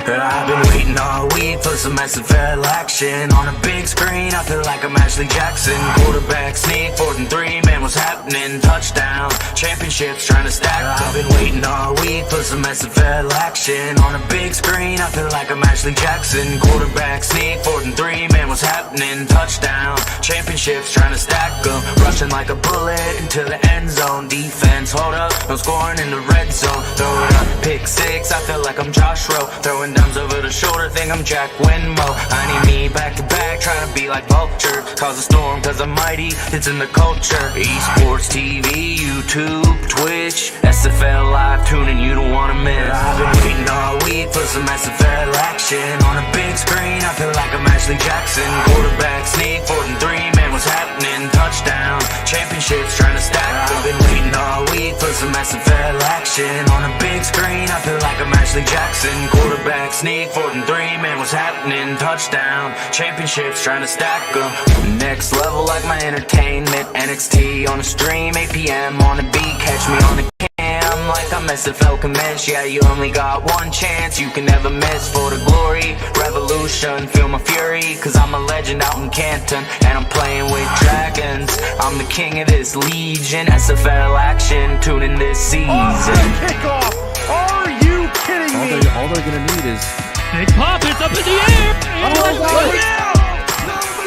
I've been waiting all week for some SFL action. On a big screen, I feel like I'm Ashley Jackson. Quarterback sneak, 4th and 3, man, what's happening? Touchdown, championships trying to stack up. I've been waiting all week for some SFL action. On a big screen, I feel like I'm Ashley Jackson. Quarterback sneak, 4th and 3, man, what's happening? Touchdown, championships trying to stack up. Rushing like a bullet into the end zone. Defense, hold up, no scoring in the red zone. Throw it up, pick 6, I feel like I'm Josh Rowe. Throwing dimes over the shoulder, think I'm Jack Winmo. I need me back to back, trying to be like Vulture. Cause a storm, cause I'm mighty, it's in the culture. Esports TV, YouTube, Twitch, SFL live tuning, you don't wanna miss. I've been waiting all week for some SFL action. On a big screen, I feel like I'm Ashley Jackson. Quarterback sneak, 4th and 3, man, what's happening? Touchdown, championships trying to stack. I've been waiting all week for some SFL action. On a big screen, I feel like I'm Ashley Jackson. Quarterback sneak, 4th and 3, man, what's happening? Touchdown, championships trying to stack them. Next level like my entertainment. NXT on the stream, 8 p.m. on the beat. Catch me on the cam like I'm SFL commence. Yeah, you only got one chance, you can never miss. For the glory, revolution, feel my fury. Cause I'm a legend out in Canton, and I'm playing with dragons. I'm the king of this legion. SFL action, tuning this season. Kickoff! Are you kidding me? All they're gonna need is big pop, it's up in the air! Oh,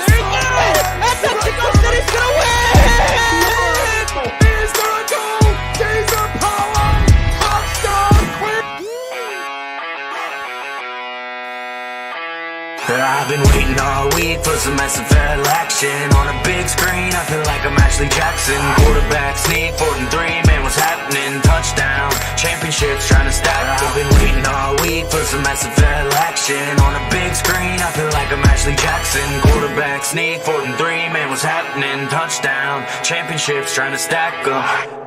There you go! That's the kickoff that is gonna win! Is there a goal? Taser power! Touchdown! Quick! I've been waiting all week for some SFL action. On a big screen, I feel like I'm Ashley Jackson. Quarterback sneak, 4th and 3, man, what's happening? Touchdown, championships trying to stack. I've been waiting all week for some SFL action. On a big screen, I feel like I'm Ashley Jackson. Quarterback sneak, 4th and 3, man, what's happening? Touchdown, championships trying to stack them.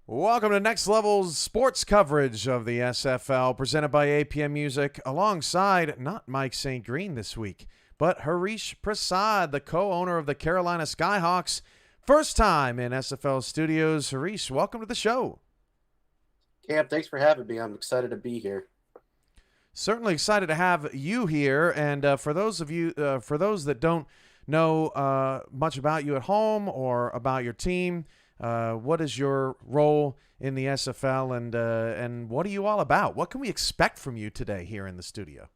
Welcome to Next Level's sports coverage of the SFL, presented by APM Music, alongside not Mike St. Green this week, but Harish Prasad, the co-owner of the Carolina Skyhawks. First time in SFL studios. Harish, welcome to the show. Cam, thanks for having me. I'm excited to be here. Certainly excited to have you here. And for those that don't know much about you at home or about your team, what is your role in the SFL, and what are you all about? What can we expect from you today here in the studio?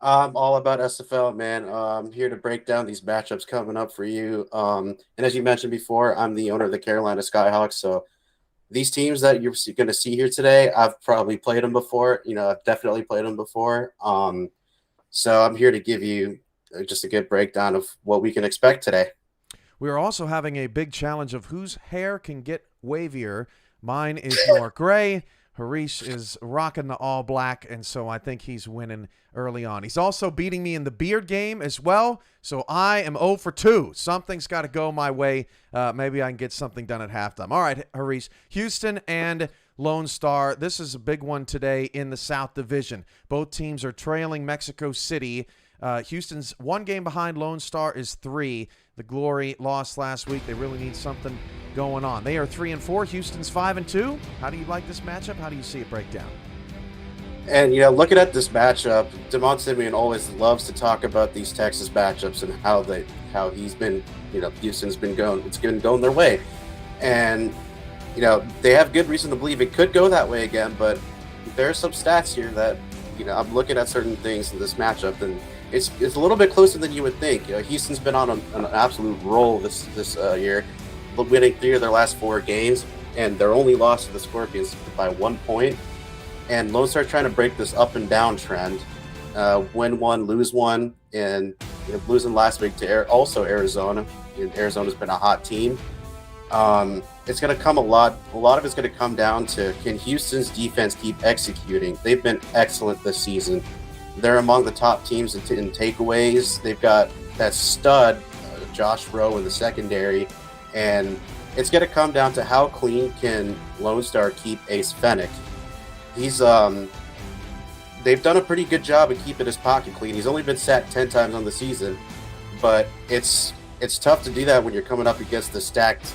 I'm all about SFL, man. I'm here to break down these matchups coming up for you. And as you mentioned before, I'm the owner of the Carolina Skyhawks. So these teams that you're going to see here today, I've probably played them before. I've definitely played them before. So I'm here to give you just a good breakdown of what we can expect today. We are also having a big challenge of whose hair can get wavier. Mine is more gray. Harish is rocking the all black, and so I think he's winning early on. He's also beating me in the beard game as well, so I am 0 for 2. Something's got to go my way. Maybe I can get something done at halftime. All right, Harish, Houston and Lone Star. This is a big one today in the South Division. Both teams are trailing Mexico City. Houston's 1 game behind. Lone Star is 3. The Glory lost last week. They really need something going on. They are 3-4. Houston's 5-2. How do you like this matchup? How do you see it break down? And, looking at this matchup, Damon Simeon always loves to talk about these Texas matchups and how he's been, Houston's been going, it's been going their way. And, they have good reason to believe it could go that way again, but there are some stats here that, I'm looking at certain things in this matchup, and it's a little bit closer than you would think. Houston's been on an absolute roll this year, winning 3 of their last 4 games, and their only loss to the Scorpions by 1 point. And Lone Star trying to break this up and down trend, win 1, lose 1, and losing last week to Arizona. Arizona's been a hot team. It's going to come a lot of it's going to come down to, can Houston's defense keep executing? They've been excellent this season. They're among the top teams in takeaways. They've got that stud, Josh Rowe, in the secondary. And it's going to come down to how clean can Lone Star keep Ace Fennick. They've done a pretty good job of keeping his pocket clean. He's only been sacked 10 times on the season. But it's tough to do that when you're coming up against the stacked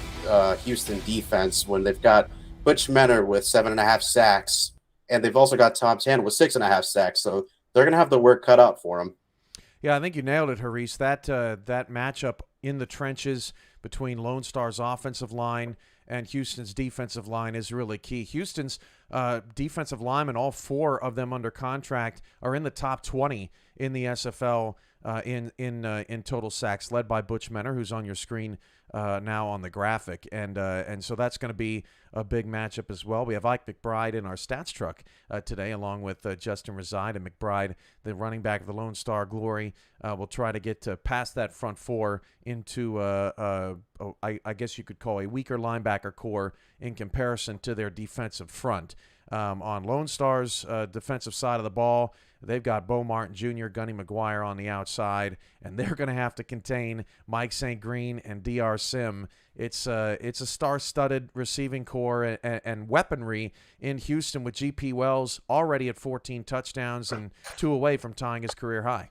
Houston defense, when they've got Butch Menor with 7.5 sacks and they've also got Tom Tan with 6.5 sacks. So they're going to have the work cut out for them. Yeah, I think you nailed it, Harish. That matchup in the trenches between Lone Star's offensive line and Houston's defensive line is really key. Houston's defensive linemen, all 4 of them under contract, are in the top 20 in the SFL in total sacks, led by Butch Menor, who's on your screen now on the graphic, and so that's going to be a big matchup as well. We have Ike McBride in our stats truck today, along with Justin Reside, and McBride, the running back of the Lone Star Glory, will try to get past that front 4 into I guess you could call a weaker linebacker core in comparison to their defensive front. On Lone Star's defensive side of the ball, they've got Bo Martin Jr., Gunny McGuire on the outside, and they're going to have to contain Mike St. Green and DR Sim. It's a star-studded receiving core and weaponry in Houston, with G.P. Wells already at 14 touchdowns and 2 away from tying his career high.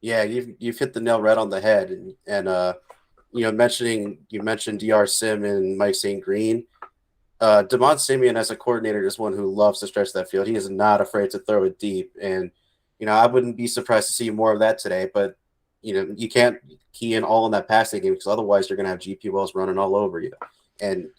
Yeah, you've hit the nail right on the head, and you mentioned DR Sim and Mike St. Green. Demont Simeon, as a coordinator, is one who loves to stretch that field. He is not afraid to throw it deep, and I wouldn't be surprised to see more of that today. But you can't key in all in that passing game, because otherwise you're going to have GP Wells running all over you. And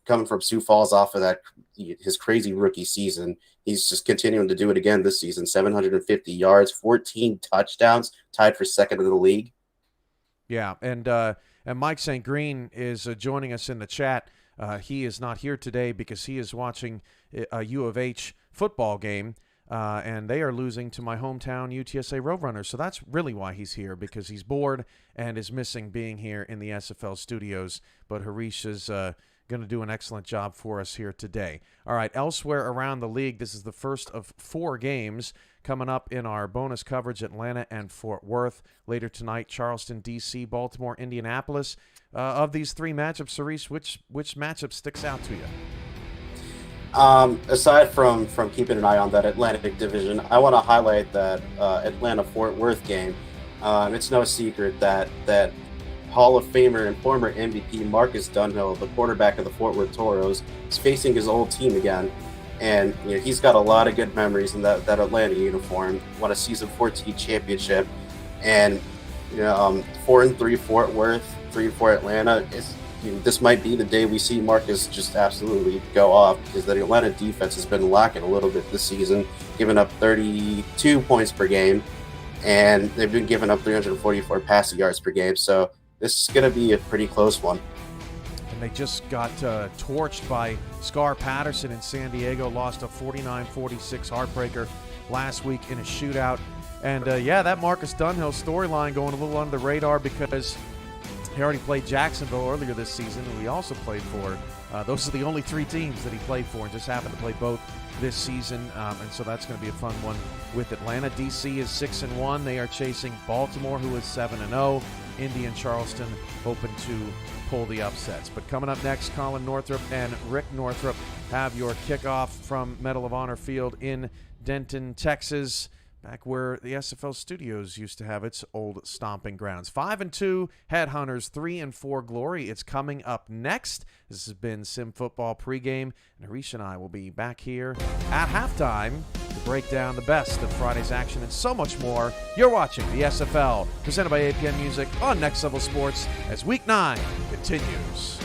coming from Sioux Falls off of that his crazy rookie season, he's just continuing to do it again this season. 750 yards, 14 touchdowns, tied for second in the league. Yeah, and Mike St. Green is joining us in the chat. He is not here today because he is watching a U of H football game, and they are losing to my hometown UTSA Roadrunners. So that's really why he's here, because he's bored and is missing being here in the SFL studios. But Harish is going to do an excellent job for us here today. All right, elsewhere around the league, this is the first of 4 games coming up in our bonus coverage: Atlanta and Fort Worth. Later tonight, Charleston, D.C., Baltimore, Indianapolis. Of these 3 matchups, Harish, which matchup sticks out to you? Aside from keeping an eye on that Atlantic division, I want to highlight that Atlanta-Fort Worth game. It's no secret that Hall of Famer and former MVP Marcus Dunhill, the quarterback of the Fort Worth Toros, is facing his old team again. And he's got a lot of good memories in that Atlanta uniform. Won a season 14 championship, and 4-3 Fort Worth, 3-4 Atlanta. This might be the day we see Marcus just absolutely go off, because the Atlanta defense has been lacking a little bit this season, giving up 32 points per game, and they've been giving up 344 passing yards per game. So this is going to be a pretty close one. And they just got torched by Scar Patterson in San Diego, lost a 49-46 heartbreaker last week in a shootout. And, that Marcus Dunhill storyline going a little under the radar, because he already played Jacksonville earlier this season, and he also played for those are the only 3 teams that he played for, and just happened to play both this season. And so that's going to be a fun one with Atlanta. D.C. is 6-1. They are chasing Baltimore, who is 7-0. Indy and Charleston hoping to pull the upsets. But coming up next, Colin Northrup and Rick Northrup have your kickoff from Medal of Honor Field in Denton, Texas, back where the SFL Studios used to have its old stomping grounds. 5-2 Headhunters, 3-4 Glory. It's coming up next. This has been Sim Football Pregame, and Harish and I will be back here at halftime to break down the best of Friday's action and so much more. You're watching the SFL, presented by APN Music on Next Level Sports, as Week 9 continues.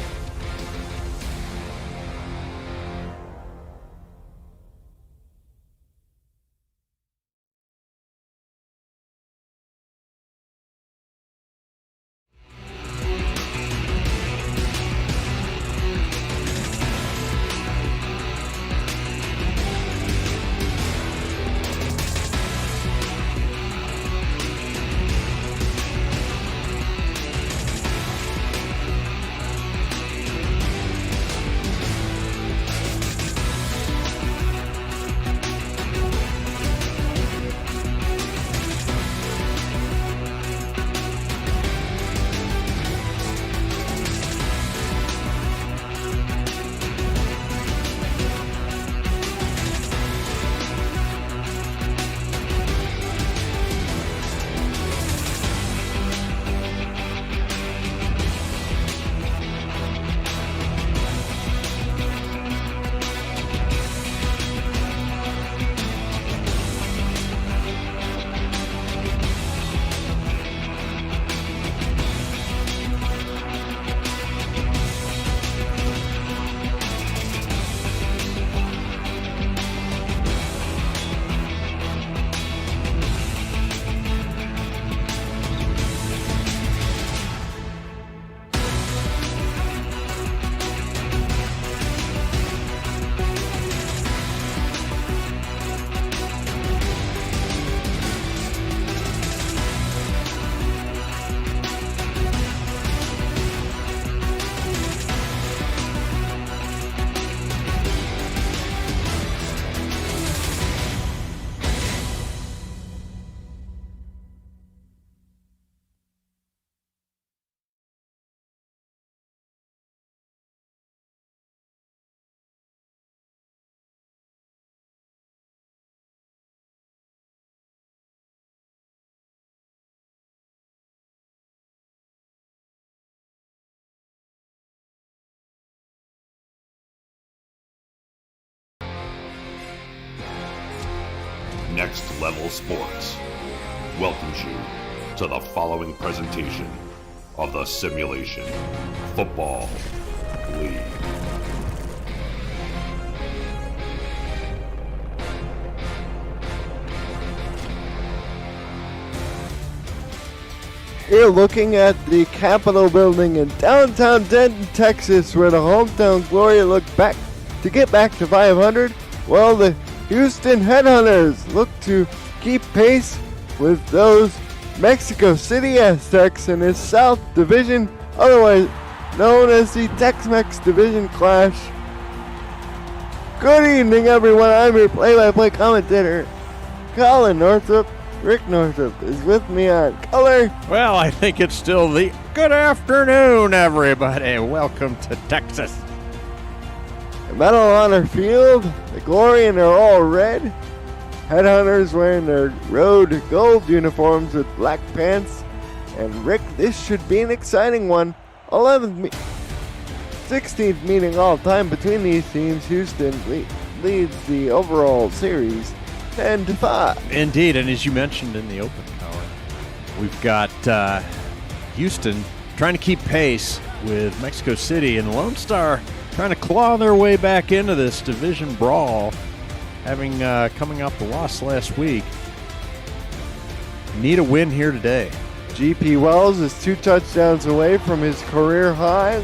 Next Level Sports welcomes you to the following presentation of the Simulation Football League. Here looking at the Capitol building in downtown Denton, Texas, where the hometown glory look back to get back to 500. Well, the Houston Headhunters look to keep pace with those Mexico City Aztecs in his South Division, otherwise known as the Tex-Mex Division Clash. Good evening, everyone. I'm your play-by-play commentator, Colin Northrop. Rick Northrop is with me on color. Well, I think it's still the good afternoon, everybody. Welcome to Texas. The Medal of Honor Field, the glory in their all red. Headhunters wearing their road gold uniforms with black pants. And Rick, this should be an exciting one. 16th meeting all time between these teams. Houston leads the overall series 10-5. Indeed, and as you mentioned in the open hour, we've got Houston trying to keep pace with Mexico City, and Lone Star trying to claw their way back into this division brawl, having coming off the loss last week. Need a win here today. GP Wells is 2 touchdowns away from his career high.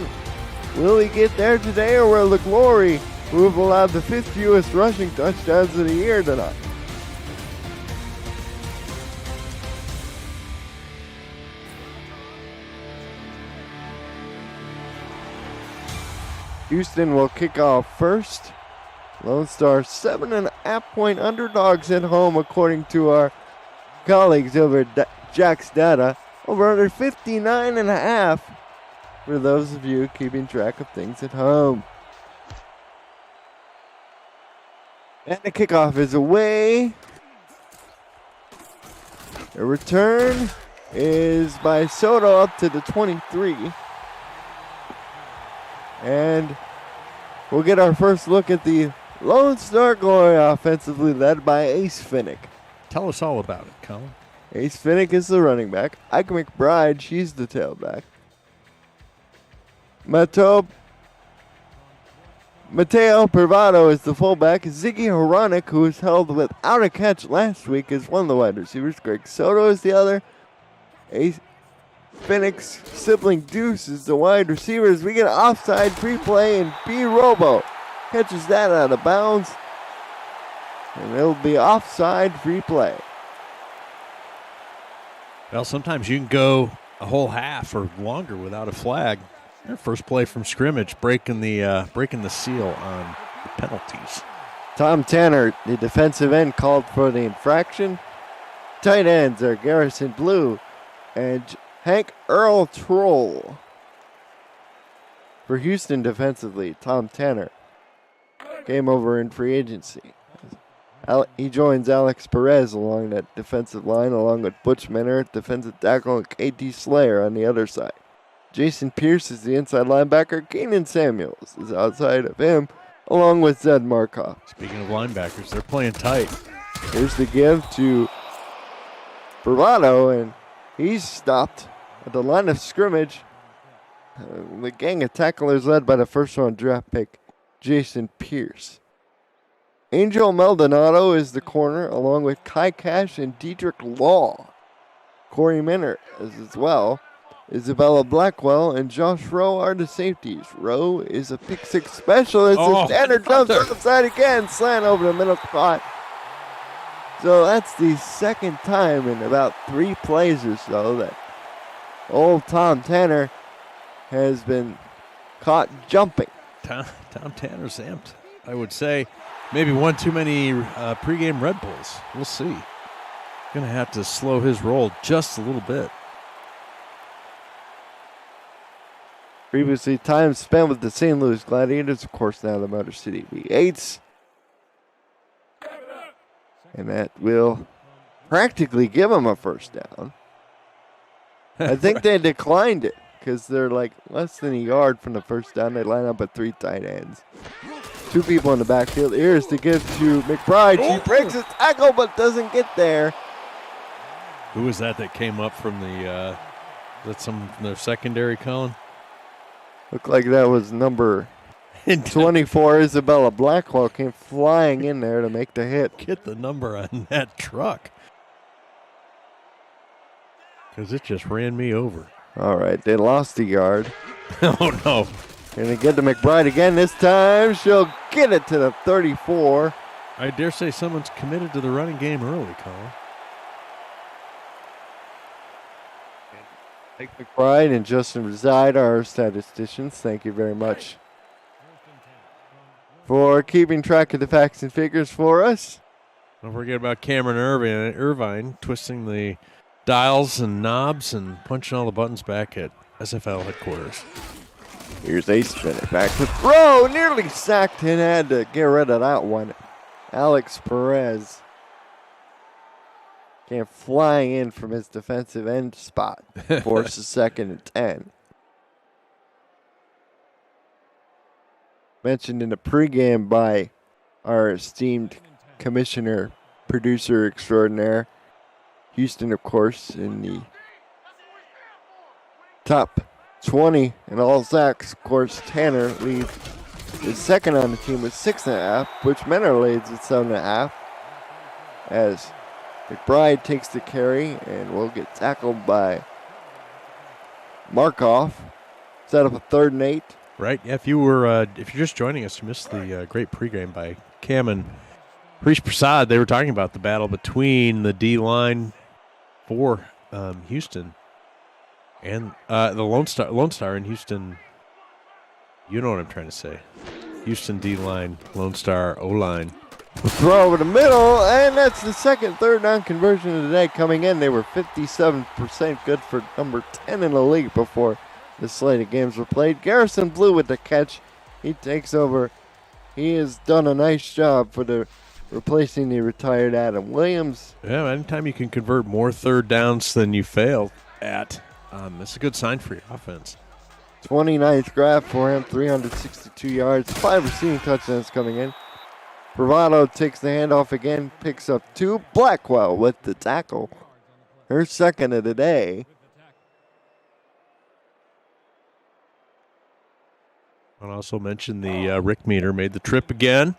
Will he get there today, or will the Glory, who have allowed the 5th fewest rushing touchdowns of the year tonight? Houston will kick off first. Lone Star 7.5-point underdogs at home, according to our colleagues over at Jack's Data. Over under 59.5 for those of you keeping track of things at home. And the kickoff is away. The return is by Soto up to the 23. And we'll get our first look at the Lone Star Glory offensively led by Ace Finnick. Tell us all about it, Colin. Ace Finnick is the running back. Ike McBride, she's the tailback. Mateo Privado is the fullback. Ziggy Horonic, who was held without a catch last week, is one of the wide receivers. Greg Soto is the other. Ace Finnick's sibling Deuce is the wide receivers. We get offside free play, and B. Robo catches that out of bounds. And it'll be offside free play. Well, sometimes you can go a whole half or longer without a flag. Their first play from scrimmage, breaking the seal on the penalties. Tom Tanner, the defensive end, called for the infraction. Tight ends are Garrison Blue and Hank Earl Troll. For Houston defensively, Tom Tanner came over in free agency. He joins Alex Perez along that defensive line, along with Butch Minner, defensive tackle, and KT Slayer on the other side. Jason Pierce is the inside linebacker. Keenan Samuels is outside of him, along with Zed Markov. Speaking of linebackers, they're playing tight. Here's the give to Bravado, and he's stopped at the line of scrimmage. The gang of tacklers led by the first-round draft pick, Jason Pierce. Angel Maldonado is the corner, along with Kai Cash and Diedrich Law. Corey Minner is as well. Isabella Blackwell and Josh Rowe are the safeties. Rowe is a pick six specialist. And Tanner jumps outside again, slant over the middle spot. So that's the second time in about 3 plays or so that old Tom Tanner has been caught jumping. Tom Tanner's amped, I would say. Maybe one too many pregame Red Bulls. We'll see. Going to have to slow his roll just a little bit. Previously, time spent with the St. Louis Gladiators, of course, now the Motor City V8s. And that will practically give them a first down. I think they declined it because they're like less than a yard from the first down. They line up at 3 tight ends. Two people in the backfield. Here's to give to McBride. She breaks a tackle but doesn't get there. Who was that came up from the that's some from their secondary, Colin? Looked like that was number 24, Isabella Blackwell, came flying in there to make the hit. Get the number on that truck. Because it just ran me over. All right, they lost a yard. Oh, no. And they get to McBride again. This time she'll get it to the 34. I dare say someone's committed to the running game early, Colin. Mike McBride and Justin Reside are our statisticians. Thank you very much for keeping track of the facts and figures for us. Don't forget about Cameron Irvine twisting the dials and knobs and punching all the buttons back at SFL headquarters. Here's Ace spinning back to throw. Nearly sacked and had to get rid of that one. Alex Perez came flying in from his defensive end spot. Forces 2nd and 10. Mentioned in the pregame by our esteemed commissioner, producer extraordinaire, Houston, of course, in the top 20 in all sacks. Of course, Tanner leads is second on the team with 6.5, which Menor leads at 7.5. As McBride takes the carry and will get tackled by Markov. Set up a 3rd and 8. Right. Yeah. If you're just joining us, you missed the great pregame by Cam and Harish Prasad. They were talking about the battle between the D line for Houston and the Lone Star in Houston. You know what I'm trying to say. Houston D line, Lone Star O line. Throw over the middle, and that's the second 3rd down conversion of the day coming in. They were 57% good for number 10 in the league before the slate of games were played. Garrison Blue with the catch. He takes over. He has done a nice job for replacing the retired Adam Williams. Yeah, anytime you can convert more 3rd downs than you failed at, that's a good sign for your offense. 29th grab for him, 362 yards, 5 receiving touchdowns coming in. Bravado takes the handoff again, picks up 2. Blackwell with the tackle. Her 2nd of the day. I'll also mention the Rick Meter made the trip again.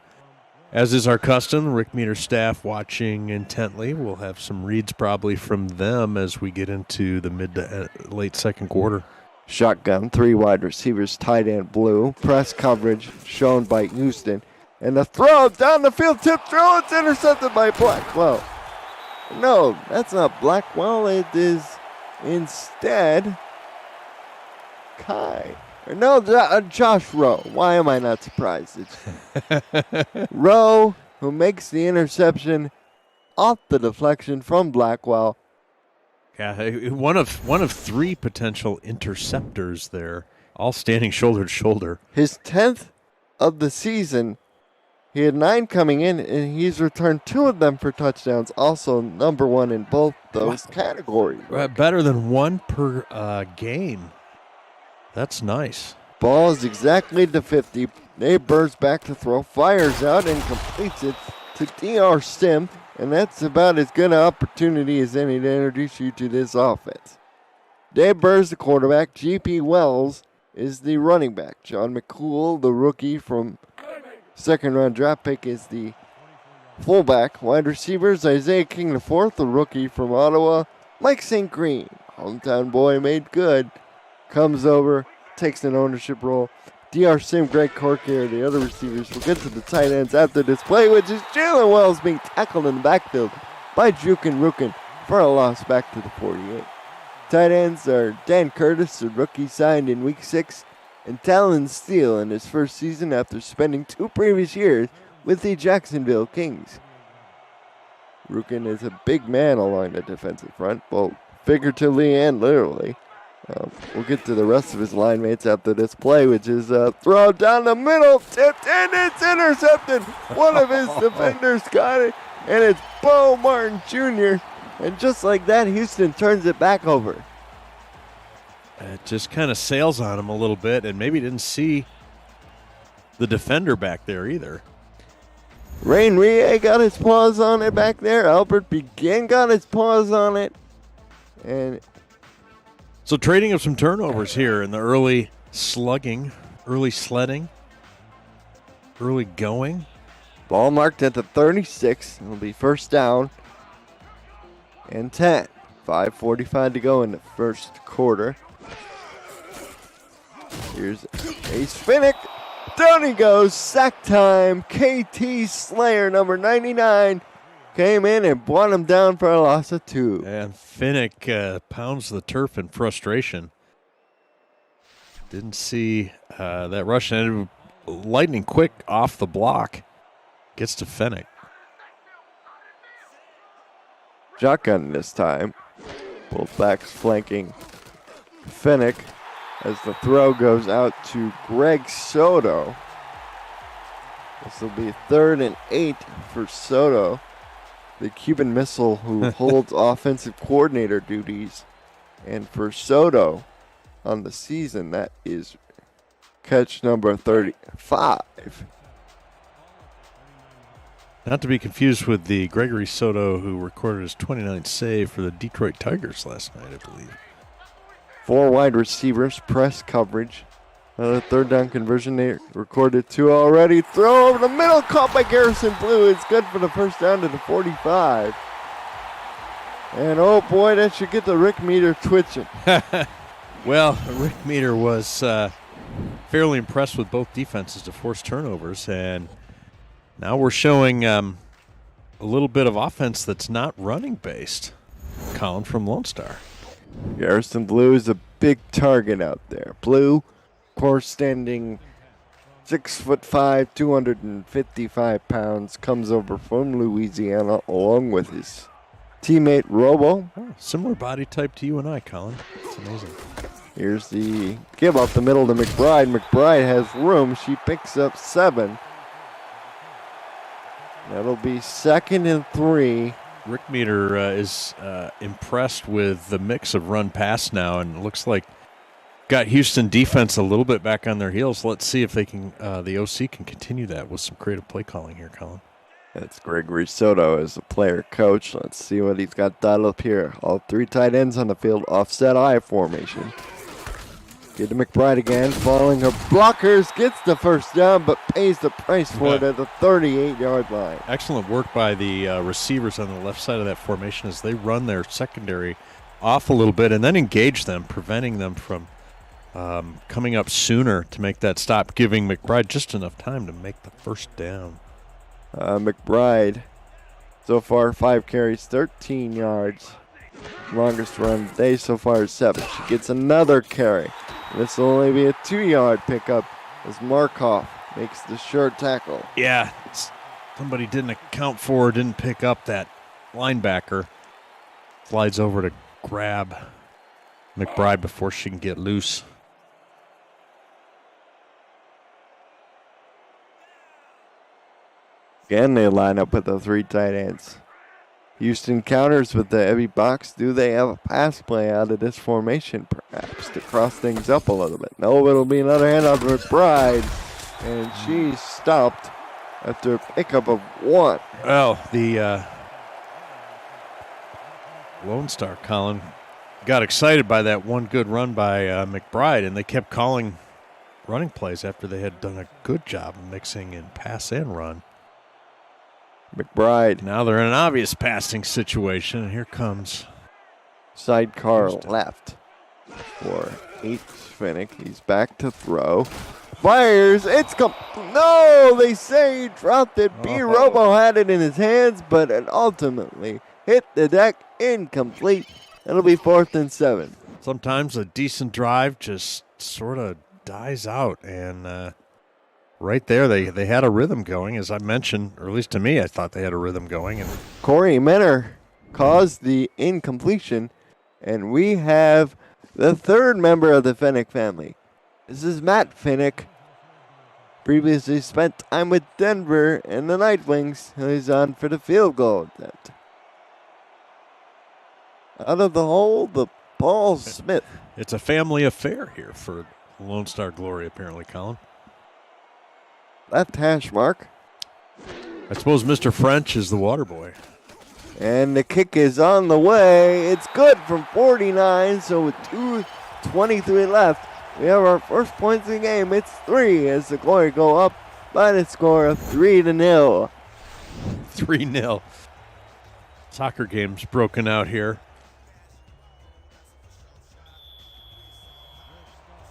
As is our custom, Rick Meter staff watching intently. We'll have some reads probably from them as we get into the mid to late 2nd quarter. Shotgun, 3 wide receivers, tight end Blue. Press coverage shown by Houston. And the throw down the field, tip throw, it's intercepted by Blackwell. No, that's not Blackwell. It is instead Josh Rowe. Why am I not surprised? It's Rowe who makes the interception off the deflection from Blackwell. Yeah, one of 3 potential interceptors there, all standing shoulder to shoulder. His 10th of the season. He had 9 coming in, and he's returned 2 of them for touchdowns. Also number 1 in both those categories. Better than 1 per game. That's nice. Ball is exactly to 50. Dave Burrs back to throw, fires out, and completes it to DR Sim. And that's about as good an opportunity as any to introduce you to this offense. Dave Burrs, the quarterback. GP Wells is the running back. John McCool, the rookie from 2nd-round draft pick, is the fullback. Wide receivers, Isaiah King IV, the rookie from Ottawa. Mike St. Green, hometown boy made good, comes over, takes an ownership role. DR Sim, Greg Corky are the other receivers. We'll get to the tight ends after this play, which is Jalen Wells being tackled in the backfield by Jukin Rukin for a loss back to the 48. Tight ends are Dan Curtis, the rookie signed in Week 6, and Talon Steele in his first season after spending 2 previous years with the Jacksonville Kings. Rukin is a big man along the defensive front, both figuratively and literally. We'll get to the rest of his line mates after this play, which is a throw down the middle, tipped, and it's intercepted. One of his defenders got it, and it's Bo Martin Jr. And just like that, Houston turns it back over. It just kind of sails on him a little bit, and maybe didn't see the defender back there either. Rain Rie got his paws on it back there. Albert Begin got his paws on it. And so trading of some turnovers here in the early slugging, early sledding, early going. ball marked at the 36. It'll be first down and 10. 5:45 to go in the first quarter. Here's Ace Finnick. Down he goes. Sack time. KT Slayer, number 99, came in and brought him down for a loss of 2. And Finnick pounds the turf in frustration. Didn't see that rush. And lightning quick off the block. Gets to Finnick. Shotgun this time. Both backs flanking Finnick as the throw goes out to Greg Soto. This will be 3rd and 8 for Soto, the Cuban Missile who holds offensive coordinator duties. And for Soto on the season, that is catch number 35. Not to be confused with the Gregory Soto who recorded his 29th save for the Detroit Tigers last night, I believe. 4 wide receivers, press coverage. Another 3rd down conversion. They recorded 2 already. Throw over the middle, caught by Garrison Blue. It's good for the first down to the 45. And oh boy, that should get the Rick Meter twitching. Well, Rick Meter was fairly impressed with both defenses to force turnovers, and now we're showing a little bit of offense that's not running based. Colin from Lone Star. Garrison Blue is a big target out there. Blue, of course, standing 6'5", 255 pounds, comes over from Louisiana along with his teammate Robo. Oh, similar body type to you and I, Colin. It's amazing. Here's the give up the middle to McBride. McBride has room. She picks up 7. That'll be 2nd and 3. Rick Meter is impressed with the mix of run-pass now, and it looks like got Houston defense a little bit back on their heels. Let's see if they can, the OC can continue that with some creative play calling here, Colin. That's Gregory Soto as a player coach. Let's see what he's got dialed up here. All 3 tight ends on the field, offset I formation. Get to McBride again, following her blockers, gets the first down, but pays the price for it at the 38-yard line. Excellent work by the receivers on the left side of that formation as they run their secondary off a little bit and then engage them, preventing them from coming up sooner to make that stop, giving McBride just enough time to make the first down. McBride, so far 5 carries, 13 yards. Longest run of the day so far is 7. She gets another carry. This will only be a 2-yard pickup as Markov makes the short tackle. Yeah, somebody didn't account for, didn't pick up that linebacker. Slides over to grab McBride before she can get loose. Again, they line up with the 3 tight ends. Houston counters with the heavy box. Do they have a pass play out of this formation, perhaps, to cross things up a little bit? No, it'll be another handoff to McBride, and she's stopped after a pickup of 1. Well, the Lone Star, Colin, got excited by that one good run by McBride, and they kept calling running plays after they had done a good job of mixing in pass and run. McBride. Now they're in an obvious passing situation, and here comes sidecar left for Ace Finnick. He's back to throw. Fires. It's no, they say he dropped it. B. Robo had it in his hands, but it ultimately hit the deck. Incomplete. It'll be 4th and 7. Sometimes a decent drive just sort of dies out, and right there, they had a rhythm going, as I mentioned, or at least to me, I thought they had a rhythm going. And Corey Menner caused the incompletion, and we have the 3rd member of the Finnick family. This is Matt Finnick. Previously spent time with Denver and the Night Wings. He's on for the field goal attempt. Out of the hole, the Paul Smith. It's a family affair here for Lone Star Glory, apparently, Colin. left hash mark. I suppose Mr. French is the water boy. And the kick is on the way. It's good from 49, so with 2:23 left, we have our first points of the game. It's 3 as the Glory go up by the score of 3-0. 3-0. Soccer game's broken out here.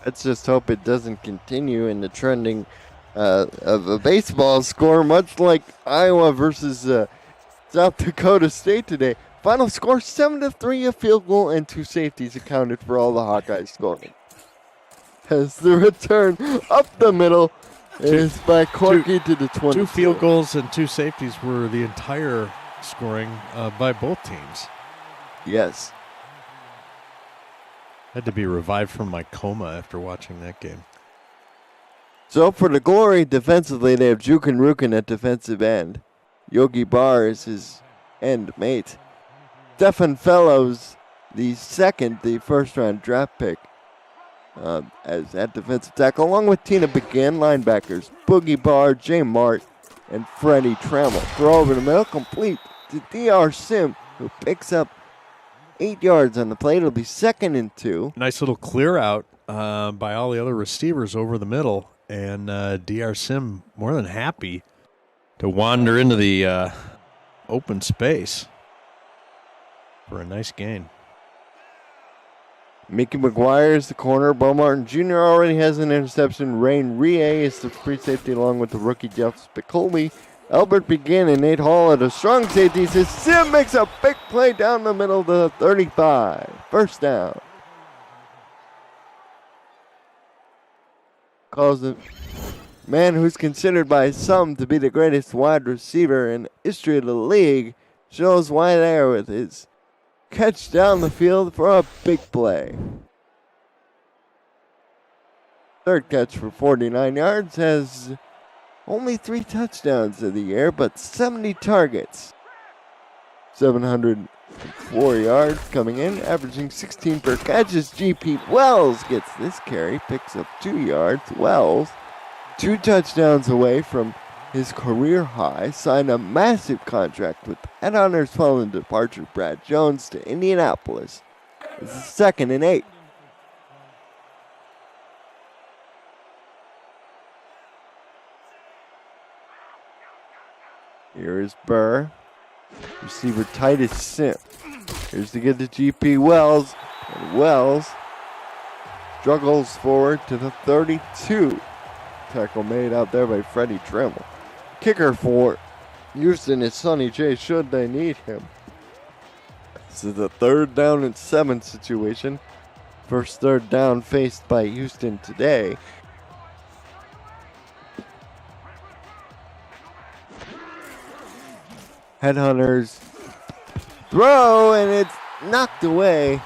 Let's just hope it doesn't continue in the trending of a baseball score, much like Iowa versus South Dakota State today. Final score 7-3, a field goal and 2 safeties accounted for all the Hawkeyes scoring. As the return up the middle is by Corky to the 20. 2 field goals and 2 safeties were the entire scoring by both teams. Yes. Had to be revived from my coma after watching that game. So for the Glory, defensively, they have Jukin Rukin at defensive end. Yogi Barr is his end mate. Stefan Fellows, the first-round draft pick, as at defensive tackle, along with Tina Begin, linebackers, Boogie Barr, Jay Mart, and Freddie Trammell. Throw over the middle, complete to DR Sim, who picks up 8 yards on the play. It'll be 2nd and 2. Nice little clear out by all the other receivers over the middle, and DR Sim more than happy to wander into the open space for a nice gain. Mickey McGuire is the corner. Bo Martin Jr. already has an interception. Rain Rie is the free safety along with the rookie Jeff Spicoli. Albert Begin and Nate Hall are the strong safeties. His Sim makes a big play down the middle to the 35. First down. Calls the man who's considered by some to be the greatest wide receiver in the history of the league. Shows why there with his catch down the field for a big play. Third catch for 49 yards, has only 3 touchdowns of the year, but 70 targets. 704 yards coming in, averaging 16 per catch as GP Wells gets this carry, picks up 2 yards. Wells, 2 touchdowns away from his career high, signed a massive contract with headhunters following the departure of Brad Jones to Indianapolis. This is 2nd and 8. Here is Burr. Receiver Titus Sim. Here's to get to GP Wells. And Wells struggles forward to the 32. Tackle made out there by Freddie Trammell. Kicker for Houston is Sonny J, should they need him. This is a 3rd down and 7 situation. First 3rd down faced by Houston today. Headhunters throw, and it's knocked away.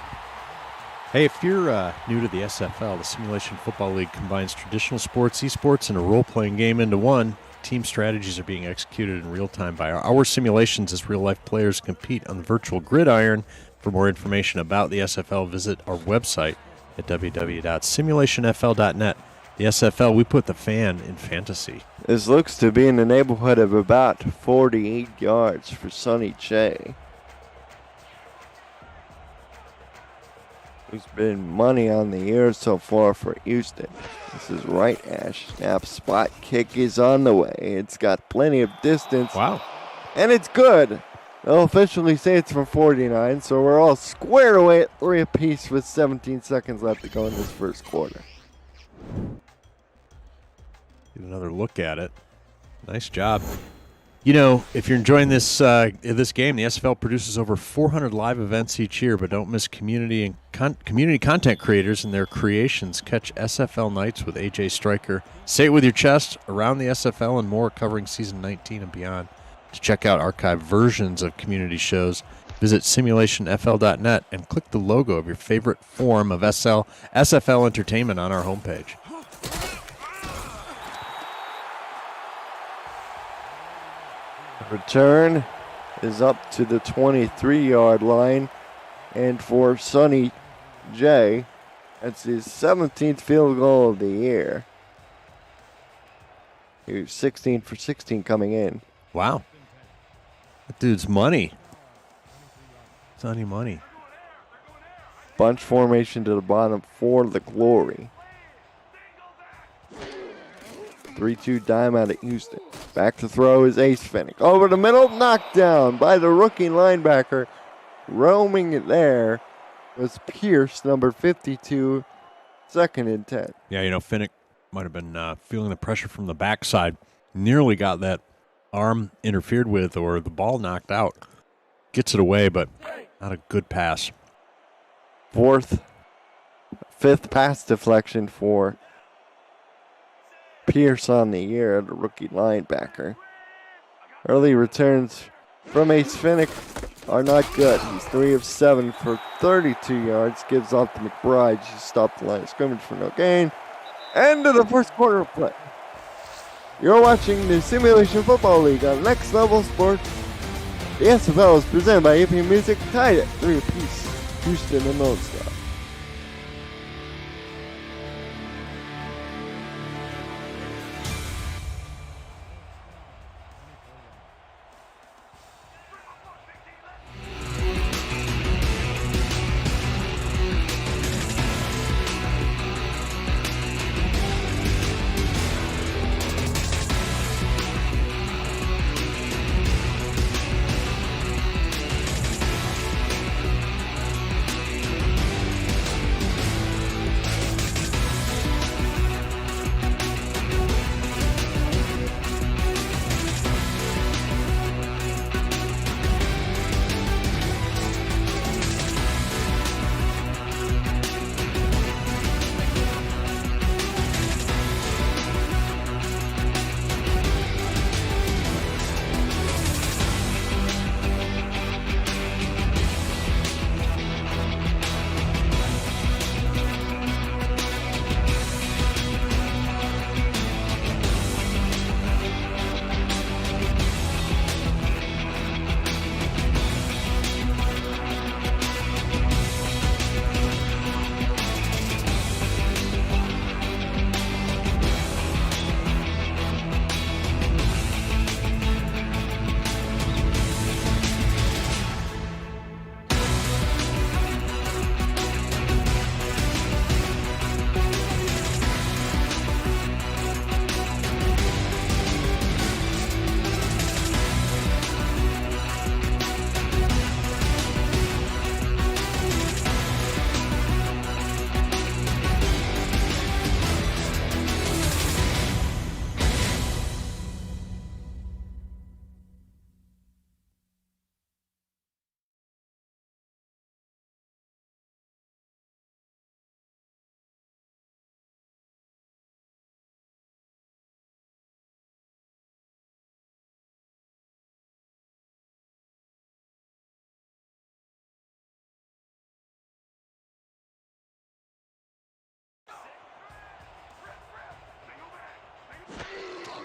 Hey, if you're new to the SFL, the Simulation Football League combines traditional sports, esports, and a role-playing game into one. Team strategies are being executed in real time by our simulations as real-life players compete on the virtual gridiron. For more information about the SFL, visit our website at www.simulationfl.net. The SFL, we put the fan in fantasy. This looks to be in the neighborhood of about 48 yards for Sonny Che. Who's been money on the year so far for Houston. This is right ash. Snap spot kick is on the way. It's got plenty of distance. Wow. And it's good. They'll officially say it's from 49, so we're all squared away at 3 apiece with 17 seconds left to go in this first quarter. Get another look at it. Nice job. You know, if you're enjoying this this game, the SFL produces over 400 live events each year, but don't miss community content creators and their creations. Catch SFL Nights with AJ Stryker. Say it with your chest, around the SFL and more, covering season 19 and beyond. To check out archived versions of community shows, visit simulationfl.net and click the logo of your favorite form of SFL entertainment on our homepage. Return is up to the 23-yard line, and for Sonny J, that's his 17th field goal of the year. He was 16 for 16 coming in. Wow. That dude's money. Sonny money. Bunch formation to the bottom for the Glory. 3-2 dime out of Houston. Back to throw is Ace Fennick. Over the middle, knocked down by the rookie linebacker. Roaming it there was Pierce, number 52, 2nd and 10. Yeah, Finnick might have been feeling the pressure from the backside. Nearly got that arm interfered with or the ball knocked out. Gets it away, but not a good pass. 5th pass deflection for Pierce on the year, the rookie linebacker. Early returns from Ace Fennick are not good. He's 3 of 7 for 32 yards. Gives off to McBride. She stopped the line of scrimmage for no gain. End of the first quarter of play. You're watching the Simulation Football League on Next Level Sports. The SFL is presented by AP Music, tied at 3 apiece. Houston and Lone Star.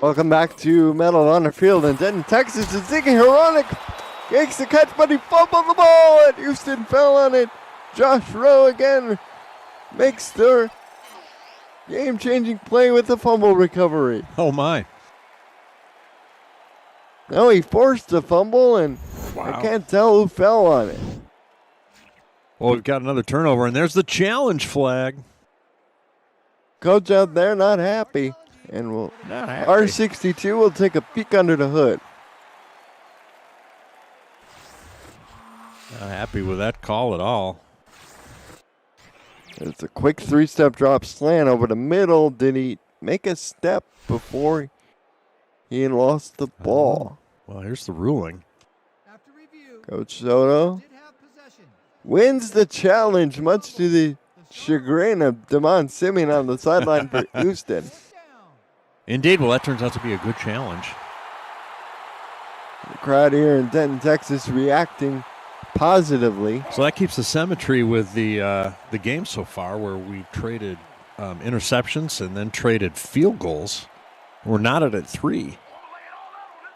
Welcome back to Medal on the Field in Denton, Texas. It's Ziggy Heronic makes the catch, but he fumbled the ball, and Houston fell on it. Josh Rowe again makes their game-changing play with the fumble recovery. Oh, my. No, he forced the fumble, and I can't tell who fell on it. Well, we've got another turnover, and there's the challenge flag. Coach out there not happy. And we'll R62 will take a peek under the hood. Not happy with that call at all. It's a quick 3-step drop slant over the middle. Did he make a step before he lost the ball? Well, here's the ruling. Coach Soto wins the challenge, much to the chagrin of Damon Simeon on the sideline for Houston. Indeed. Well, that turns out to be a good challenge. The crowd here in Denton, Texas, reacting positively. So that keeps the symmetry with the game so far, where we traded interceptions and then traded field goals. We're knotted at 3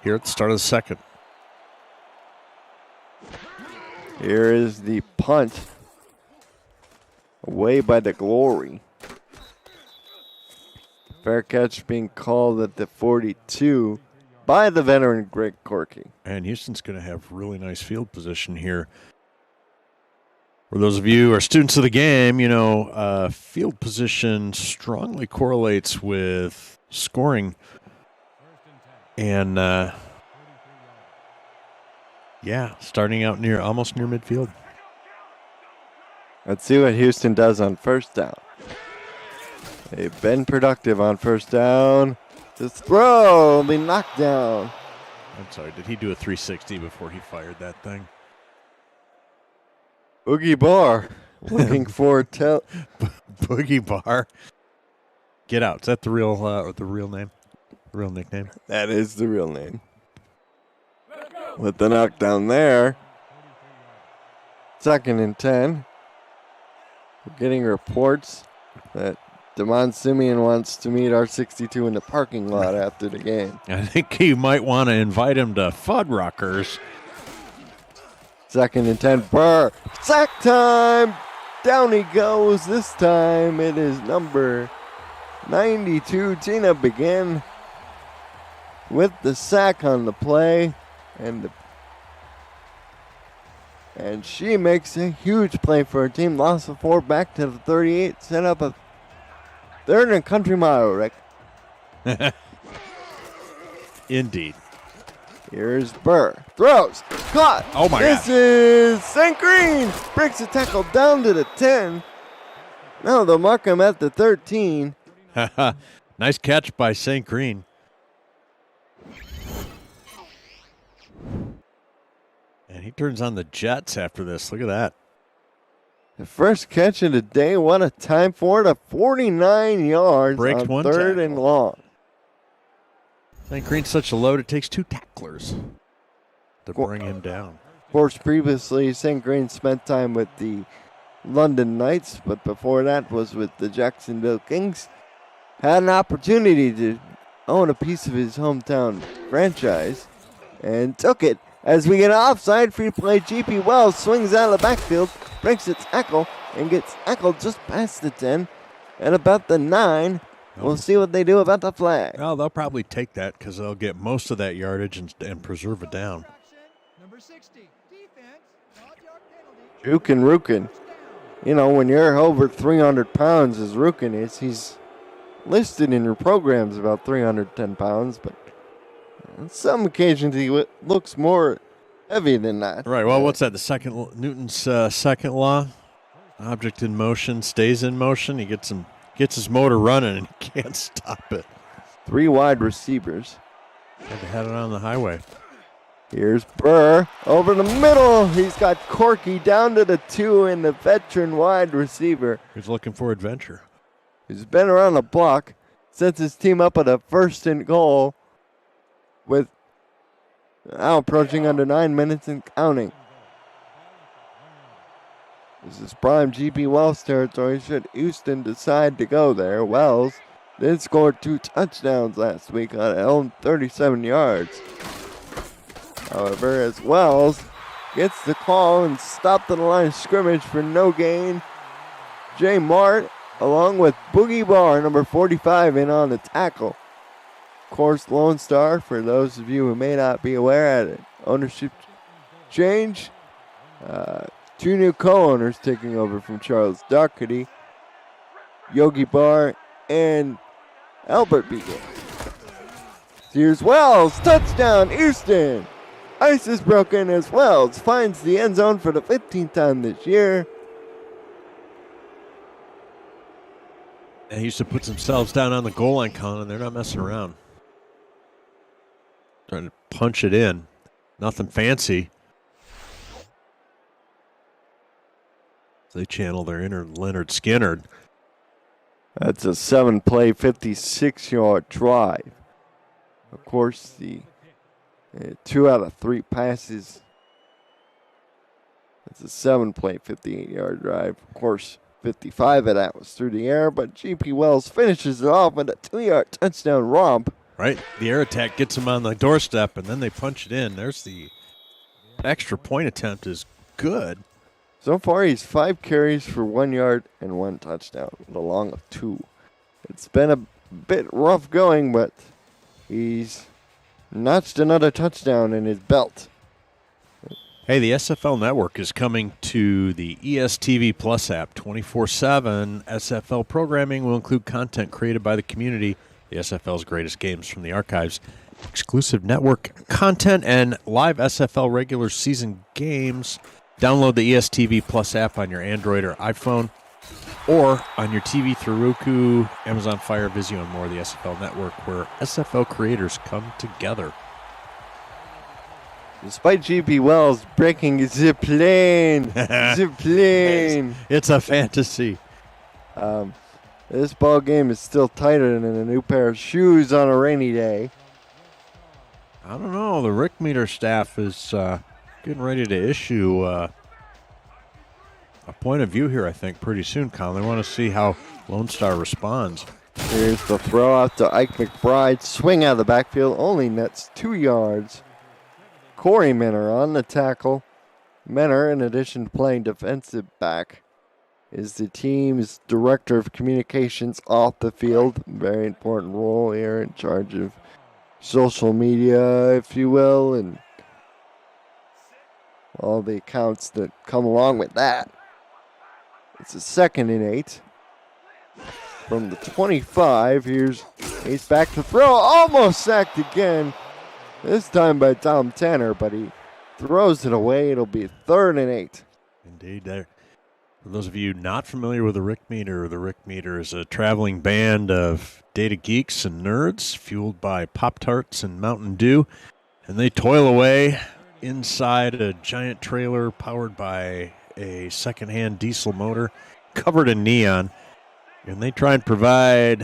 here at the start of the second. Here is the punt away by the Glory. Fair catch being called at the 42 by the veteran Greg Corky. And Houston's going to have really nice field position here. For those of you who are students of the game, field position strongly correlates with scoring. And, starting out almost near midfield. Let's see what Houston does on first down. They've been productive on first down. This throw will be knocked down. I'm sorry, did he do a 360 before he fired that thing? Boogie Bar looking for Boogie Bar. Get out. Is that the real name? The real nickname? That is the real name. With the knockdown there. 2nd and 10. We're getting reports that Damon Simeon wants to meet our 62 in the parking lot after the game. I think you might want to invite him to Fuddruckers. 2nd and 10. Burr. Sack time. Down he goes. This time it is number 92. Tina Begin with the sack on the play. And she makes a huge play for her team. Loss of 4 back to the 38. Set up a 3rd and country mile, Rick. Indeed. Here's Burr. Throws. Caught. Oh, my This God. is St. Green. Breaks a tackle down to the 10. Now they'll mark him at the 13. Nice catch by St. Green. And he turns on the Jets after this. Look at that. The first catch of the day. What a time for it. A 49 yards Breaks on one 3rd tackle. and long. St. Green's such a load, it takes 2 tacklers to bring him down. Of course, previously, St. Green spent time with the London Knights, but before that was with the Jacksonville Kings. Had an opportunity to own a piece of his hometown franchise and took it. As we get an offside, free play, GP Wells swings out of the backfield, breaks a tackle, and gets tackled just past the 10 at about the 9. We'll see what they do about the flag. Well, they'll probably take that because they'll get most of that yardage and preserve it down. Number 60, defense, 5-yard penalty. Rukin Rukin. You know, when you're over 300 pounds as Rukin is, he's listed in your programs about 310 pounds, but on some occasions he looks more heavy than that. Right, well, what's that? Newton's second law? Object in motion stays in motion. He gets his motor running and he can't stop it. 3 wide receivers. Had to head it on the highway. Here's Burr over the middle. He's got Corky down to the 2 and the veteran wide receiver. He's looking for adventure. He's been around the block, sets his team up at a 1st and goal with now approaching under 9 minutes and counting. This is prime GP Wells territory should Houston decide to go there. Wells did score 2 touchdowns last week on Elm, 37 yards. However, as Wells gets the call and stopped at the line of scrimmage for no gain, Jay Mart, along with Boogie Bar, number 45, in on the tackle. Of course, Lone Star, for those of you who may not be aware, had an ownership change. 2 new co-owners taking over from Charles Doherty, Yogi Bar, and Albert Began. Here's Wells, touchdown, Houston! Ice is broken as Wells finds the end zone for the 15th time this year. And Houston puts themselves down on the goal line, Colin, and they're not messing around. Trying to punch it in. Nothing fancy. They channel their inner Leonard Skinner. That's a 7-play, 56-yard drive. Of course, the 2 out of 3 passes. That's a 7-play, 58-yard drive. Of course, 55 of that was through the air, but GP Wells finishes it off with a 2-yard touchdown romp. Right, the air attack gets them on the doorstep, and then they punch it in. There's the extra point attempt is good. So far, he's 5 carries for 1 yard and 1 touchdown with a long of 2. It's been bit rough going, but he's notched another touchdown in his belt. Hey, the SFL Network is coming to the ESTV Plus app 24/7. SFL programming will include content created by the community, the SFL's greatest games from the archives, exclusive network content, and live SFL regular season games. Download the ESTV Plus app on your Android or iPhone, or on your TV through Roku, Amazon Fire, Vizio, and more. The SFL Network, where SFL creators come together. Despite G.P. Wells breaking zip lane, It's a fantasy. This ball game is still tighter than a new pair of shoes on a rainy day. I don't know. The Rick Meter staff is getting ready to issue a point of view here, I think, pretty soon, Colin. They want to see how Lone Star responds. Here's the throw out to Ike McBride. Swing out of the backfield, only nets 2 yards. Corey Menor on the tackle. Menor, in addition to playing defensive back, is the team's director of communications off the field. Very important role here, in charge of social media, if you will, and all the accounts that come along with that. It's a 2nd and 8. From the 25, he's back to throw. Almost sacked again. This time by Tom Tanner, but he throws it away. It'll be 3rd and 8. Indeed. For those of you not familiar with the Rick Meter is a traveling band of data geeks and nerds fueled by Pop-Tarts and Mountain Dew, and they toil away inside a giant trailer powered by a secondhand diesel motor covered in neon, and they try and provide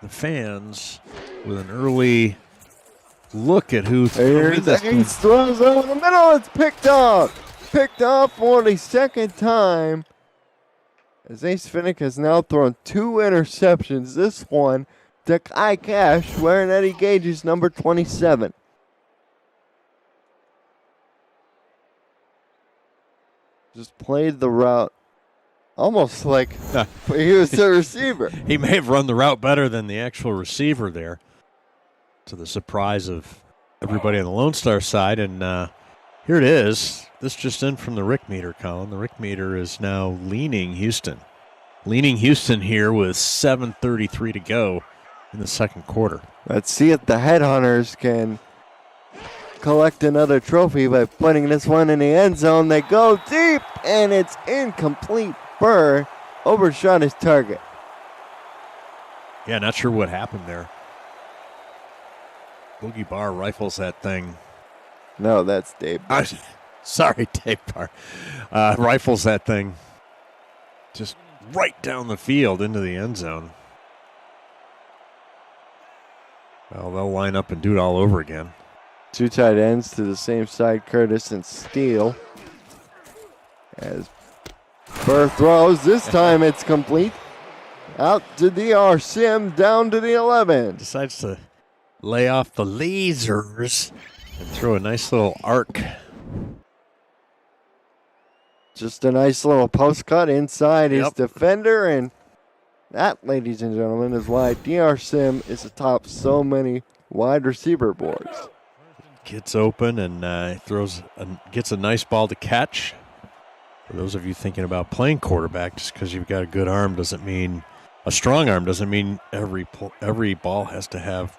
the fans with an early look at who Here's Ace throws over the middle. It's picked off. Picked off for the 2nd time. As Ace Finnick has now thrown 2 interceptions. This one to Kai Cash, wearing Eddie Gage's number 27. Just played the route almost like he was the receiver. He may have run the route better than the actual receiver there, to the surprise of everybody on the Lone Star side. And here it is. This just in from the Rick Meter, Colin. The Rick Meter is now leaning Houston. Leaning Houston here with 7:33 to go in the 2nd quarter. Let's see if the Headhunters can collect another trophy by putting this one in the end zone. They go deep, and it's incomplete. Burr overshot his target. Yeah, not sure what happened there. Boogie Barr rifles that thing. No, that's Dave. Sorry, Dave Barr. Rifles that thing just right down the field into the end zone. Well, they'll line up and do it all over again. 2 tight ends to the same side, Curtis and Steele. As Burr throws, this time it's complete. Out to DR Sim, down to the 11. Decides to lay off the lasers and throw a nice little arc. Just a nice little post cut inside his defender, and that, ladies and gentlemen, is why DR Sim is atop so many wide receiver boards. Gets open and gets a nice ball to catch. For those of you thinking about playing quarterback, just because you've got a good arm doesn't mean a strong arm doesn't mean every ball has to have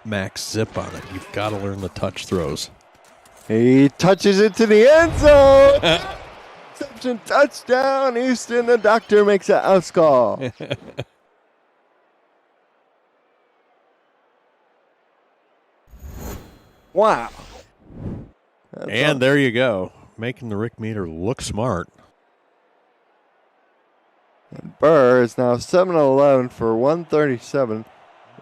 max zip on it. You've got to learn the touch throws. He touches it to the end zone. Interception, touchdown, Houston. The doctor makes an house call. Wow. And there you go, making the Rick Meter look smart. And Burr is now 7-11 for 137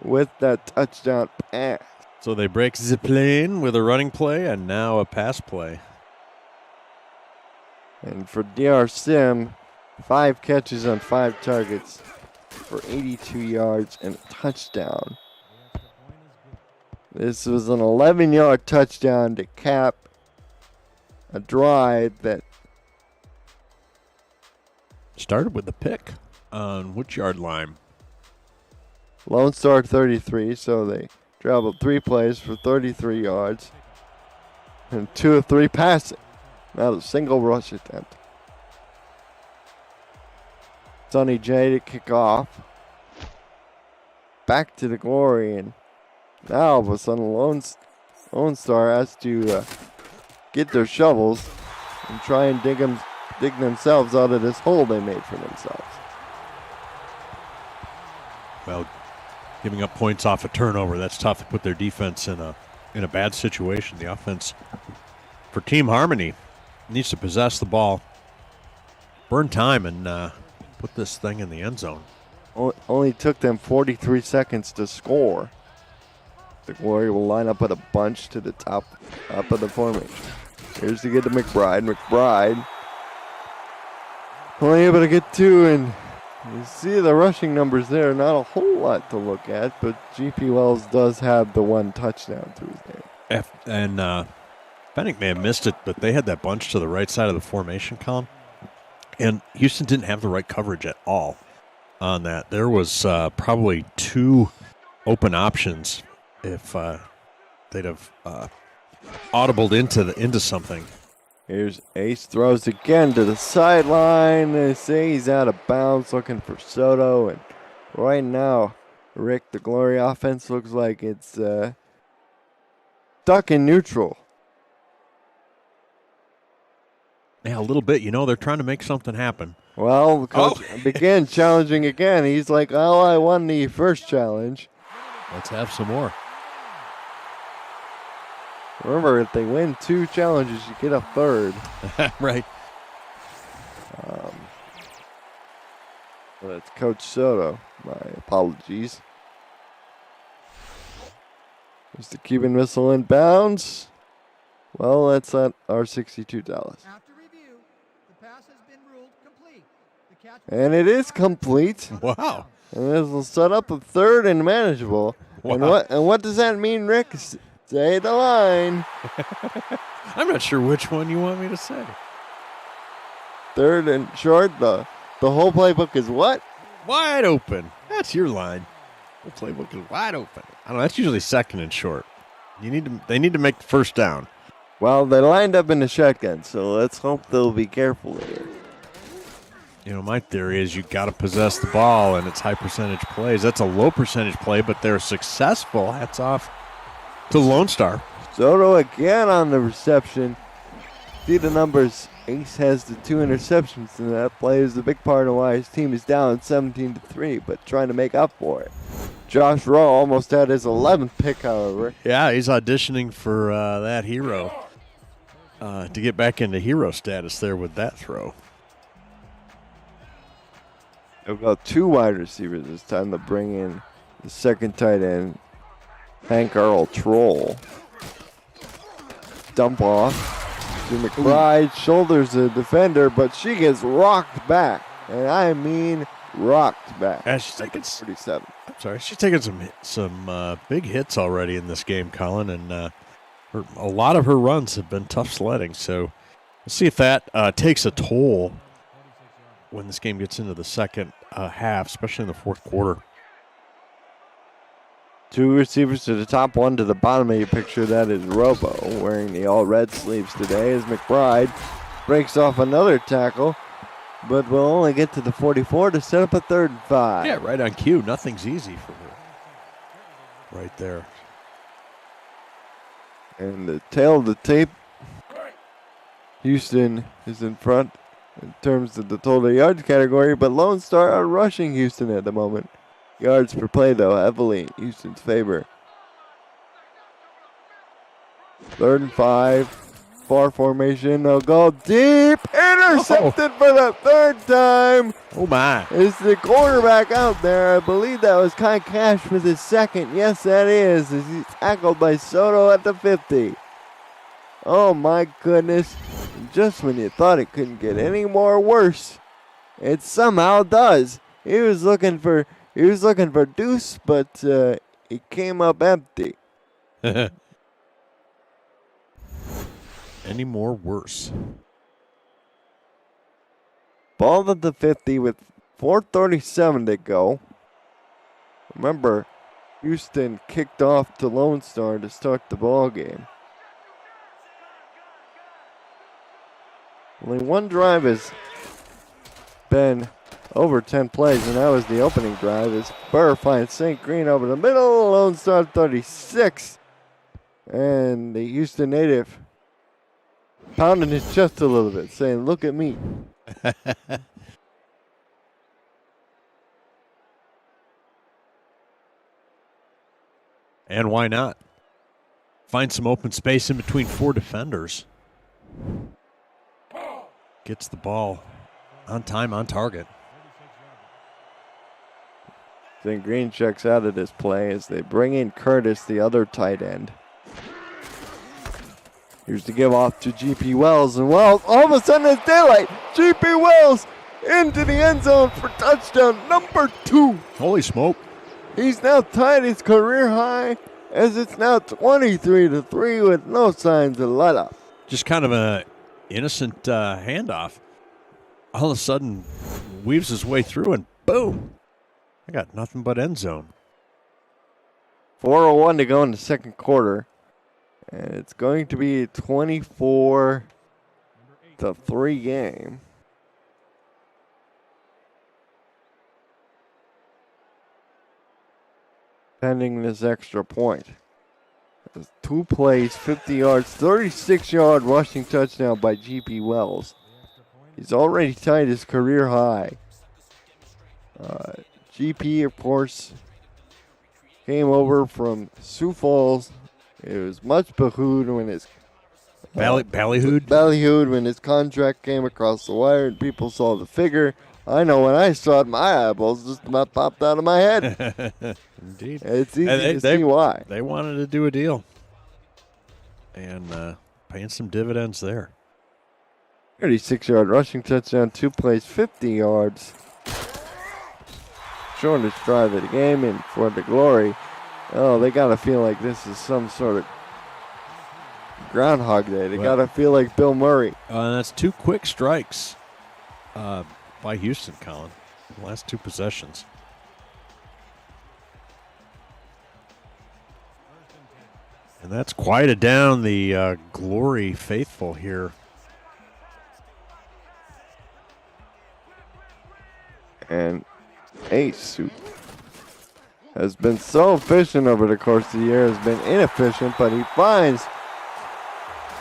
with that touchdown pass. So they break the plane with a running play and now a pass play. And for DR Sim, 5 catches on 5 targets for 82 yards and a touchdown. This was an 11-yard touchdown to cap a drive that started with the pick on which yard line? Lone Star 33, so they traveled 3 plays for 33 yards. And 2 of 3 passing. Not a single rush attempt. Sonny J to kick off. Back to the Glory, and now all of a sudden Lone Star has to get their shovels and try and dig themselves out of this hole they made for themselves. Well, giving up points off a turnover, that's tough to put their defense in a bad situation. The offense for Team Harmony needs to possess the ball, burn time, and put this thing in the end zone. Only took them 43 seconds to score. The Glory will line up at a bunch to the top of the formation. Here's to get to McBride. McBride only able to get 2, and you see the rushing numbers there. Not a whole lot to look at, but GP Wells does have the 1 touchdown through his name. And Fennick may have missed it, but they had that bunch to the right side of the formation column. And Houston didn't have the right coverage at all on that. There was probably 2 open options if they'd have audibled into something. Here's Ace, throws again to the sideline. They say he's out of bounds, looking for Soto. And right now, Rick, the Glory offense looks like it's stuck in neutral. Yeah, a little bit. You know, they're trying to make something happen. Well, the coach began challenging again. He's like, oh, I won the first challenge. Let's have some more. Remember, if they win 2 challenges, you get a 3rd. Right. Well, that's Coach Soto. My apologies. Is the Cuban missile in bounds? Well, that's at our $62. After review, the pass has been ruled complete. The catch And it is complete. Wow. And this will set up a 3rd and manageable. Wow. And what does that mean, Rick? Say the line. I'm not sure which one you want me to say. 3rd and short. The whole playbook is what? Wide open. That's your line. The playbook is wide open. I don't know. That's usually 2nd and short. They need to make the first down. Well, they lined up in the shotgun, so let's hope they'll be careful here. You know, my theory is you got to possess the ball, and it's high percentage plays. That's a low percentage play, but they're successful. Hats off to Lone Star. Soto again on the reception. See the numbers. Ace has the 2 interceptions, and that play is a big part of why his team is down 17-3, but trying to make up for it. Josh Rowe almost had his 11th pick, however. Yeah, he's auditioning for that hero to get back into hero status there with that throw. They've got 2 wide receivers this time to bring in the 2nd tight end, Hank Earl Troll. Dump off. To McBride, shoulders the defender, but she gets rocked back. And I mean rocked back. Yeah, she's taking 47. I'm sorry, she's taken some big hits already in this game, Colin, and a lot of her runs have been tough sledding. So we'll see if that takes a toll when this game gets into the second half, especially in the 4th quarter. 2 receivers to the top, 1 to the bottom of your picture. That is Robo, wearing the all-red sleeves today, as McBride breaks off another tackle, but will only get to the 44 to set up a 3rd and 5. Yeah, right on cue. Nothing's easy for her. Right there. And the tail of the tape, Houston is in front in terms of the total yards category, but Lone Star are rushing Houston at the moment. Yards per play, though, heavily in Houston's favor. 3rd and 5. Far formation. They'll go deep. Intercepted for the 3rd time. Oh, my. Is the quarterback out there? I believe that was Kai Cash with his 2nd. Yes, that is. As he's tackled by Soto at the 50. Oh, my goodness. Just when you thought it couldn't get any more worse, it somehow does. He was looking for Deuce, but it came up empty. Any more worse? Ball at the 50 with 4:37 to go. Remember, Houston kicked off to Lone Star to start the ball game. Only one drive has been over 10 plays, and that was the opening drive as Burr finds St. Green over the middle. Lone Star 36. And the Houston native pounding his chest a little bit, saying, "Look at me." And why not? Find some open space in between 4 defenders. Gets the ball on time, on target. St. Green checks out of this play as they bring in Curtis, the other tight end. Here's the give off to G.P. Wells, and Wells, all of a sudden it's daylight. G.P. Wells into the end zone for touchdown number 2. Holy smoke. He's now tied his career high as it's now 23-3 with no signs of let up. Just kind of an innocent handoff. All of a sudden, weaves his way through, and boom. I got nothing but end zone. 4:01 to go in the second quarter. And it's going to be a 24-3 game. Pending this extra point. There's 2 plays, 50 yards, 36-yard rushing touchdown by G.P. Wells. He's already tied his career high. GP, of course, came over from Sioux Falls. It was much behooed when his ballyhooed when his contract came across the wire and people saw the figure. I know when I saw it, my eyeballs just about popped out of my head. Indeed. It's easy to see why. They wanted to do a deal. And paying some dividends there. 36-yard rushing touchdown, 2 plays, 50 yards. Shortest drive of the game, and for the Glory, oh, they got to feel like this is some sort of Groundhog Day. They got to feel like Bill Murray. That's 2 quick strikes by Houston, Colin. The last 2 possessions. And that's quieted down the Glory faithful here. And Ace, who has been so efficient over the course of the year, has been inefficient, but he finds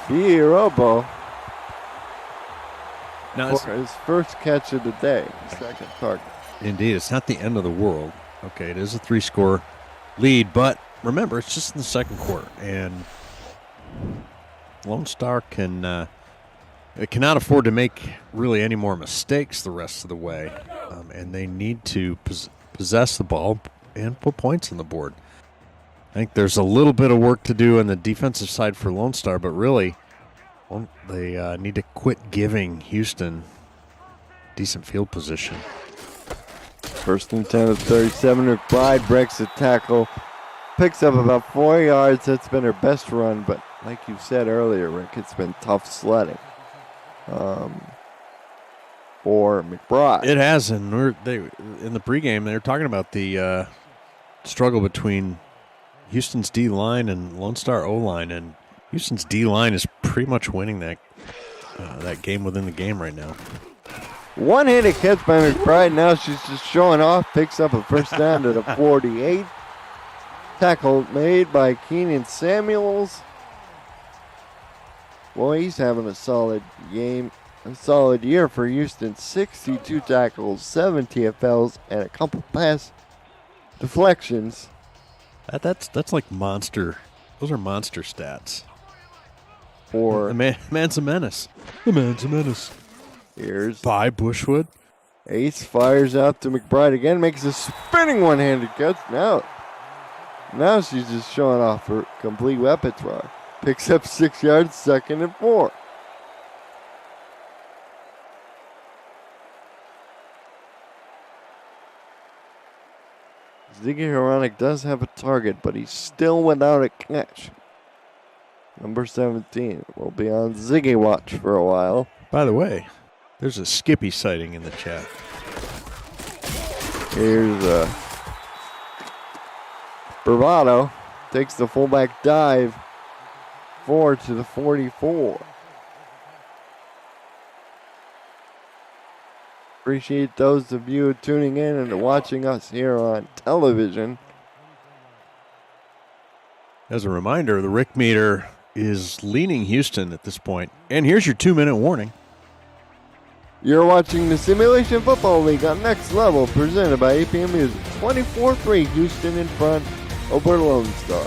Birobo for his first catch of the day, second target. Indeed, it's not the end of the world. Okay, it is a 3-score lead, but remember, it's just in the second quarter, and Lone Star cannot afford to make really any more mistakes the rest of the way, and they need to possess the ball and put points on the board. I think there's a little bit of work to do on the defensive side for Lone Star, but really, they need to quit giving Houston decent field position. First and 10 of 37. McBride breaks the tackle, picks up about 4 yards. That's been her best run, but like you said earlier, Rick, it's been tough sledding for McBride. It has, and in the pregame, they were talking about the struggle between Houston's D-line and Lone Star O-line, and Houston's D-line is pretty much winning that game within the game right now. One-handed catch by McBride. Now she's just showing off. Picks up a first down to the 48. Tackle made by Keenan Samuels. Boy, he's having a solid game, a solid year for Houston. 62 tackles, 7 TFLs, and a couple pass deflections. That's like monster. Those are monster stats. For the man's a menace. The man's a menace. Here's by Bushwood. Ace fires out to McBride again, makes a spinning one-handed catch. Now she's just showing off her complete repertoire. Picks up 6 yards, 2nd and 4. Ziggy Horonic does have a target, but he's still without a catch. Number 17 will be on Ziggy watch for a while. By the way, there's a Skippy sighting in the chat. Here's Bravado takes the fullback dive forward to the 44. Appreciate those of you tuning in and watching us here on television. As a reminder, the Rick meter is leaning Houston at this point. And here's your 2-minute warning. You're watching the Simulation Football League on Next Level, presented by APM Music. 24-3 Houston in front over Lone Star.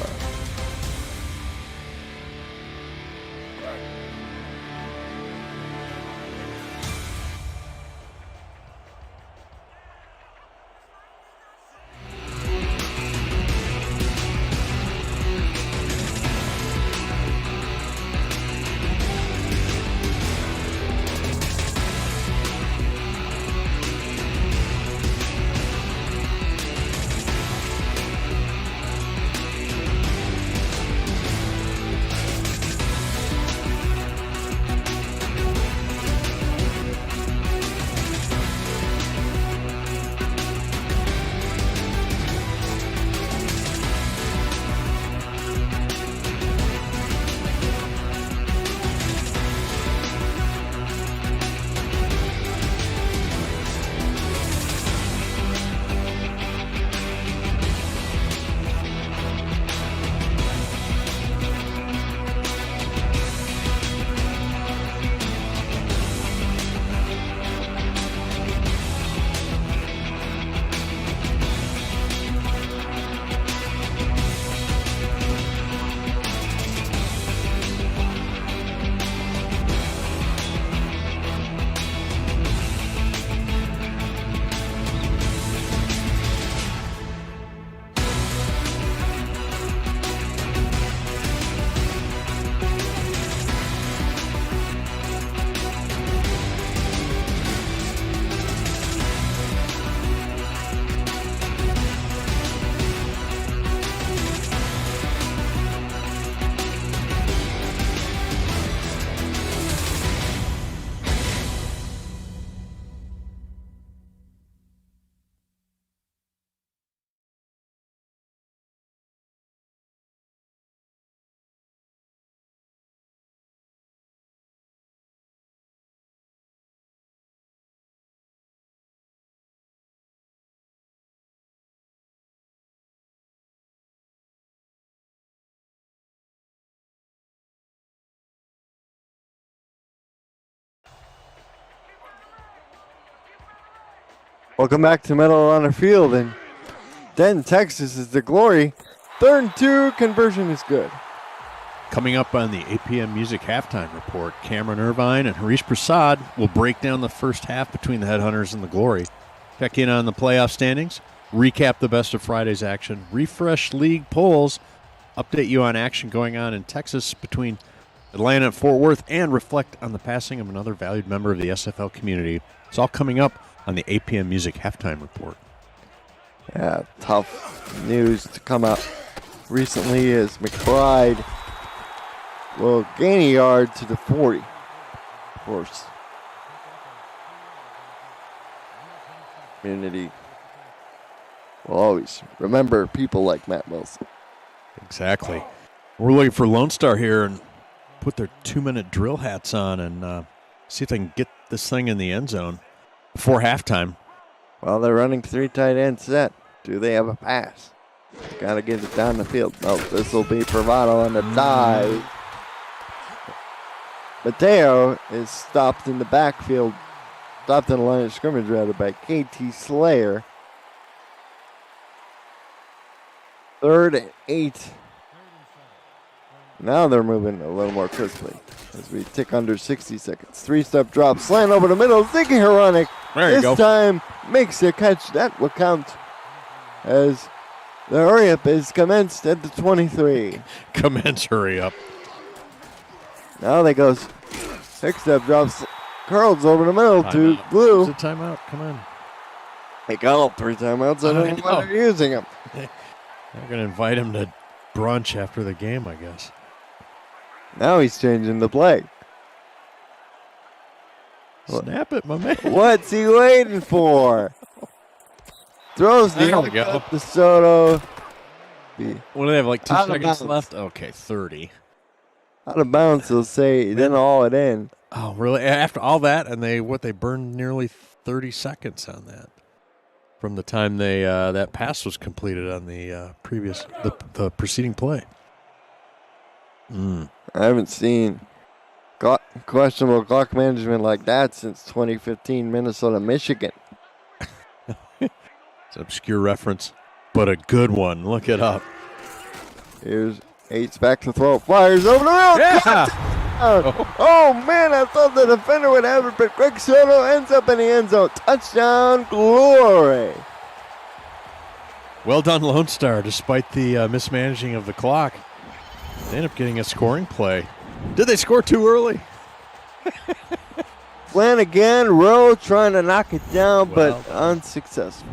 Welcome back to Medal on the Field, and Denton, Texas is the glory. 3rd and 2, conversion is good. Coming up on the APM Music Halftime Report, Cameron Irvine and Harish Prasad will break down the first half between the Headhunters and the Glory. Check in on the playoff standings, recap the best of Friday's action, refresh league polls, update you on action going on in Texas between Atlanta and Fort Worth, and reflect on the passing of another valued member of the SFL community. It's all coming up on the APM Music Halftime Report. Yeah, tough news to come out recently as McBride will gain a yard to the 40. Of course, community will always remember people like Matt Wilson. Exactly. We're looking for Lone Star here and put their 2-minute drill hats on and see if they can get this thing in the end zone before halftime. Well, they're running 3 tight end set. Do they have a pass? Got to get it down the field. No, this will be Bravado on the dive. Mateo is stopped in the backfield, stopped in the line of scrimmage rather by KT Slayer. 3rd and 8. Now they're moving a little more crisply as we tick under 60 seconds. 3-step drop, slant over the middle. Ziggy Heronic this time makes a catch. That will count as the hurry up is commenced at the 23. Commence hurry up. Now they goes 6-step drops, curls over the middle to Blue. It's a timeout. Come on. They got all 3 timeouts. I don't know why they're using them. They're going to invite him to brunch after the game, I guess. Now he's changing the play. Snap it, my man. What's he waiting for? Throws the up to Soto. be What do they have, like 2 Out of seconds bounds. left? Okay, 30. out of bounds. They'll say, then haul it in. Oh, really? After all that, and they burned nearly 30 seconds on that from the time they that pass was completed on the the preceding play. I haven't seen questionable clock management like that since 2015 Minnesota, Michigan. It's an obscure reference, but a good one. Look it up. Here's Eight's back to throw. Fires over the rail. Yeah. Oh, man, I thought the defender would have it, but Greg Soto ends up in the end zone. Touchdown, glory. Well done, Lone Star, despite the mismanaging of the clock. They end up getting a scoring play. Did they score too early? Flanagan, Rowe trying to knock it down, Well but unsuccessful.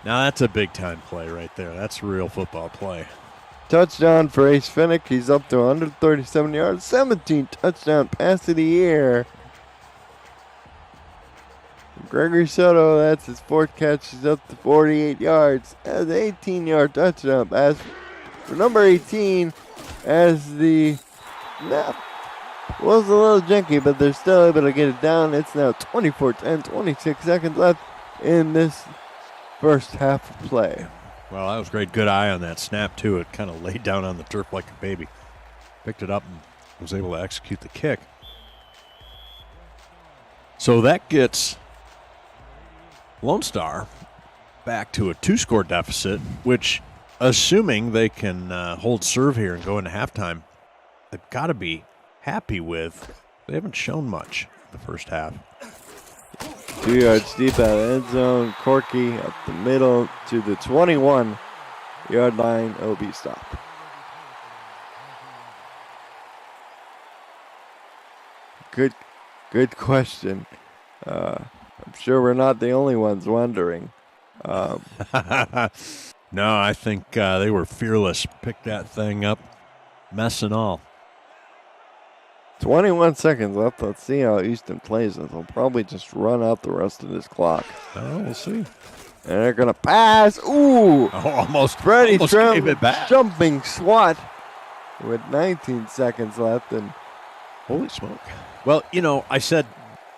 Now that's a big-time play right there. That's a real football play. Touchdown for Ace Finnick. He's up to 137 yards, 17 touchdown pass of the year. Gregory Soto, that's his fourth catch. He's up to 48 yards. That's an 18-yard touchdown pass for number 18 as the snap was a little janky, but they're still able to get it down. It's now 24-10, 26 seconds left in this first half of play. Well, that was great. Good eye on that snap, too. It kind of laid down on the turf like a baby. Picked it up and was able to execute the kick. So that gets Lone Star back to a 2-score deficit, which, assuming they can hold serve here and go into halftime, they've got to be happy with. They haven't shown much in the first half. 2 yards deep out of the end zone. Corky up the middle to the 21-yard line. OB stop. Good question. I'm sure we're not the only ones wondering. No, I think they were fearless. Picked that thing up, mess and all. 21 seconds left. Let's see how Houston plays it. They'll probably just run out the rest of this clock. Oh, we'll see. And they're going to pass. Ooh! Oh, almost Freddie gave it back. Jumping swat with 19 seconds left. And Holy smoke. Well, I said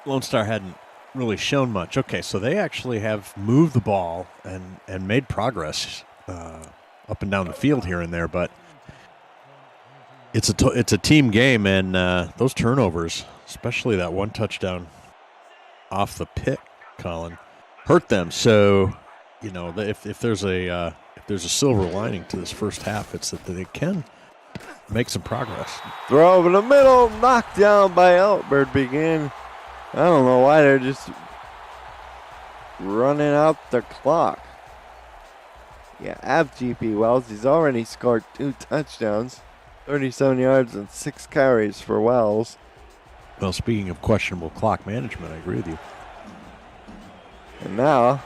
Lone Star hadn't really shown much. Okay, so they actually have moved the ball and made progress up and down the field here and there, but it's a team game, and those turnovers, especially that one touchdown off the pick, Colin, hurt them. So, if there's a silver lining to this first half, it's that they can make some progress. throw over the middle, knocked down by Eltberg begin. I don't know why they're just running out the clock. Yeah, GP Wells. He's already scored 2 touchdowns, 37 yards and 6 carries for Wells. Well, speaking of questionable clock management, I agree with you. And now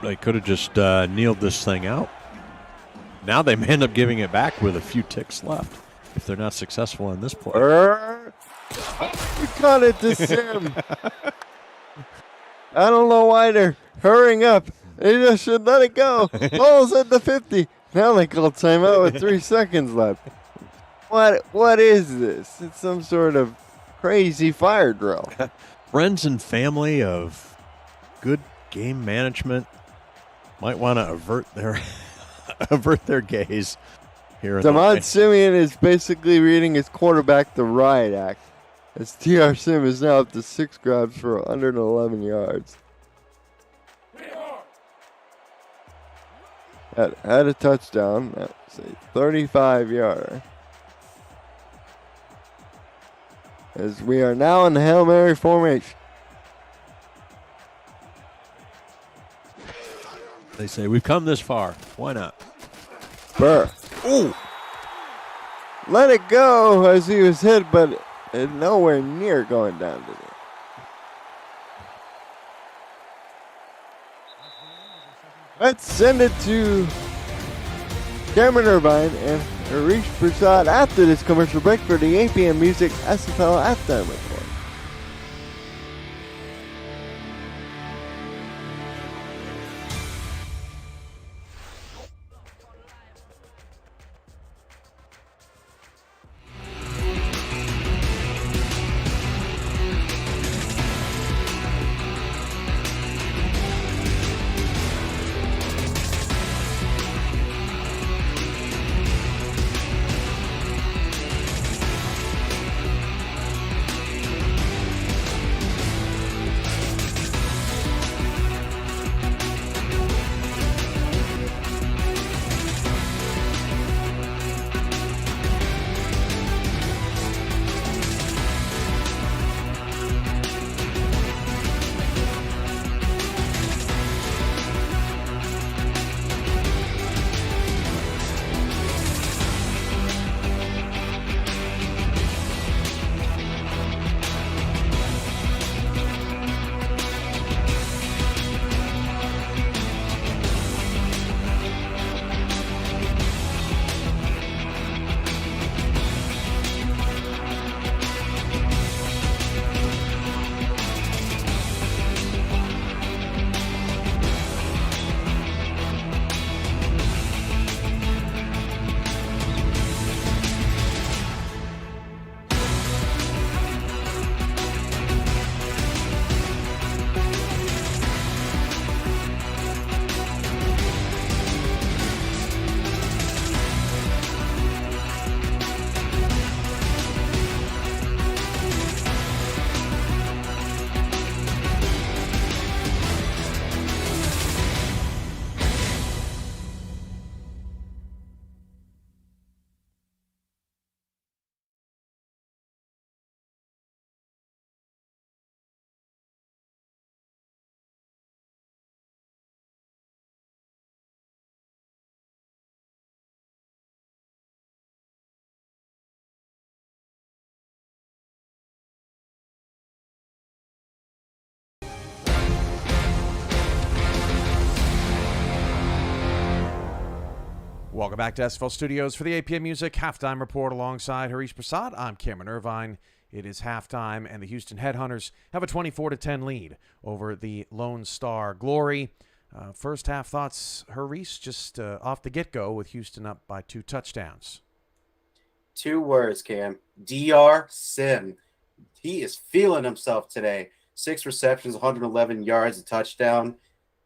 They could have just kneeled this thing out. Now they may end up giving it back with a few ticks left if they're not successful on this play. We cut it to Sim. I don't know why they're hurrying up. They just should let it go. Ball's at the 50. Now they call timeout with 3 seconds left. What is this? It's some sort of crazy fire drill. Friends and family of good game management might want to avert their gaze here. Damon Simeon is basically reading his quarterback the riot act, as TR Sim is now up to 6 grabs for 111 yards. Had a touchdown. That was a 35-yarder. As we are now in the Hail Mary formation. They say, we've come this far. Why not? Burr. Ooh. Let it go as he was hit, but nowhere near going down to there. Let's send it to Cameron Irvine and Harish Prasad after this commercial break for the 8 p.m. Music SFL halftime report. Welcome back to SFL Studios for the APM Music Halftime Report alongside Harish Prasad. I'm Cameron Irvine. It is halftime, and the Houston Headhunters have a 24-10 lead over the Lone Star Glory. First half thoughts, Harish, just off the get-go with Houston up by 2 touchdowns. 2 words, Cam. DR Sim. He is feeling himself today. 6 receptions, 111 yards, a touchdown.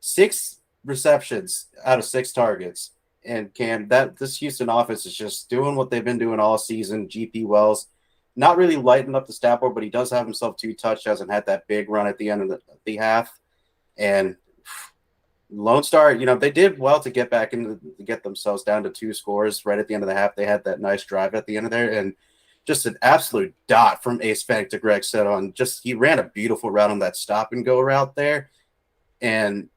6 receptions out of 6 targets. And Cam, this Houston offense is just doing what they've been doing all season. GP Wells, not really lighting up the stat board, but he does have himself 2 touchdowns and had that big run at the end of the half. And Lone Star, they did well to get back into to get themselves down to 2 scores right at the end of the half. They had that nice drive at the end of there, and just an absolute dot from Ace Fennec to Greg Settle. He ran a beautiful route on that stop and go route there. And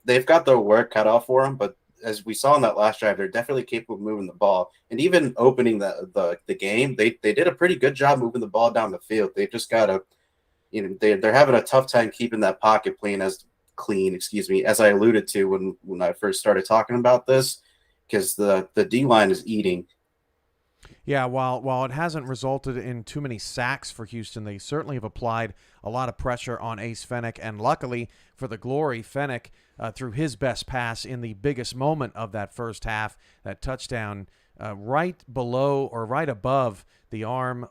they've got their work cut off for them, but as we saw in that last drive, they're definitely capable of moving the ball. And even opening the game, they did a pretty good job moving the ball down the field. They've just got to, they're having a tough time keeping that pocket clean, as I alluded to when I first started talking about this, because the D-line is eating. Yeah, while it hasn't resulted in too many sacks for Houston, they certainly have applied a lot of pressure on Ace Fennec, and luckily for the Glory, Fennec threw his best pass in the biggest moment of that first half, that touchdown right below or right above the arm.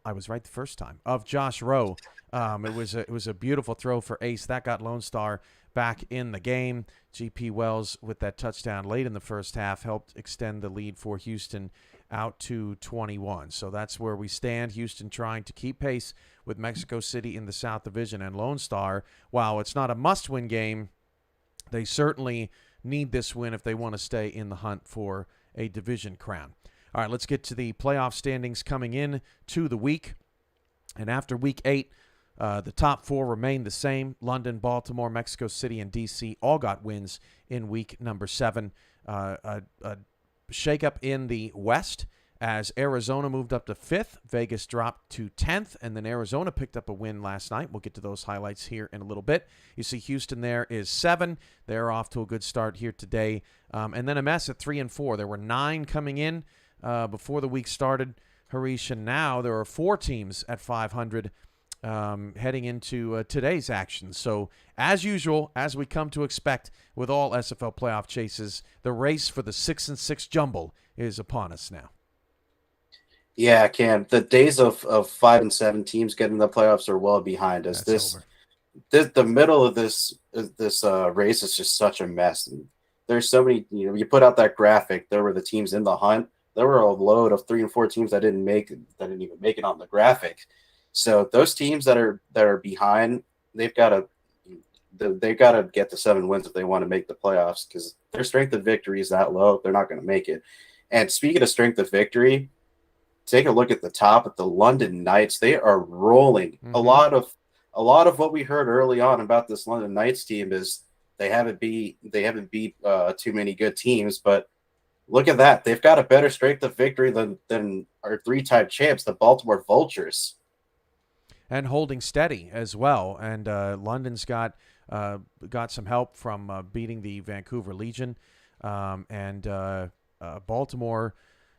I was right the first time, of Josh Rowe. It was a beautiful throw for Ace that got Lone Star back in the game. GP Wells with that touchdown late in the first half helped extend the lead for Houston out to 21. So that's where we stand. Houston trying to keep pace with Mexico City in the South Division, and Lone Star, while it's not a must-win game, they certainly need this win if they want to stay in the hunt for a division crown. All right, let's get to the playoff standings coming in to the week. And after week 8, the top 4 remain the same. London, Baltimore, Mexico City, and D.C. all got wins in week number 7. A shakeup in the West as Arizona moved up to 5th. Vegas dropped to 10th, and then Arizona picked up a win last night. We'll get to those highlights here in a little bit. You see Houston there is 7. They're off to a good start here today. And then a mess at 3-4. There were 9 coming in before the week started, Harish, and now there are 4 teams at 500 heading into today's action. So, as usual, as we come to expect with all SFL playoff chases, the race for the 6-6 jumble is upon us now. Yeah, Cam, the days of 5 and 7 teams getting the playoffs are well behind us. The middle of this race is just such a mess. There's so many. You put out that graphic. There were the teams in the hunt. There were a load of 3 and 4 teams that didn't even make it on the graphic. So those teams that are behind, they've got to get to 7 wins if they want to make the playoffs, because their strength of victory is that low. They're not going to make it. And speaking of strength of victory, take a look at the top at the London Knights. They are rolling. Mm-hmm. A lot of what we heard early on about this London Knights team is they haven't beat too many good teams, but look at that. They've got a better strength of victory than our 3-time champs, the Baltimore Vultures. And holding steady as well. And London's got some help from beating the Vancouver Legion. And Baltimore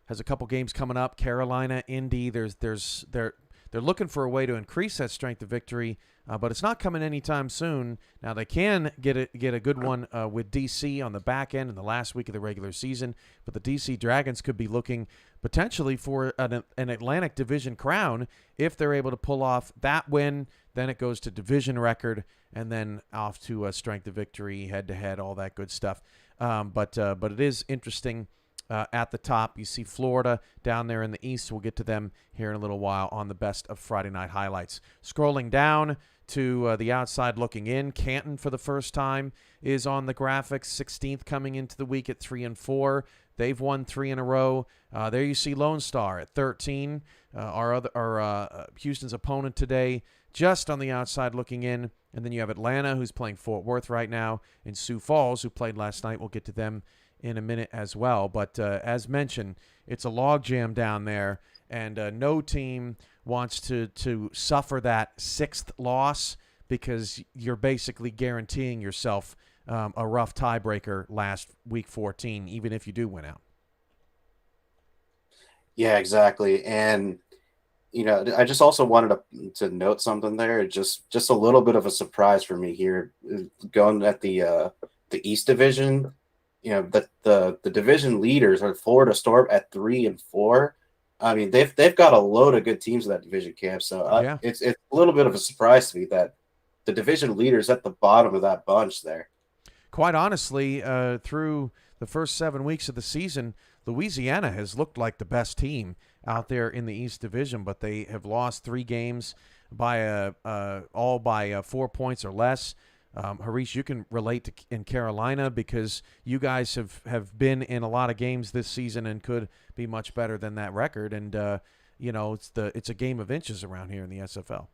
has a couple games coming up. Carolina, Indy. They're looking for a way to increase that strength of victory, but it's not coming anytime soon. Now they can get a good one with DC on the back end in the last week of the regular season, but the DC Dragons could be looking potentially for an Atlantic Division crown if they're able to pull off that win. Then it goes to division record, and then off to a strength of victory, head-to-head, all that good stuff. But it is interesting. At the top, you see Florida down there in the East. We'll get to them here in a little while on the best of Friday night highlights. Scrolling down to the outside looking in, Canton for the first time is on the graphics, 16th coming into the week at 3-4. They've won 3 in a row. There you see Lone Star at 13. Our Houston's opponent today, just on the outside looking in. And then you have Atlanta, who's playing Fort Worth right now, and Sioux Falls, who played last night. We'll get to them in a minute as well. But as mentioned, it's a logjam down there, and no team wants to suffer that 6th loss, because you're basically guaranteeing yourself a rough tiebreaker last week 14, even if you do win out. Yeah, exactly. And I just also wanted to note something there. Just a little bit of a surprise for me here, going at the East Division. The division leaders are Florida Storm at 3-4. I mean, they've got a load of good teams in that division, camp. So it's a little bit of a surprise to me that the division leaders at the bottom of that bunch there. Quite honestly, through the first 7 weeks of the season, Louisiana has looked like the best team out there in the East Division, but they have lost 3 games by all by 4 points or less. Harish, you can relate in Carolina because you guys have been in a lot of games this season and could be much better than that record. And it's a game of inches around here in the SFL.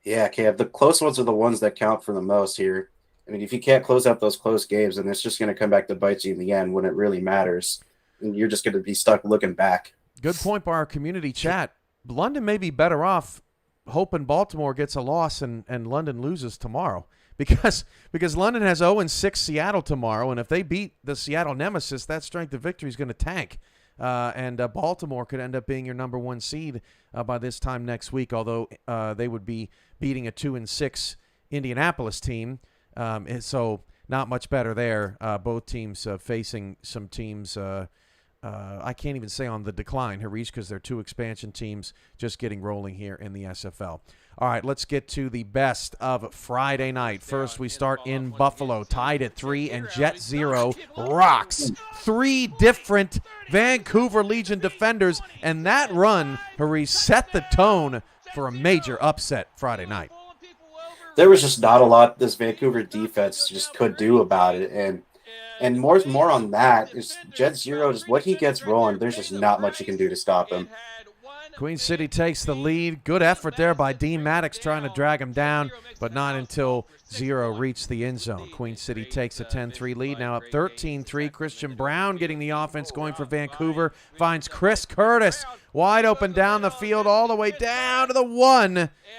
Yeah, Kev, the close ones are the ones that count for the most here. I mean, if you can't close out those close games, then it's just going to come back to bite you in the end when it really matters. And you're just going to be stuck looking back. Good point by our community chat. London may be better off hoping Baltimore gets a loss and London loses tomorrow because London has 0-6 Seattle tomorrow, and if they beat the Seattle nemesis, that strength of victory is going to tank. And Baltimore could end up being your number 1 seed by this time next week, although they would be beating a 2-6 Indianapolis team. So not much better there. Both teams facing some teams I can't even say on the decline, Harish, because they're 2 expansion teams just getting rolling here in the SFL. All right, let's get to the best of Friday night. First, we start in Buffalo, tied at 3, and Jet Zero rocks 3 different Vancouver Legion defenders, and that run, Harish, set the tone for a major upset Friday night. There was just not a lot this Vancouver defense just could do about it, and more on that is Jet Zero. Just what he gets rolling, there's just not much you can do to stop him. Queen City takes the lead. Good effort there by Dean Maddox trying to drag him down, but not until Zero reached the end zone. Queen City takes a 10-3 lead, now up 13-3. Christian Brown getting the offense going for Vancouver. Finds Chris Curtis wide open down the field all the way down to the 1.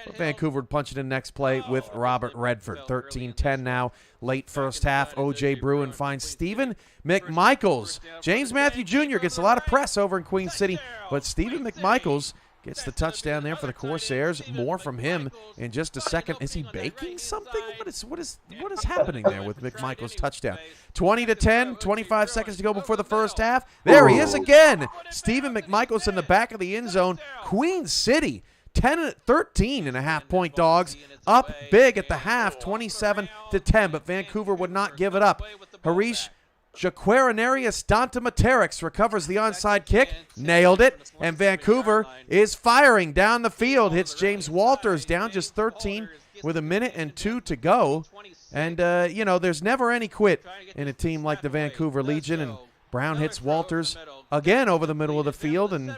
But Vancouver would punch it in next play with Robert Redford. 13-10 now. Late first half, O.J. Bruin finds Stephen McMichaels. James Matthew Jr. gets a lot of press over in Queen City, but Stephen McMichaels gets the touchdown there for the Corsairs. More from him in just a second. Is he baking something? What is happening there with McMichaels' touchdown? 20-10, 25 seconds to go before the first half. There he is again. Stephen McMichaels in the back of the end zone. Queen City 13.5-point dogs, up big at the half, 27-10, but Vancouver would not give it up. Harish Jaquarinarius Dantamaterix recovers the onside kick, nailed it, and Vancouver is firing down the field, hits James Walters down just 13 with 1:02 to go. And, there's never any quit in a team like the Vancouver Legion, and Brown hits Walters again over the middle of the field, and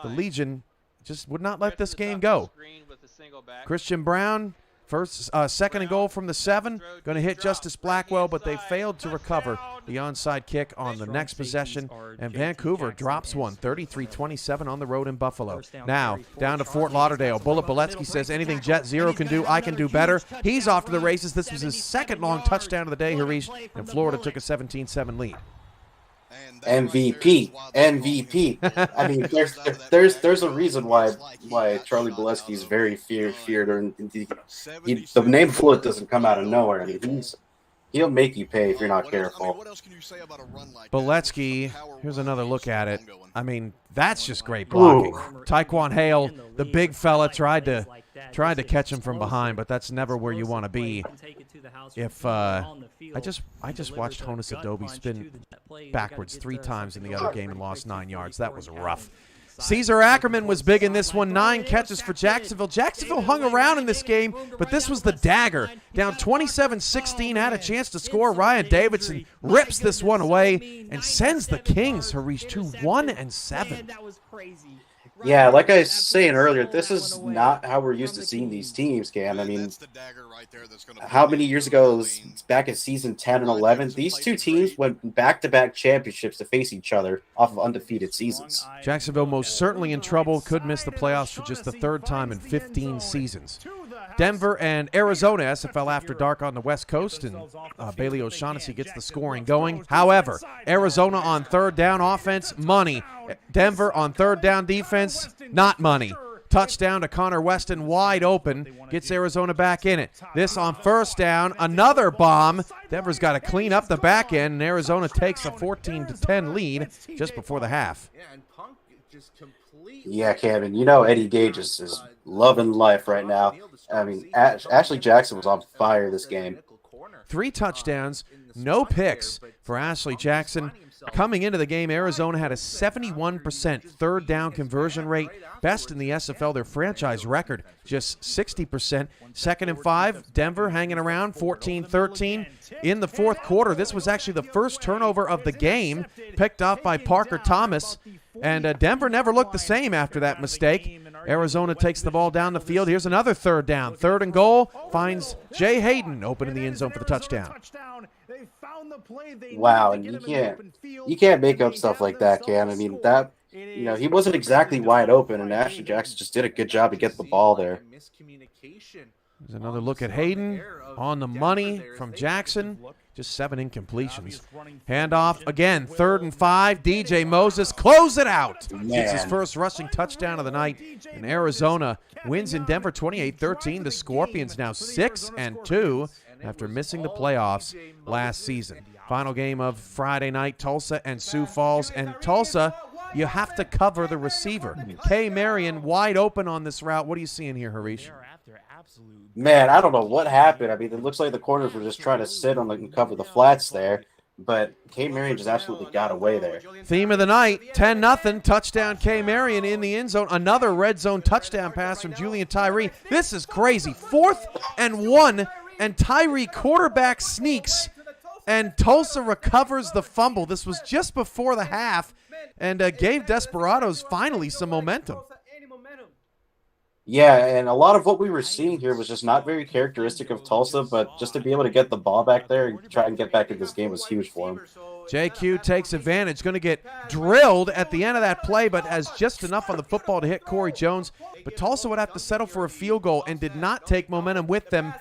the Legion just would not let this game go. Christian Brown, second and goal from the 7, going to hit Justice Blackwell, but they failed to recover the onside kick on the next possession, and Vancouver drops one, 33-27 on the road in Buffalo. Now, down to Fort Lauderdale. Bullet Boletsky says, anything Jet Zero can do, I can do better. He's off to the races. This was his second long touchdown of the day, Harish, and Florida took a 17-7 lead. MVP. I mean, there's a reason why Charlie Bolesky is very feared. Or the name Bullet doesn't come out of nowhere. I mean, he'll make you pay if you're not careful. Boletsky, here's another look at it. I mean, that's just great blocking. Taekwon Hale, the big fella, tried to catch him from behind, but that's never where you want to be. If I just watched Honus Adobe spin backwards 3 times in the other game and lost 9 yards. That was rough. Caesar Ackerman was big in this one. 9 catches for Jacksonville. Jacksonville hung around in this game, but this was the dagger. Down 27-16, had a chance to score. Ryan Davidson rips this one away and sends the Kings, Harish, to 1-7. Yeah, like I was saying earlier, this is not how we're used to seeing these teams, Cam. I mean, how many years ago, it was back in season 10 and 11, these 2 teams went back-to-back championships to face each other off of undefeated seasons. Jacksonville most certainly in trouble, could miss the playoffs for just the 3rd time in 15 seasons. Denver and Arizona, SFL After Dark on the West Coast, and Bailey O'Shaughnessy gets the scoring going. However, Arizona on third down offense, money. Denver on third down defense, not money. Touchdown to Connor Weston, wide open, gets Arizona back in it. This on first down, another bomb. Denver's got to clean up the back end, and Arizona takes a 14-10 lead just before the half. Yeah, Kevin, Eddie Gage is loving life right now. I mean, Ashley Jackson was on fire this game. 3 touchdowns, no picks for Ashley Jackson. Coming into the game, Arizona had a 71% third down conversion rate, best in the SFL, their franchise record, just 60%. 2nd and 5, Denver hanging around, 14-13. In the fourth quarter, this was actually the first turnover of the game, picked off by Parker Thomas, and Denver never looked the same after that mistake. Arizona takes the ball down the field. Here's another third down. 3rd and goal, finds Jay Hayden open in the end zone for the touchdown. Wow, and you can't make up stuff like that, Cam. I mean, that he wasn't exactly wide open, and Ashley Jackson just did a good job to get the ball there. There's another look at Hayden on the money from Jackson. Just 7 incompletions. Handoff again, 3rd and 5. DJ Moses close it out. Gets his first rushing touchdown of the night. And Arizona wins in Denver 28-13. The Scorpions now 6-2 after missing the playoffs last season. Final game of Friday night, Tulsa and Sioux Falls. And Tulsa, you have to cover the receiver. Kay Marion wide open on this route. What are you seeing here, Harish? Man, I don't know what happened. I mean, it looks like the corners were just trying to sit on and cover the flats there, but Kay Marion just absolutely got away there. Theme of the night, 10-0, touchdown Kay Marion in the end zone. Another red zone touchdown pass from Julian Tyree. This is crazy. 4th and 1, and Tyree quarterback sneaks, and Tulsa recovers the fumble. This was just before the half, and gave Desperados finally some momentum. Yeah, and a lot of what we were seeing here was just not very characteristic of Tulsa, but just to be able to get the ball back there and try and get back in this game was huge for him. JQ takes advantage, going to get drilled at the end of that play, but has just enough on the football to hit Corey Jones. But Tulsa would have to settle for a field goal and did not take momentum with them.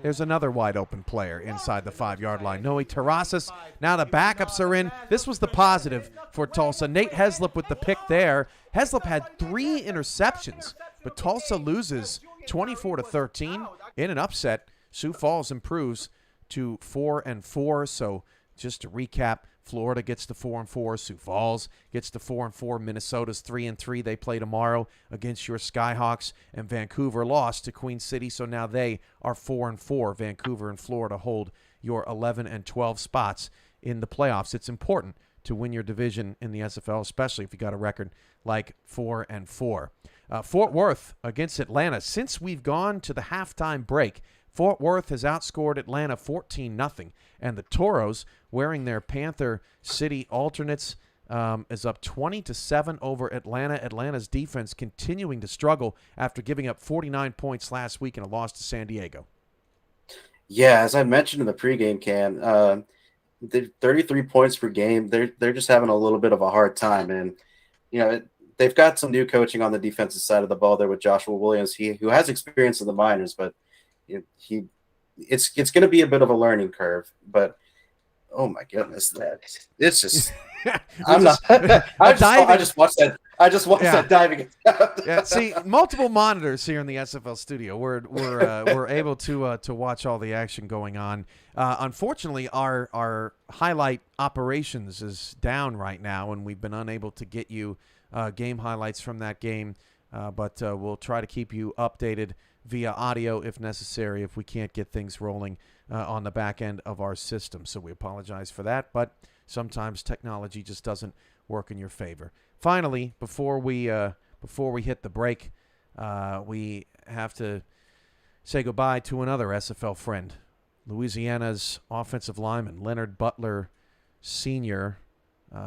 There's another wide open player inside the 5-yard line. Noe Terrasas. Now the backups are in. This was the positive for Tulsa. Nate Heslop with the pick there. Heslop had 3 interceptions, but Tulsa loses 24-13 in an upset. Sioux Falls improves to 4-4. So just to recap, Florida gets to 4-4. Sioux Falls gets to 4-4. Minnesota's 3-3. They play tomorrow against your Skyhawks, and Vancouver lost to Queen City, so now they are 4-4. Vancouver and Florida hold your 11 and 12 spots in the playoffs. It's important to win your division in the SFL, especially if you got a record like 4-4. Fort Worth against Atlanta. Since we've gone to the halftime break, Fort Worth has outscored Atlanta 14-0, and the Toros, wearing their Panther City alternates, is up 20-7 over Atlanta. Atlanta's defense continuing to struggle after giving up 49 points last week in a loss to San Diego. Yeah, as I mentioned in the pregame, Cam, 33 points per game. They're just having a little bit of a hard time, and they've got some new coaching on the defensive side of the ball there with Joshua Williams, who has experience in the minors, but it's going to be a bit of a learning curve. But oh my goodness, it's just I just watched that diving. Yeah, see, multiple monitors here in the SFL studio. We're able to watch all the action going on. Unfortunately, our highlight operations is down right now, and we've been unable to get you game highlights from that game. But we'll try to keep you updated via audio if necessary if we can't get things rolling on the back end of our system. So we apologize for that, but sometimes technology just doesn't work in your favor. Finally, before we hit the break, we have to say goodbye to another SFL friend. Louisiana's offensive lineman, Leonard Butler Sr.,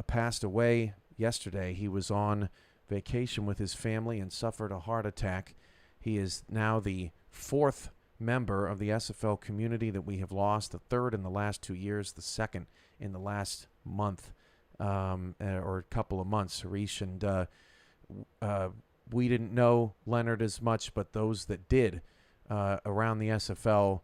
passed away yesterday. He was on vacation with his family and suffered a heart attack. He is now the 4th member of the SFL community that we have lost, the 3rd in the last 2 years, the 2nd in the last month or a couple of months, Harish. And we didn't know Leonard as much, but those that did around the SFL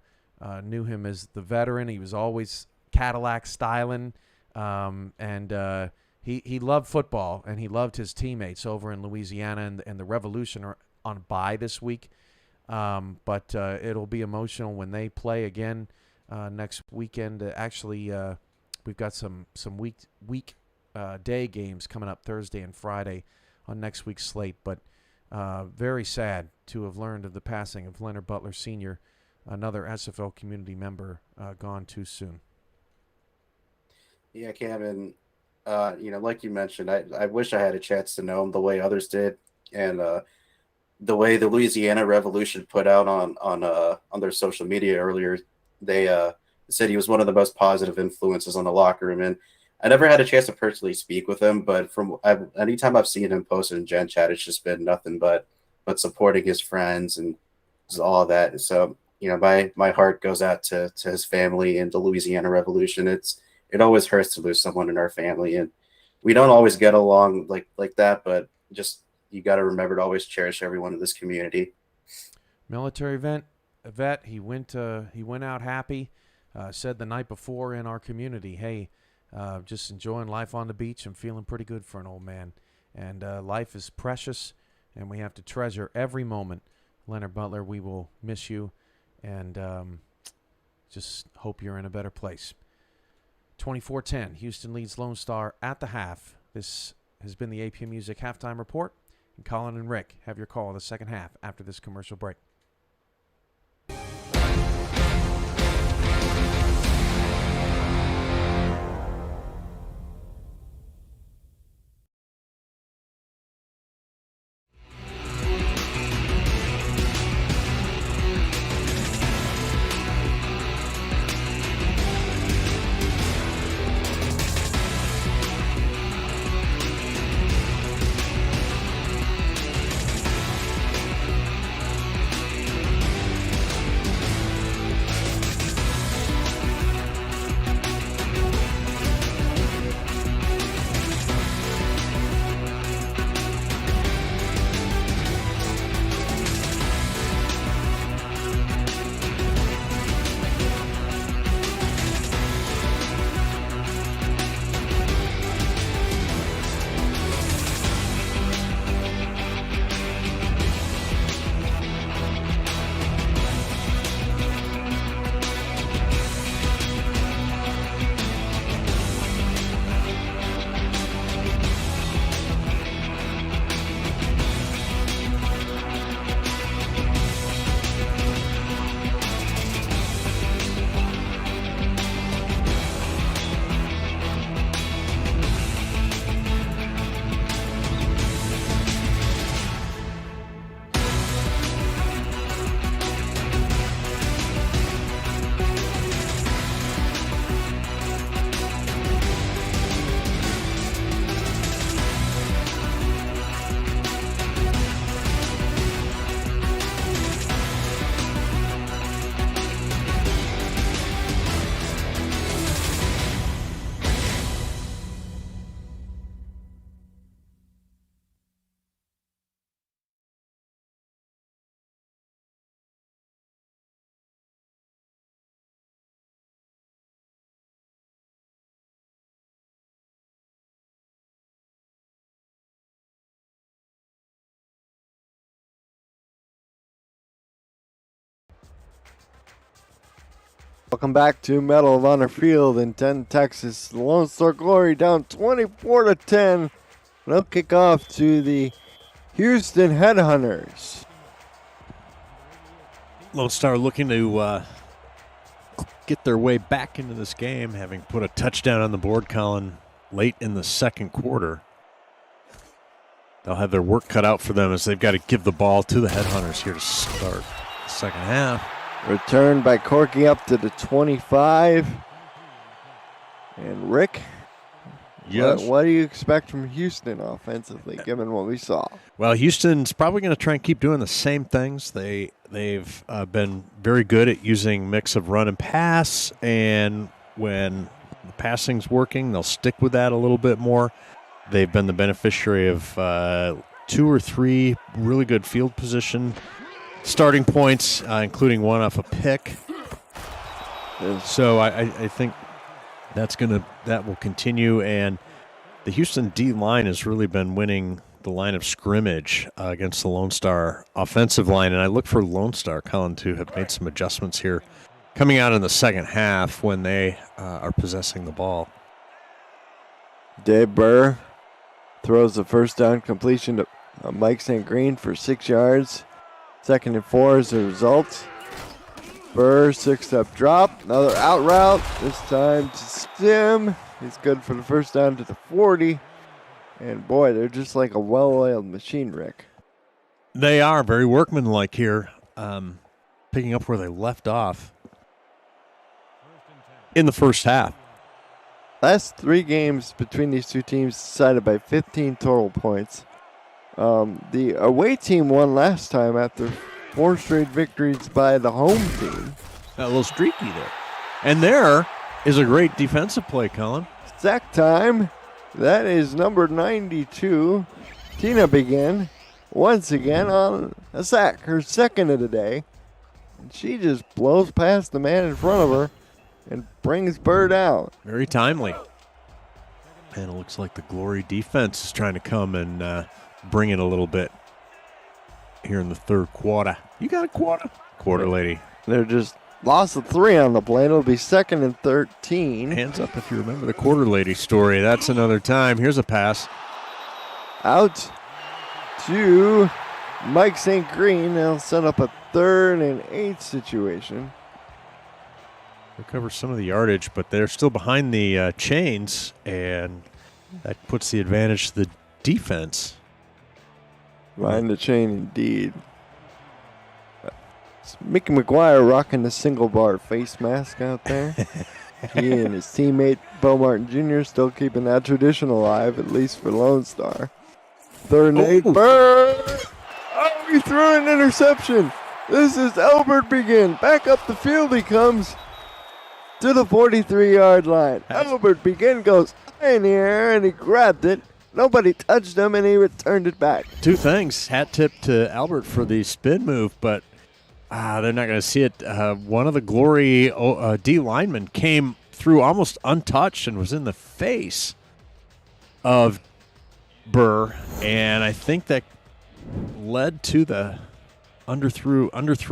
knew him as the veteran. He was always Cadillac styling, and he loved football, and he loved his teammates over in Louisiana, and the Revolution are on bye this week. But it'll be emotional when they play again next weekend. Actually, we've got some week day games coming up Thursday and Friday on next week's slate. But very sad to have learned of the passing of Leonard Butler Sr., another SFL community member gone too soon. Yeah, Cam, and like you mentioned, I wish I had a chance to know him the way others did, and the way the Louisiana Revolution put out on their social media earlier, they said he was one of the most positive influences on the locker room. And I never had a chance to personally speak with him, but anytime I've seen him posted in Gen Chat, it's just been nothing but supporting his friends and all of that. So my heart goes out to his family and the Louisiana Revolution. It always hurts to lose someone in our family, and we don't always get along like that, but just you got to remember to always cherish everyone in this community. Military vet. He went out happy. Said the night before in our community, hey, just enjoying life on the beach and feeling pretty good for an old man. And life is precious, and we have to treasure every moment. Leonard Butler, we will miss you, and just hope you're in a better place. 24-10, Houston leads Lone Star at the half. This has been the APM Music Halftime Report. And Colin and Rick have your call in the second half after this commercial break. Welcome back to Medal of Honor Field in 10, Texas. The Lone Star Glory down 24-10. They'll kick off to the Houston Headhunters. Lone Star looking to get their way back into this game, having put a touchdown on the board, Colin, late in the second quarter. They'll have their work cut out for them as they've got to give the ball to the Headhunters here to start the second half. Returned by Corky up to the 25. And Rick, yes. What do you expect from Houston offensively, given what we saw? Well, Houston's probably going to try and keep doing the same things. They've been very good at using mix of run and pass, and when the passing's working, they'll stick with that a little bit more. They've been the beneficiary of 2 or 3 really good field position starting points, including one off a pick. So I think that will continue, and the Houston D line has really been winning the line of scrimmage against the Lone Star offensive line, and I look for Lone Star, Colin, to have made some adjustments here coming out in the second half when they are possessing the ball. Dave Burr throws the first down completion to Mike St. Green for 6 yards. 2nd and 4 is the result. Burr, 6-step drop, another out route, this time to Stim. He's good for the first down to the 40. And boy, they're just like a well-oiled machine, Rick. They are very workmanlike here, picking up where they left off in the first half. Last 3 games between these two teams decided by 15 total points. The away team won last time after 4 straight victories by the home team. A little streaky there. And there is a great defensive play, Colin. Sack time. That is number 92. Tina Begin once again on a sack, her second of the day. And she just blows past the man in front of her and brings Burr down. Very timely. And it looks like the Glory defense is trying to come and bring it a little bit here in the third quarter. You got a quarter? Quarter, lady. They're just lost of 3 on the play. It'll be 2nd and 13. Hands up if you remember the quarter lady story. That's another time. Here's a pass. Out to Mike St. Green. They'll set up a 3rd and 8 situation. Recover some of the yardage, but they're still behind the chains, and that puts the advantage to the defense. Behind the chain, indeed. It's Mickey McGuire rocking the single bar face mask out there. He and his teammate Bo Martin Jr. still keeping that tradition alive, at least for Lone Star. 3rd and 8. Burr! Oh, he threw an interception. This is Albert Begin. Back up the field he comes to the 43-yard line. Albert Begin goes in the air, and he grabbed it. Nobody touched him, and he returned it back. 2 things. Hat tip to Albert for the spin move, but they're not going to see it. One of the Glory D linemen came through almost untouched and was in the face of Burr, and I think that led to the underthrowed.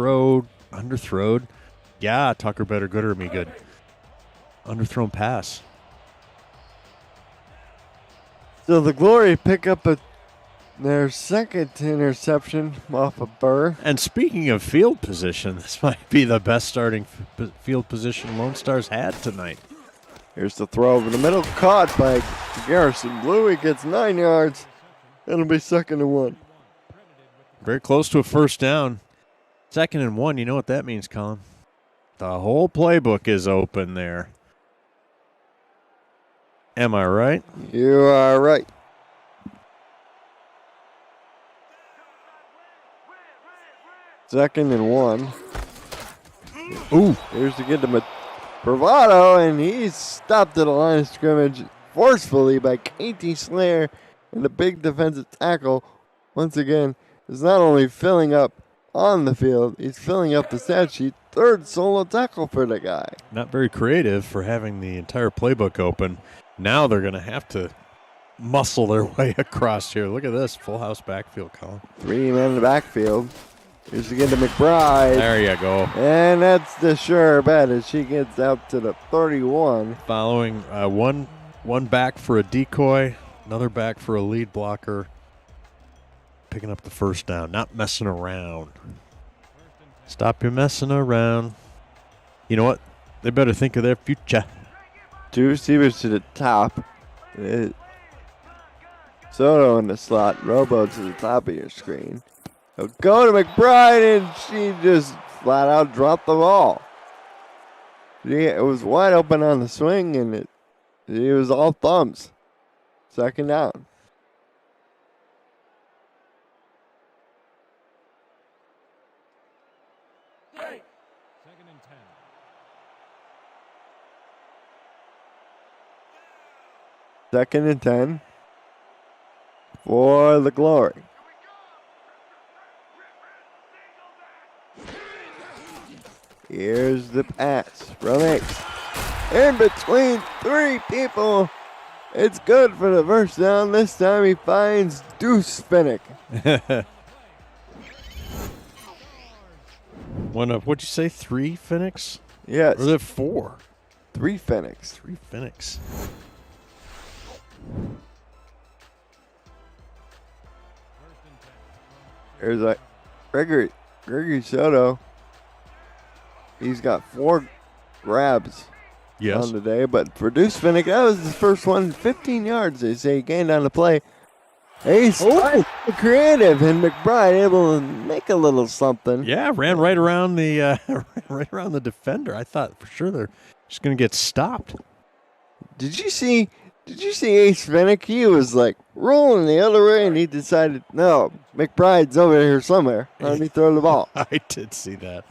Yeah, Tucker better gooder me good. Underthrown pass. So the Glory pick up their 2nd interception off of Burr. And speaking of field position, this might be the best starting field position Lone Star's had tonight. Here's the throw over the middle, caught by Garrison Blue. He gets 9 yards. It'll be 2nd and 1. Very close to a first down. 2nd and 1, you know what that means, Colin? The whole playbook is open there. Am I right? You are right. Second and 1. Ooh. Here's to get to Bravado, and he's stopped at the line of scrimmage forcefully by Katie Slayer, and the big defensive tackle, once again, is not only filling up on the field, he's filling up the stat sheet. 3rd solo tackle for the guy. Not very creative for having the entire playbook open. Now they're going to have to muscle their way across here. Look at this. Full house backfield, Colin. 3 men in the backfield. Here's again to McBride. There you go. And that's the sure bet as she gets out to the 31. Following one back for a decoy, another back for a lead blocker. Picking up the first down. Not messing around. Stop your messing around. You know what? They better think of their future. 2 receivers to the top. Soto in the slot. Robo to the top of your screen. They'll go to McBride, and she just flat out dropped the ball. It was wide open on the swing, and it was all thumbs. 2nd down. Second and 10 for the Glory. Here's the pass from X. In between 3 people. It's good for the first down. This time he finds Deuce Finnick. What'd you say? 3 Phoenix? Yes. Or is it 4? 3 Finnicks. 3 Phoenix. There's like Gregory Soto. He's got 4 grabs Yes. on the day, but for Deuce Finnick, that was his first one, 15 yards. They say he gained on the play. He's creative, and McBride able to make a little something. Yeah, ran right around the right around the defender. I thought for sure they're just going to get stopped. Did you see Ace Finnick? He was like rolling the other way, and he decided, no, McBride's over here somewhere. Let me throw the ball. I did see that.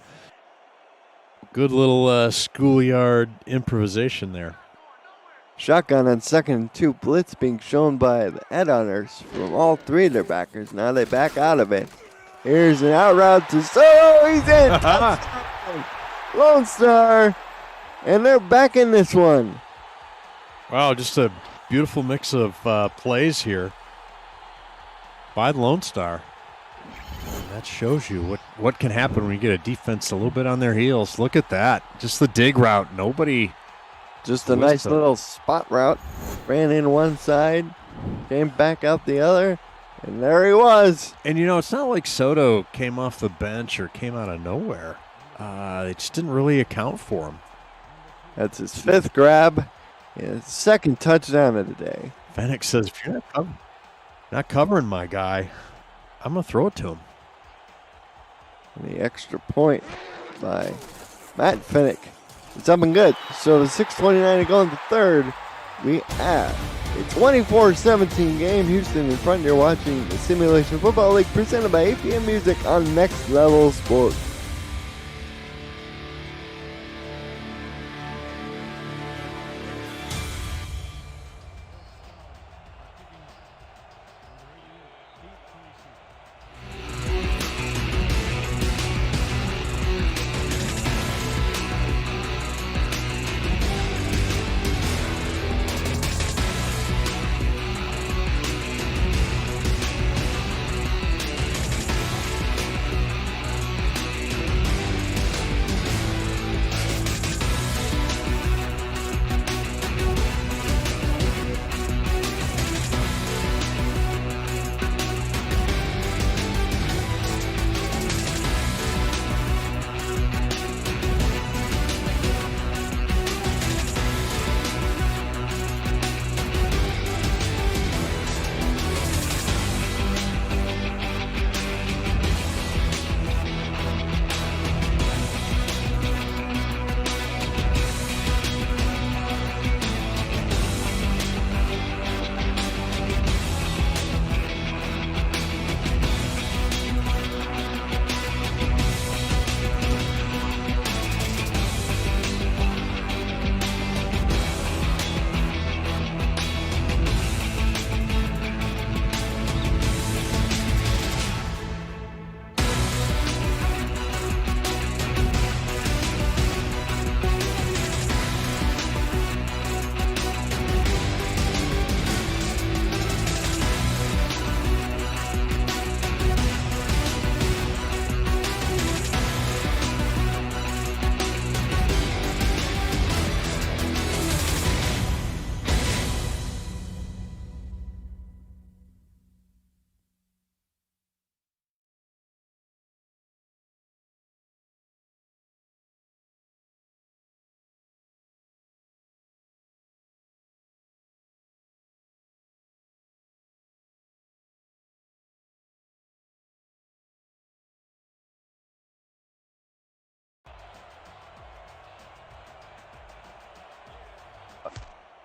Good little schoolyard improvisation there. Shotgun on 2nd and 2. Blitz being shown by the headhunters from all 3 of their backers. Now they back out of it. Here's an out route to Soto. He's in. Lone Star. And they're back in this one. Wow, just a beautiful mix of plays here by the Lone Star. That shows you what can happen when you get a defense a little bit on their heels. Look at that. Just the dig route. Nobody. Just a nice little spot route. Ran in one side, came back out the other, and there he was. And, it's not like Soto came off the bench or came out of nowhere. They just didn't really account for him. That's his 5th grab and his 2nd touchdown of the day. Fennec says, if you're not covering my guy, I'm going to throw it to him. And the extra point by Matt Finnick. It's up and good. So with 6:29 to go in the 3rd, we have a 24-17 game. Houston in front. You're watching the Simulation Football League presented by APM Music on Next Level Sports.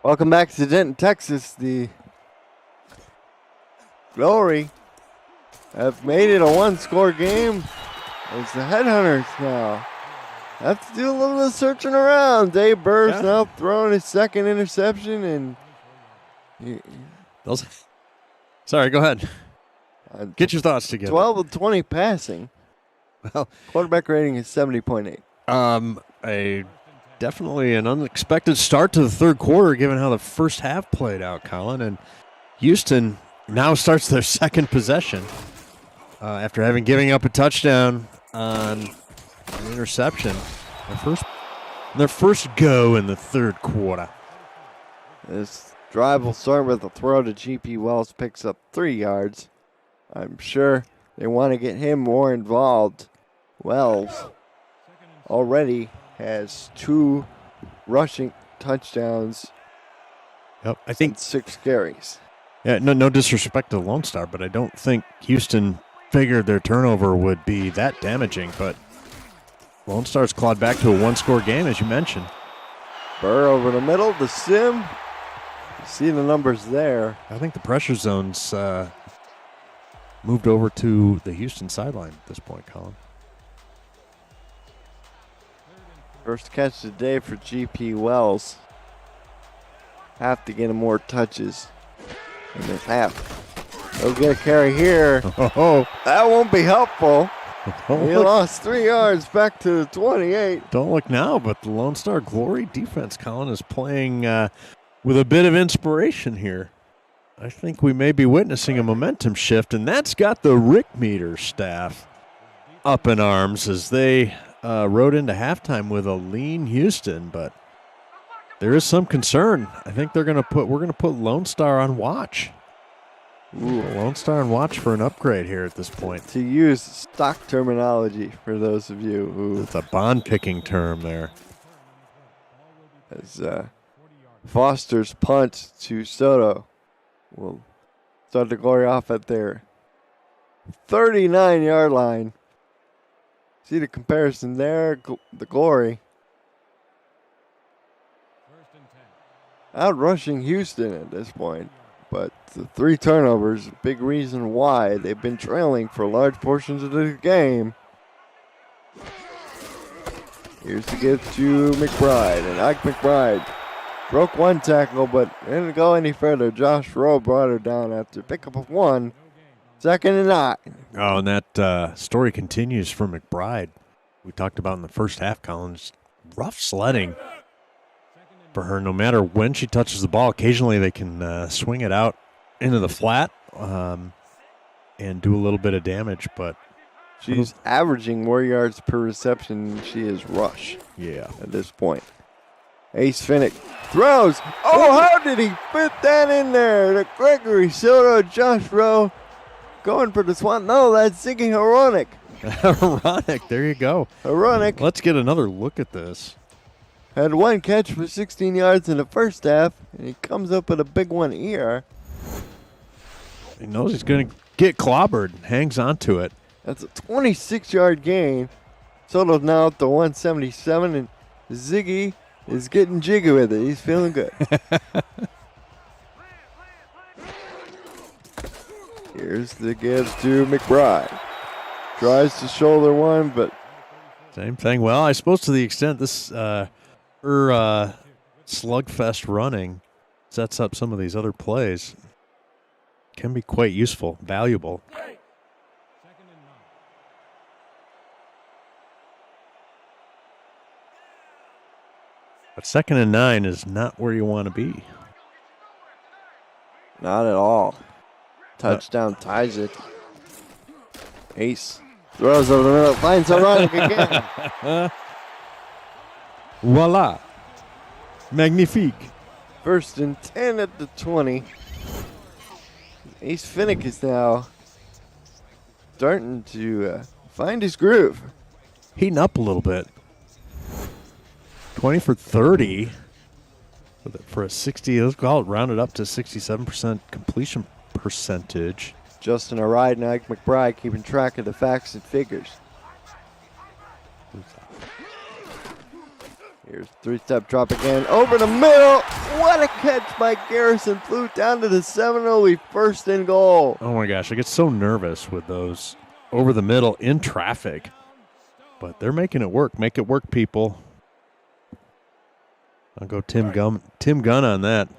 Welcome back to Denton, Texas. The Glory have made it a one-score game. It's the Headhunters now have to do a little bit of searching around. Dave Burr's now throwing his 2nd interception, and Sorry, go ahead. Get your thoughts together. 12 of 20 passing. Well, quarterback rating is 70.8. Definitely an unexpected start to the third quarter, given how the first half played out, Colin. And Houston now starts their second possession after having giving up a touchdown on an interception. Their first go in the third quarter. This drive will start with a throw to G.P. Wells, picks up 3 yards. I'm sure they want to get him more involved. Wells already has 2 rushing touchdowns. Yep, I think 6 carries. Yeah, no disrespect to Lone Star, but I don't think Houston figured their turnover would be that damaging. But Lone Star's clawed back to a 1-score game, as you mentioned. Burr over the middle to Sim. You see the numbers there. I think the pressure zone's moved over to the Houston sideline at this point, Colin. First catch today for G.P. Wells. Have to get him more touches in this half. They'll get a carry here. Oh, that won't be helpful. He look. lost 3 yards back to the 28. Don't look now, but the Lone Star Glory defense, Colin, is playing with a bit of inspiration here. I think we may be witnessing a momentum shift, and that's got the Rick Meter staff up in arms as they rode into halftime with a lean Houston, but there is some concern. I think we're going to put Lone Star on watch. Ooh, Lone Star on watch for an upgrade here at this point. To use stock terminology for those of you who... It's a bond-picking term there. As Foster's punt to Soto will start the Glory off at their 39-yard line. See the comparison there, the Glory. Out rushing Houston at this point. But the 3 turnovers, a big reason why they've been trailing for large portions of the game. Here's the give to McBride. And Ike McBride broke 1 tackle, but didn't go any further. Josh Rowe brought her down after pickup of 1. 2nd and 9. Oh, and that story continues for McBride. We talked about in the first half, Collins. Rough sledding for her. No matter when she touches the ball, occasionally they can swing it out into the flat and do a little bit of damage. But she's averaging more yards per reception than she is rush. Yeah, at this point. Ace Finnick throws. Oh, how did he fit that in there? The Gregory Soto, Josh Rowe going for the swan. No, that's Ziggy Horonik. Horonik, there you go. Horonik. Let's get another look at this. Had 1 catch for 16 yards in the first half, and he comes up with a big one here. He knows he's going to get clobbered and hangs on to it. That's a 26-yard gain. Soto's now up to 177, and Ziggy is getting jiggy with it. He's feeling good. Here's the give to McBride. Tries to shoulder one, but... Same thing. Well, I suppose to the extent this her slugfest running sets up some of these other plays, can be quite useful, valuable. But 2nd and 9 is not where you want to be. Not at all. Touchdown ties it. Ace throws over the middle, finds Horonik again. Voila. Magnifique. 1st and 10 at the 20. Ace Finnick is now starting to find his groove. Heating up a little bit. 20 for 30 for a 60. Let's call it rounded up to 67% completion percentage. Justin Aride and Ike McBride keeping track of the facts and figures. Here's 3-step drop again. Over the middle. What a catch by Garrison. Flew down to the 7-0. We 1st and goal. Oh, my gosh. I get so nervous with those over the middle in traffic. But they're making it work. Make it work, people. I'll go Tim Gunn on that.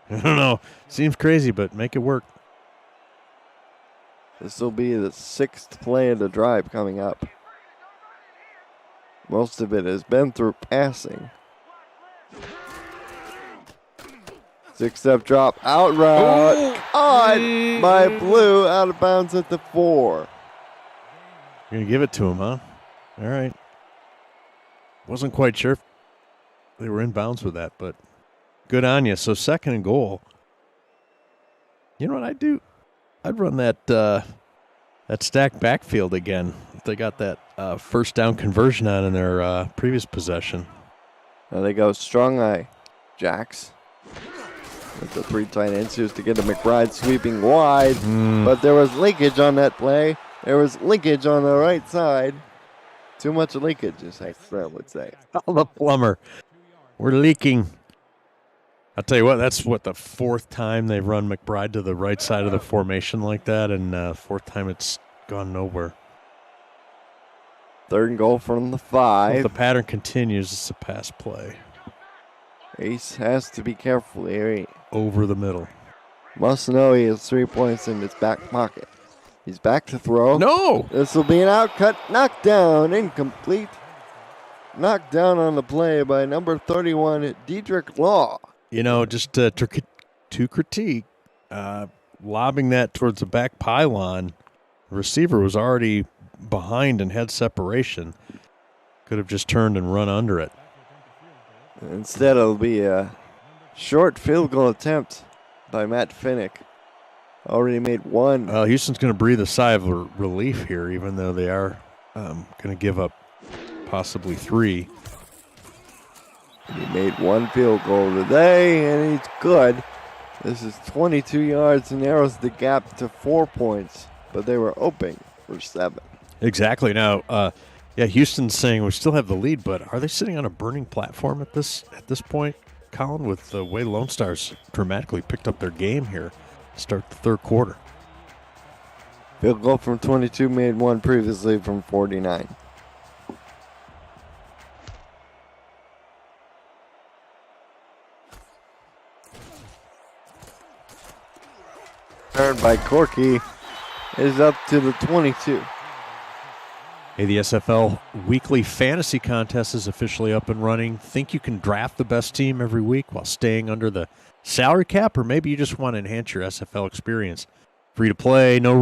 I don't know. Seems crazy, but make it work. This will be the 6th play of the drive coming up. Most of it has been through passing. 6-step drop, out route, caught by Blue, out of bounds at the 4. You're going to give it to him, huh? All right. Wasn't quite sure if they were in bounds with that, but good on you. So 2nd and goal. You know what I'd do? I'd run that stacked backfield again. They got that first down conversion on in their previous possession. Now they go strong eye. Jacks with the 3 tight ends. Here's to get to McBride sweeping wide. But there was leakage on that play. There was leakage on the right side. Too much leakage, as SFL would say. Oh, the plumber. We're leaking. I'll tell you what, that's the 4th time they've run McBride to the right side of the formation like that, and 4th time it's gone nowhere. 3rd and goal from the 5. If the pattern continues, it's a pass play. Ace has to be careful here. Over the middle. Must know he has 3 points in his back pocket. He's back to throw. No! This will be an outcut, knocked down, incomplete. Knocked down on the play by number 31, Diedrich Law. You know, just to critique, lobbing that towards the back pylon, the receiver was already behind and had separation. Could have just turned and run under it. Instead, it'll be a short field goal attempt by Matt Finnick. Already made 1. Houston's going to breathe a sigh of relief here, even though they are going to give up possibly 3. He made 1 field goal today, and he's good. This is 22 yards and narrows the gap to 4 points, but they were open for 7. Exactly. Now, Houston's saying we still have the lead, but are they sitting on a burning platform at this point, Colin, with the way Lone Stars dramatically picked up their game here to start the 3rd quarter? Field goal from 22, made 1 previously from 49. Turned by Corky is up to the 22. Hey, the SFL weekly fantasy contest is officially up and running. Think you can draft the best team every week while staying under the salary cap, or maybe you just want to enhance your SFL experience? Free to play, no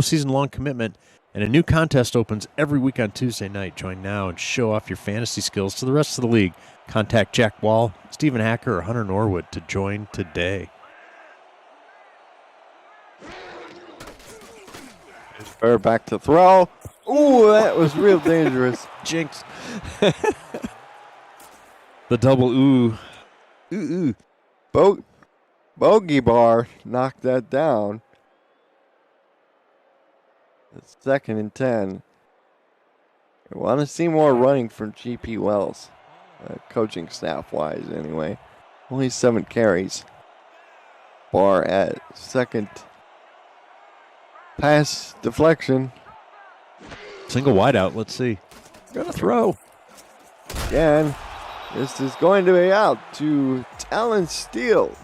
season-long commitment, and a new contest opens every week on Tuesday night. Join now and show off your fantasy skills to the rest of the league. Contact Jack Wall, Stephen Hacker, or Hunter Norwood to join today. Fair back to throw. Ooh, that was real dangerous. Jinx. The double ooh. Ooh, ooh. Bogey bar knocked that down. It's 2nd and 10. I want to see more running from GP Wells, coaching staff-wise anyway. Only 7 carries. Bar at 2nd. Pass deflection. Single wideout. Let's see. Gonna throw. Again, this is going to be out to Talon Steele.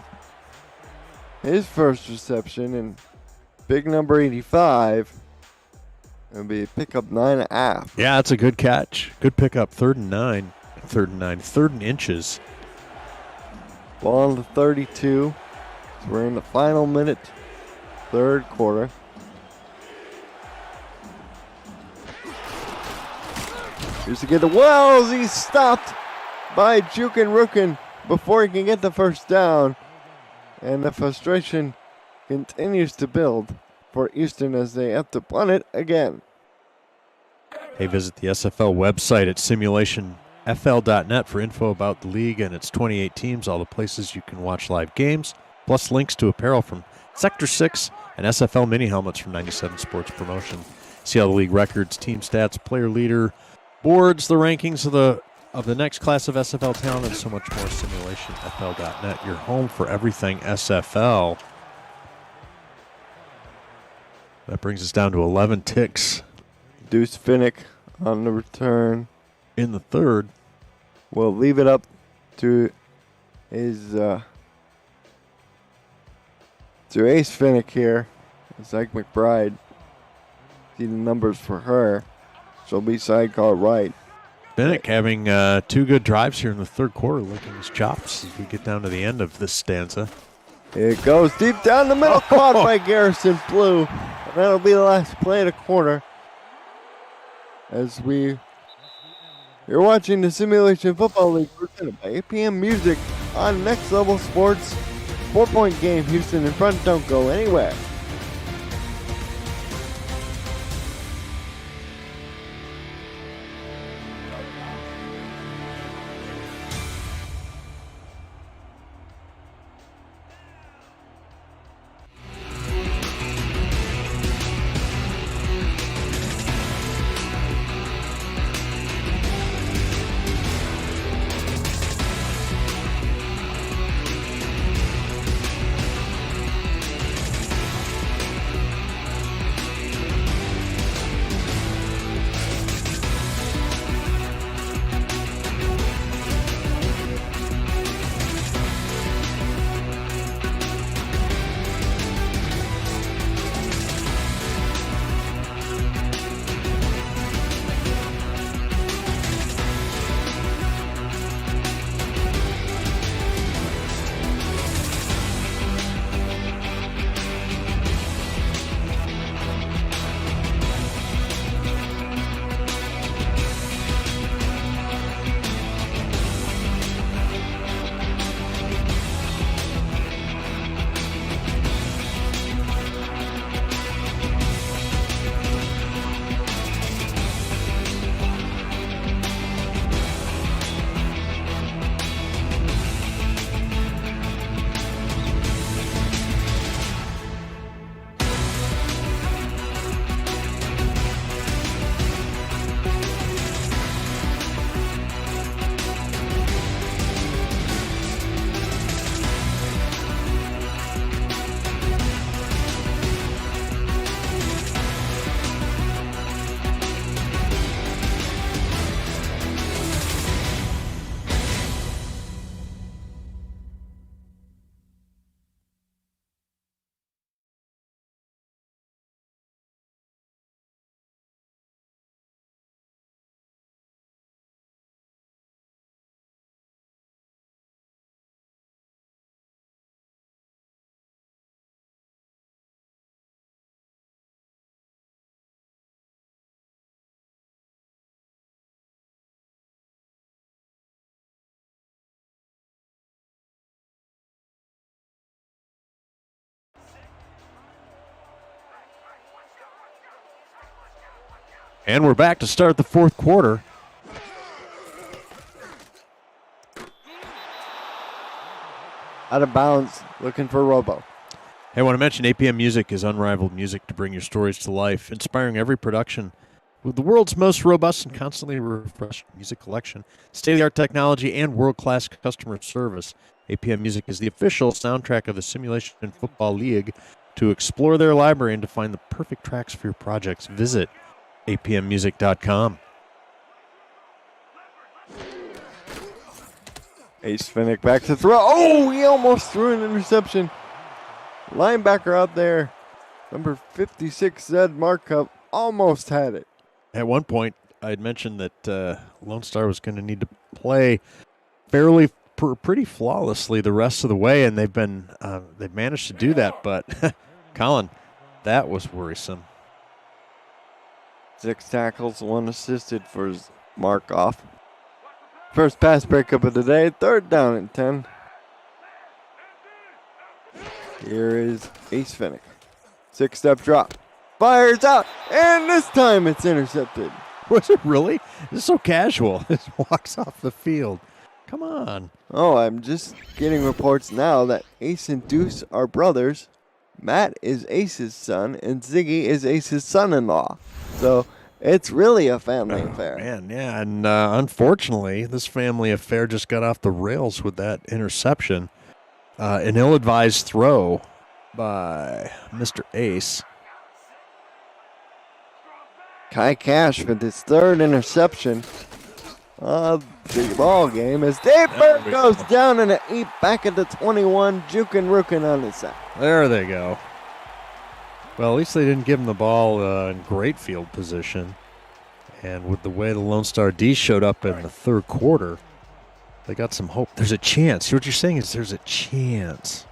His first reception, and big number 85. It'll be pickup 9.5. Yeah, that's a good catch. Good pickup. 3rd and 9. 3rd and inches. Ball on the 32. So we're in the final minute, 3rd quarter. Here's to get to Wells. He's stopped by Jukin Rukin before he can get the first down. And the frustration continues to build for Houston as they have to punt it again. Hey, visit the SFL website at simulationfl.net for info about the league and its 28 teams, all the places you can watch live games, plus links to apparel from Sector 6 and SFL mini helmets from 97 Sports Promotion. See all the league records, team stats, player leader, boards, the rankings of the next class of SFL talent, and so much more. SimulationFL.net, your home for everything SFL. That brings us down to 11 ticks. Deuce Finnick on the return. In the 3rd. We'll leave it up to his to Ace Finnick here. Zach McBride. See the numbers for her. She'll be sidecar right. Bennick having 2 good drives here in the third quarter, licking his chops as we get down to the end of this stanza. It goes deep down the middle, caught by Garrison Blue. And that'll be the last play of the quarter. As you're watching the Simulation Football League presented by APM Music on Next Level Sports. 4-point game, Houston in front, don't go anywhere. And we're back to start the fourth quarter. Out of bounds, looking for Robo. Hey, I want to mention APM Music is unrivaled music to bring your stories to life, inspiring every production with the world's most robust and constantly refreshed music collection, state-of-the-art technology, and world-class customer service. APM Music is the official soundtrack of the Simulation Football League. To explore their library and to find the perfect tracks for your projects, visit apmmusic.com. Ace Finnick back to throw. Oh, he almost threw an interception. Linebacker out there, number 56, Zed Markup, almost had it. At one point, I had mentioned that Lone Star was going to need to play fairly pretty flawlessly the rest of the way, and they've managed to do that. But Colin, that was worrisome. 6 tackles, 1 assisted for Markoff. First pass breakup of the day, 3rd down and 10. Here is Ace Finnick. 6-step drop. Fires out, and this time it's intercepted. Was it really? It's so casual. It walks off the field. Come on. Oh, I'm just getting reports now that Ace and Deuce are brothers. Matt is Ace's son, and Ziggy is Ace's son-in-law. So it's really a family affair. Man, yeah, and unfortunately, this family affair just got off the rails with that interception. An ill-advised throw by Mr. Ace. Kai Cash with his 3rd interception of the ball game as Dave Burke goes down in an 8 back at the 21, juking Rookin on his side. There they go. Well, at least they didn't give him the ball in great field position. And with the way the Lone Star D showed up in the third quarter, they got some hope. There's a chance. What you're saying is there's a chance.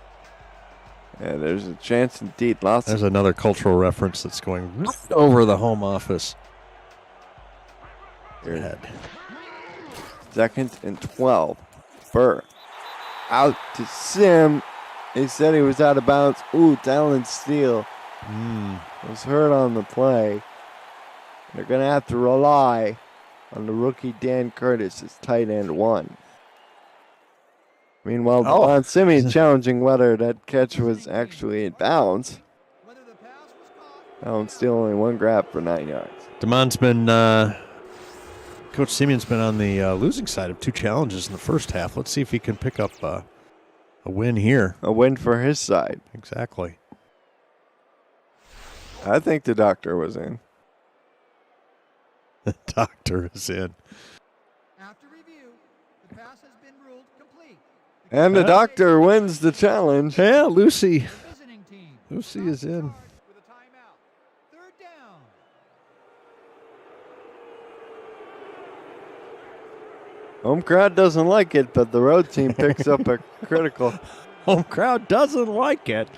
Yeah, there's a chance indeed. There's another cultural reference that's going right over the home office. Head. 2nd and 12. Burr out to Sim. They said he was out of bounds. Ooh, Dallin Steele was hurt on the play. They're going to have to rely on the rookie Dan Curtis as tight end 1. Meanwhile, Devon Simeon challenging whether that catch was actually in bounds. Dallin Steele only 1 grab for 9 yards. DeMond's been, Coach Simeon's been on the losing side of 2 challenges in the first half. Let's see if he can pick up a win here. A win for his side. Exactly. I think the doctor was in. The doctor is in. After review, the pass has been ruled complete. And the doctor wins the challenge. Yeah, Lucy. Visiting team. Lucy is in. With a timeout. 3rd down. Home crowd doesn't like it, but the road team picks up a critical Home crowd doesn't like it.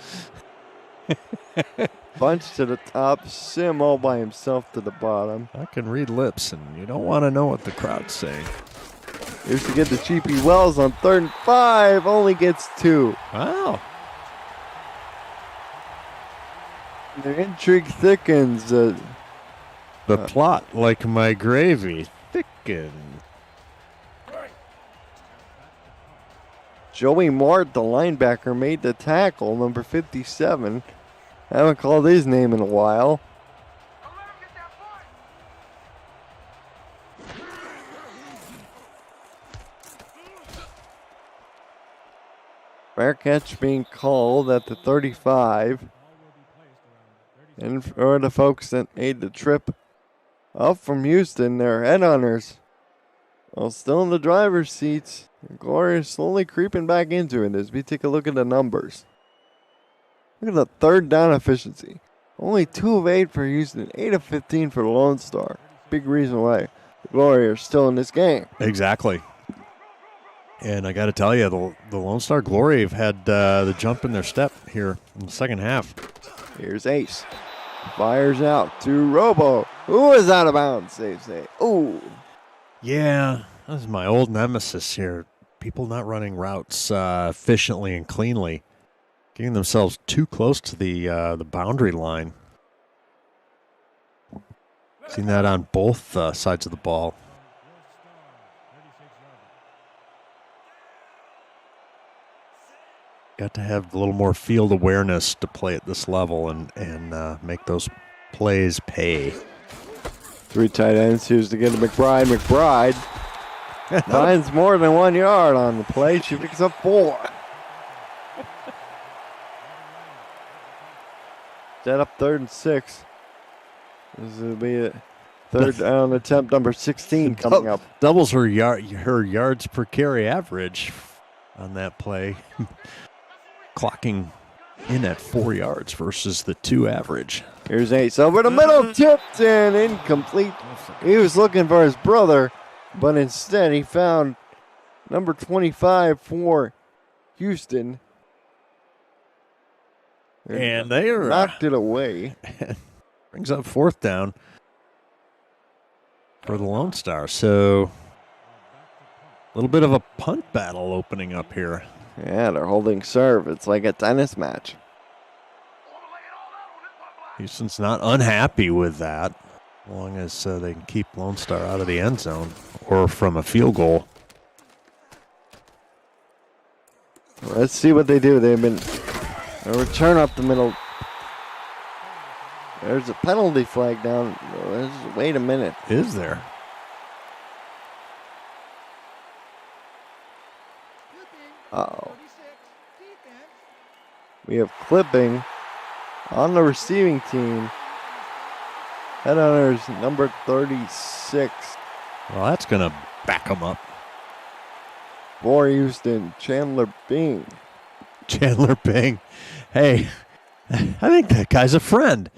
punch to the top. Sim all by himself to the bottom. I can read lips, and you don't want to know what the crowd's saying. Here's to get the Cheapy Wells on 3rd and 5. Only gets 2. Wow. The intrigue thickens. The plot, like my gravy, thickens. Joey Mart, the linebacker, made the tackle, number 57. Haven't called his name in a while. Fair catch being called at the 35. And for the folks that made the trip up from Houston, they're headhunters. Well, still in the driver's seats. Glory is slowly creeping back into it as we take a look at the numbers. Look at the 3rd down efficiency. Only 2 of 8 for Houston, 8 of 15 for the Lone Star. Big reason why the Glory are still in this game. Exactly. And I got to tell you, the Lone Star Glory have had the jump in their step here in the second half. Here's Ace. Fires out to Robo. Who is out of bounds? Saves it. Ooh. Yeah, this is my old nemesis here. People not running routes efficiently and cleanly, getting themselves too close to the boundary line. Seen that on both sides of the ball. Got to have a little more field awareness to play at this level and make those plays pay. 3 tight ends. Here's to get to McBride. McBride finds more than 1 yard on the play. She picks up 4. Set up 3rd and 6. This will be a 3rd down attempt number 16 coming up. Doubles her yards per carry average on that play. Clocking in at 4 yards versus the 2 average. Here's Ace over the middle, tipped and incomplete. He was looking for his brother, but instead he found number 25 for Houston. And they are knocked it away. Brings up 4th down for the Lone Star. So a little bit of a punt battle opening up here. Yeah, they're holding serve. It's like a tennis match. Houston's not unhappy with that, as long as they can keep Lone Star out of the end zone or from a field goal. Let's see what they do. They've been a return up the middle. There's a penalty flag down. Wait a minute. Is there? Uh-oh. We have clipping on the receiving team. Headhunters number 36. Well, that's going to back them up. For Houston, Chandler Bing. Chandler Bing. Hey, I think that guy's a friend.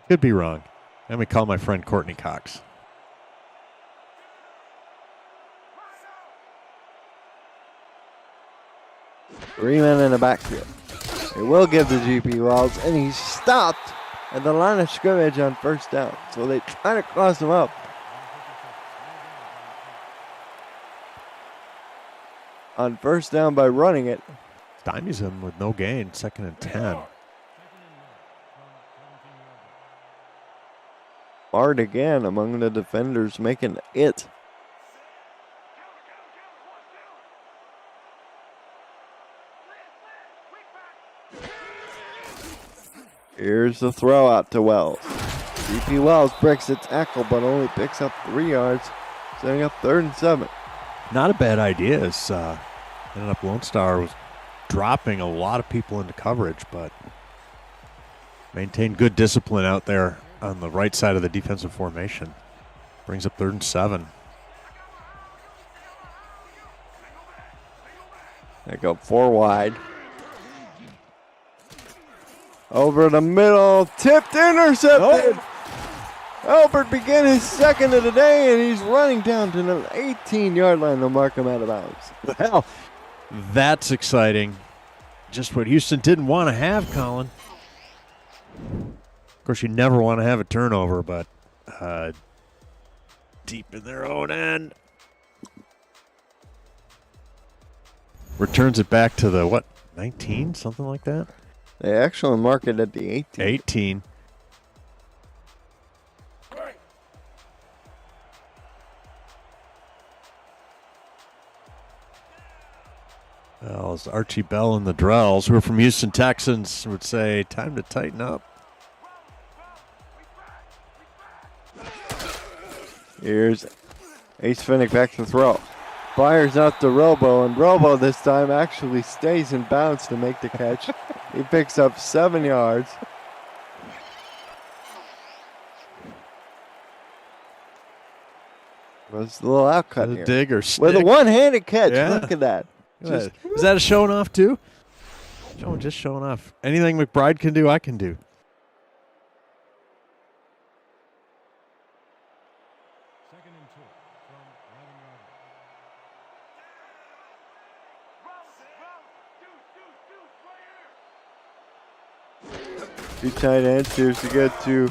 Could be wrong. Let me call my friend Courtney Cox. Three men in the backfield. They will give the GP Wells, and he's stopped at the line of scrimmage on first down. So they try to cross him up. On first down by running it. Stymies him with no gain, 2nd and 10. Bard again among the defenders making it. Here's the throw out to Wells. GP Wells breaks the tackle but only picks up 3 yards, setting up 3rd and 7. Not a bad idea. Ended up Lone Star was dropping a lot of people into coverage, but maintained good discipline out there on the right side of the defensive formation. Brings up 3rd and 7. They go 4 wide. Over the middle, tipped, intercepted. Albert began his 2nd of the day, and he's running down to the 18-yard line to mark him out of bounds. Well, that's exciting. Just what Houston didn't want to have, Colin. Of course, you never want to have a turnover, but deep in their own end. Returns it back to the, 19? Something like that? They actually mark it at the 18. 18. Well, as Archie Bell and the Drells, who are from Houston Texans, would say, time to tighten up. Here's Ace Finnick back to throw. Fires out to Robo, and Robo this time actually stays in bounds to make the catch. He picks up 7 yards. Was a little outcut here. Dig or stick. With a one-handed catch. Yeah. Look at that. Is that a showing off too? Just showing off. Anything McBride can do, I can do. Two tight ends. Here's to get to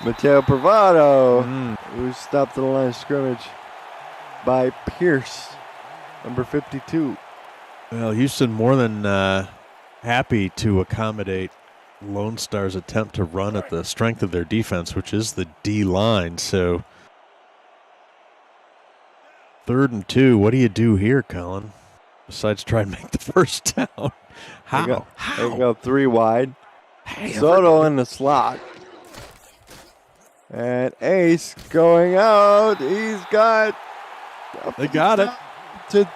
Mateo Bravado, who stopped at the line of scrimmage by Pierce, number 52. Well, Houston more than happy to accommodate Lone Star's attempt to run at the strength of their defense, which is the D line. So 3rd and 2. What do you do here, Colin? Besides try and make the first down. How? They go 3 wide. Soto in the slot. And Ace going out. He's got. They got it. To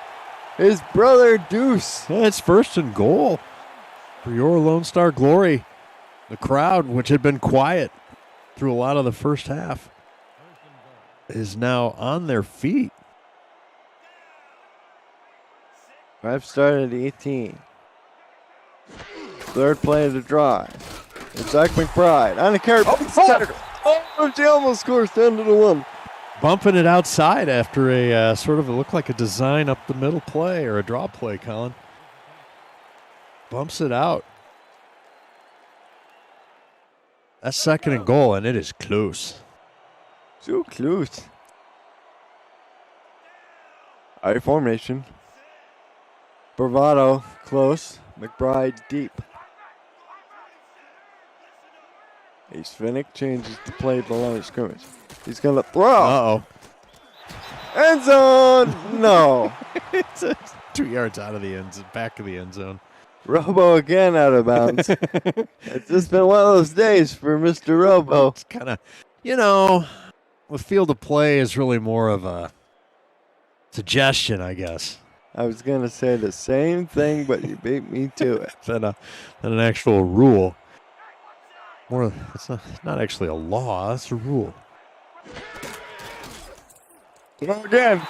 his brother Deuce. Yeah, it's 1st and goal for your Lone Star glory. The crowd, which had been quiet through a lot of the first half, is now on their feet. Drive started at the 18. 3rd play of the drive. It's Zach McBride on the carry. She almost scores 10-1. Bumping it outside after a sort of, it looked like a design up the middle play or a draw play, Colin. Bumps it out. That's 2nd and goal, and it is close. So close. I formation. Bravado close. McBride deep. Ace Finnick changes the play at the line of scrimmage. He's going to throw. Uh-oh. End zone. No. It's 2 yards out of the end zone, back of the end zone. Robo again out of bounds. It's just been one of those days for Mr. Robo. It's kind of, the field of play is really more of a suggestion, I guess. I was going to say the same thing, but you beat me to it. than an actual rule. It's not actually a law, it's a rule. Throw again.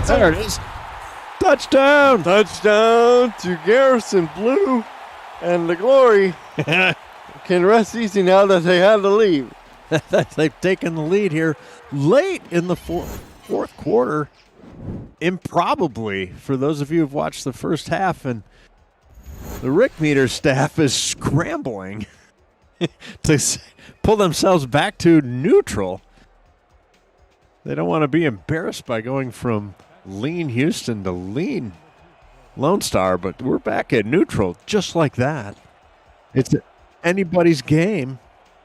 There it is. Touchdown! Touchdown to Garrison Blue. And the Glory can rest easy now that they had to leave. They've taken the lead here late in the fourth quarter. Improbably, for those of you who've watched the first half, and the Rick Meter staff is scrambling to pull themselves back to neutral. They don't want to be embarrassed by going from lean Houston to lean Lone Star, but we're back at neutral just like that. It's anybody's game.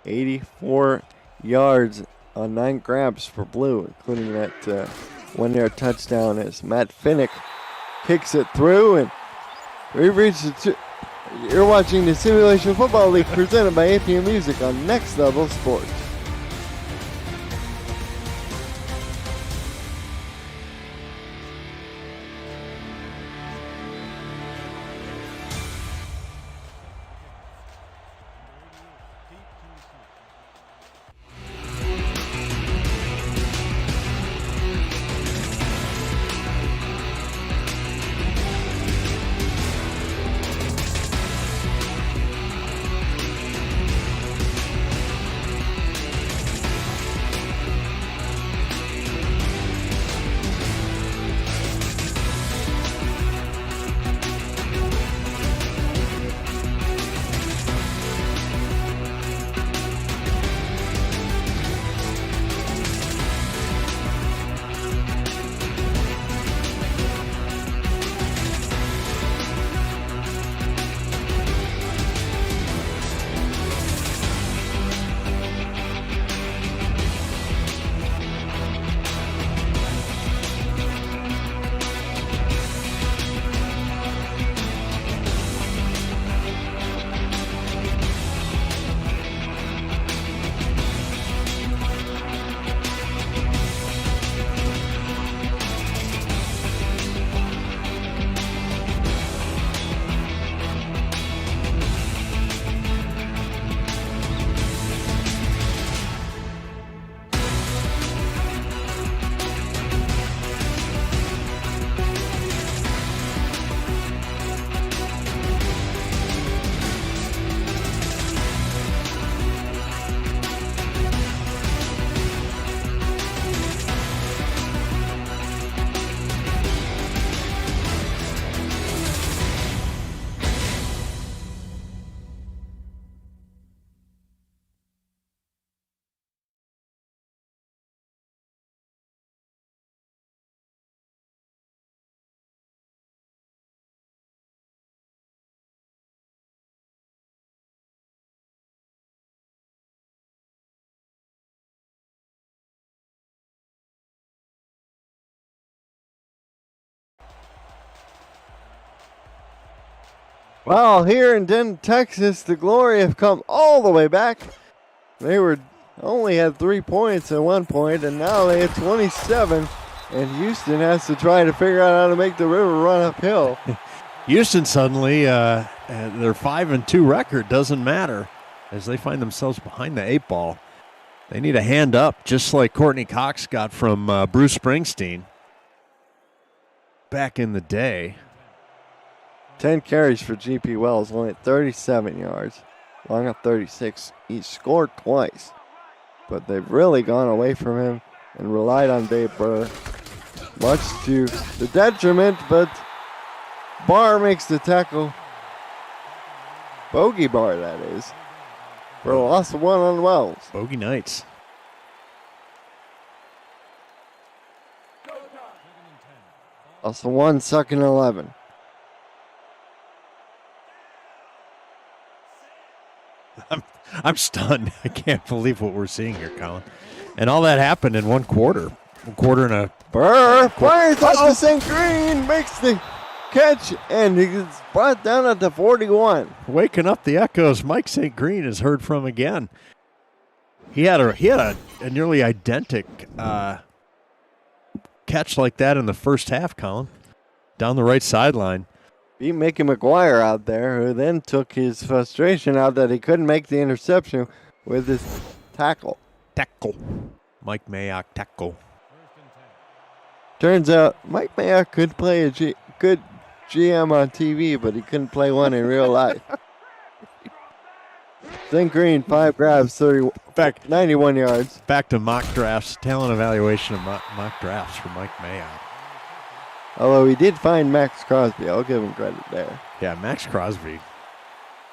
84 yards on 9 grabs for Blue, including that 1-yard touchdown as Matt Finnick kicks it through. And we've reached you're watching the Simulation Football League presented by APM Music on Next Level Sports. Well, here in Denton, Texas, the Glory have come all the way back. They only had 3 points at one point, and now they have 27. And Houston has to try to figure out how to make the river run uphill. Houston suddenly, their 5-2 record doesn't matter as they find themselves behind the 8 ball. They need a hand up, just like Courtney Cox got from Bruce Springsteen back in the day. 10 carries for G.P. Wells, only 37 yards. Long up 36. He scored twice, but they've really gone away from him and relied on Dave Burr, much to the detriment, but Barr makes the tackle. Bogey Barr, that is, for a loss of 1 on Wells. Bogey Knights. Also 1, 2nd and 11. I'm stunned. I can't believe what we're seeing here, Colin. And all that happened in 1 quarter. 1 quarter and a... Burr fires up to St. Green, makes the catch, and he's brought down at the 41. Waking up the echoes. Mike St. Green is heard from again. He had a nearly identical catch like that in the first half, Colin, down the right sideline. Beat Mickey McGuire out there, who then took his frustration out that he couldn't make the interception with his tackle. Mike Mayock tackle. Turns out Mike Mayock could play a good GM on TV, but he couldn't play one in real life. St. Green, 5 grabs, 91 yards. Back to mock drafts, talent evaluation of mock drafts for Mike Mayock. Although he did find Max Crosby. I'll give him credit there. Yeah, Max Crosby.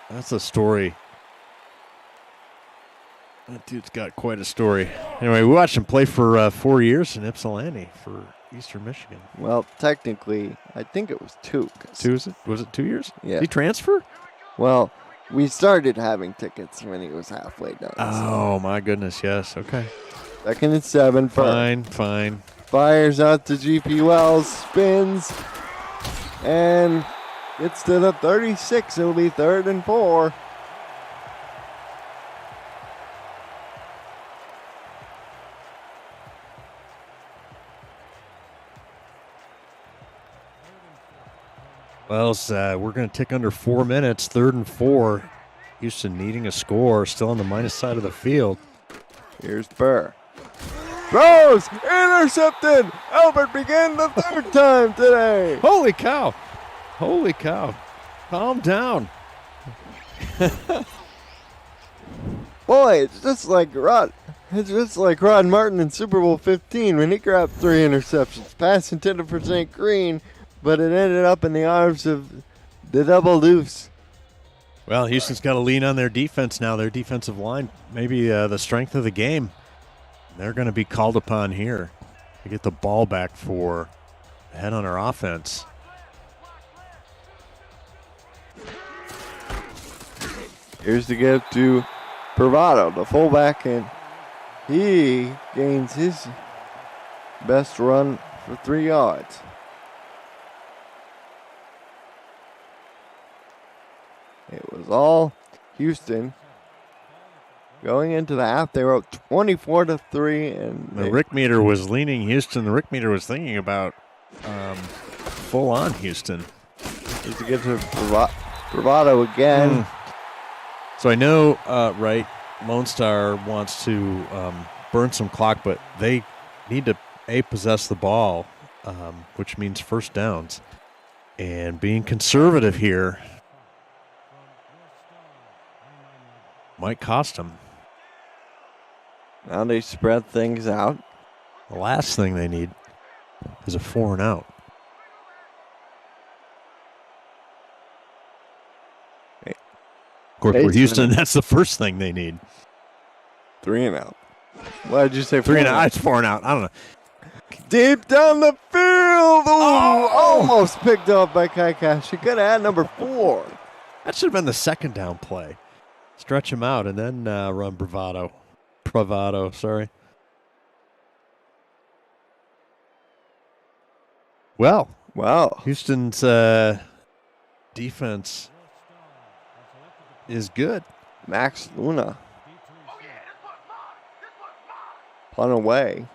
That's a story. That dude's got quite a story. Anyway, we watched him play for 4 years in Ypsilanti for Eastern Michigan. Well, technically, I think it was 2. Was it 2 years? Yeah. Did he transfer? Well, we started having tickets when he was halfway done. Oh, my goodness, yes. Okay. 2nd and 7. Fine. Fires out to GP Wells, spins, and gets to the 36. It'll be 3rd and 4. Well, we're going to tick under 4 minutes, 3rd and 4. Houston needing a score, still on the minus side of the field. Here's Burr. Throws! Intercepted! Albert began the 3rd time today. Holy cow. Calm down. Boy, it's just like Rod Martin in Super Bowl 15 when he grabbed 3 interceptions. Pass intended for St. Green, but it ended up in the arms of the double deuce. Well, Houston's got to lean on their defense now, their defensive line. Maybe the strength of the game. They're going to be called upon here to get the ball back for the headhunter offense. Here's the give to Bravado, the fullback, and he gains his best run for 3 yards. It was all Houston. Going into the half, they were up 24-3, and the Rick meter was leaning Houston. The Rick meter was thinking about full-on Houston. Here's the give to Bravado again. So I know, Lone Star wants to burn some clock, but they need to, possess the ball, which means first downs. And being conservative here might cost them. Now they spread things out. The last thing they need is a 4 and out. Of course, for Houston, that's the first thing they need. 3 and out. Why did you say 3 and out? It's 4 and out. I don't know. Deep down the field. Ooh, almost picked up by Kaikai. She could have had number 4. That should have been the second down play. Stretch him out and then run Bravado. Well, wow. Houston's defense is good. Max Luna. Punt away.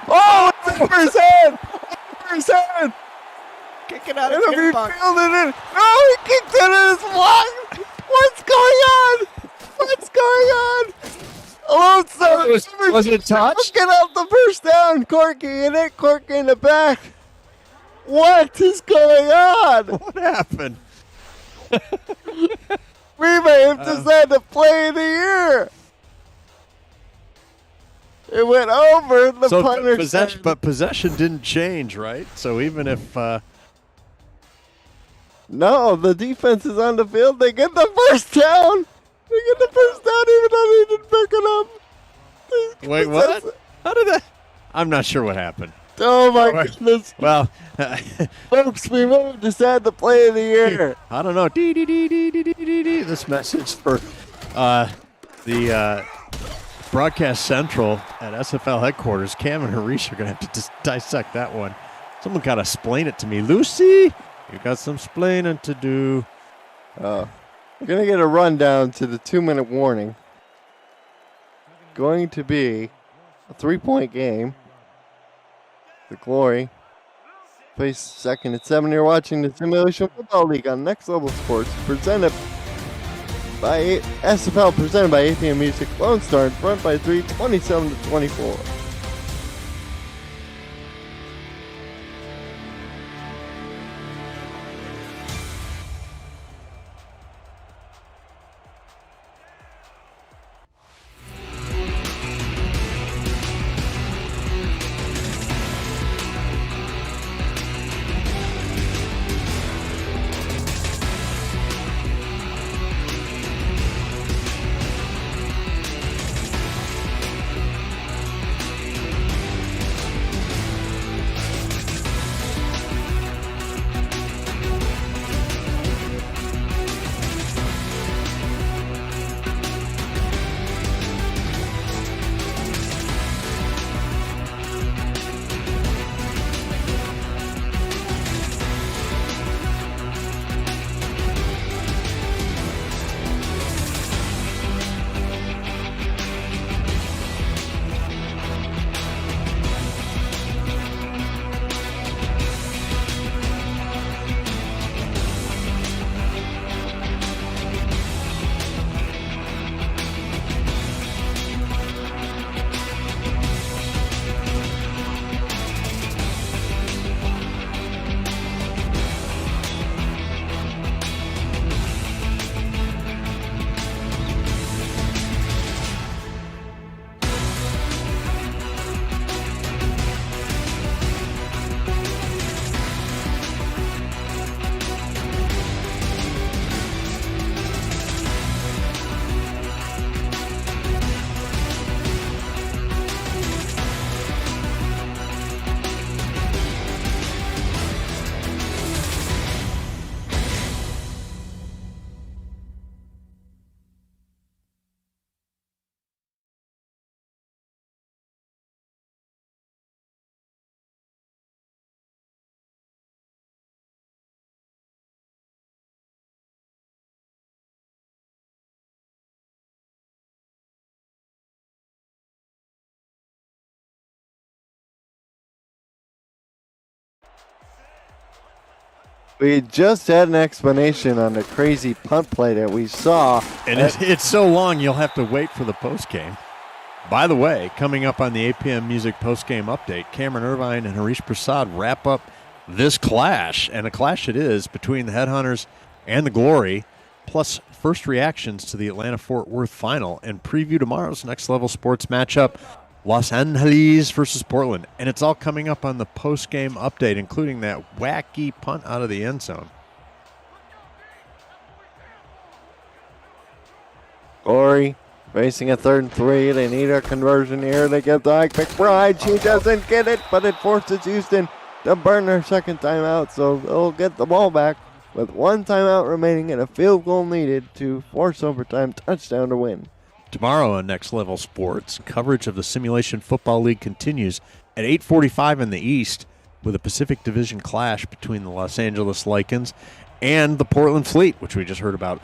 Oh, it's over his head! Over his head! Kick it out of the box. No, he kicked it in his block! What's going on? Alone sir. Was it a touch? Get out the first down, Corky, and hit Corky in the back. What is going on? What happened? We may have just had the play of the year. It went over the punter's head. But possession didn't change, right? So even if no, the defense is on the field. They get the first down. Even though they didn't pick it up. Wait, what? How did that? I'm not sure what happened. Oh, my goodness. Well, folks, we may have just had the play of the year. I don't know. This message for the Broadcast Central at SFL headquarters. Cam and Harish are going to have to just dissect that one. Someone got to explain it to me. Lucy, you got some explaining to do. We're going to get a rundown to the 2-minute warning. Going to be a 3-point game. The Glory face 2nd and 7. You're watching the Simulation Football League on Next Level Sports, presented by SFL, presented by APM Music. Lone Star in front by 3, 27-24. We just had an explanation on the crazy punt play that we saw. And it's so long you'll have to wait for the postgame. By the way, coming up on the 8 p.m. Music postgame update, Cameron Irvine and Harish Prasad wrap up this clash, and a clash it is between the Headhunters and the Glory, plus first reactions to the Atlanta-Fort Worth final, and preview tomorrow's Next Level Sports matchup, Los Angeles versus Portland. And it's all coming up on the post-game update, including that wacky punt out of the end zone. Glory facing a 3rd and 3. They need a conversion here. They get the Ike McBride. She doesn't get it, but it forces Houston to burn their second timeout, so they'll get the ball back with 1 timeout remaining and a field goal needed to force overtime touchdown to win. Tomorrow on Next Level Sports, coverage of the Simulation Football League continues at 8:45 in the East with a Pacific Division clash between the Los Angeles Lycans and the Portland Fleet, which we just heard about.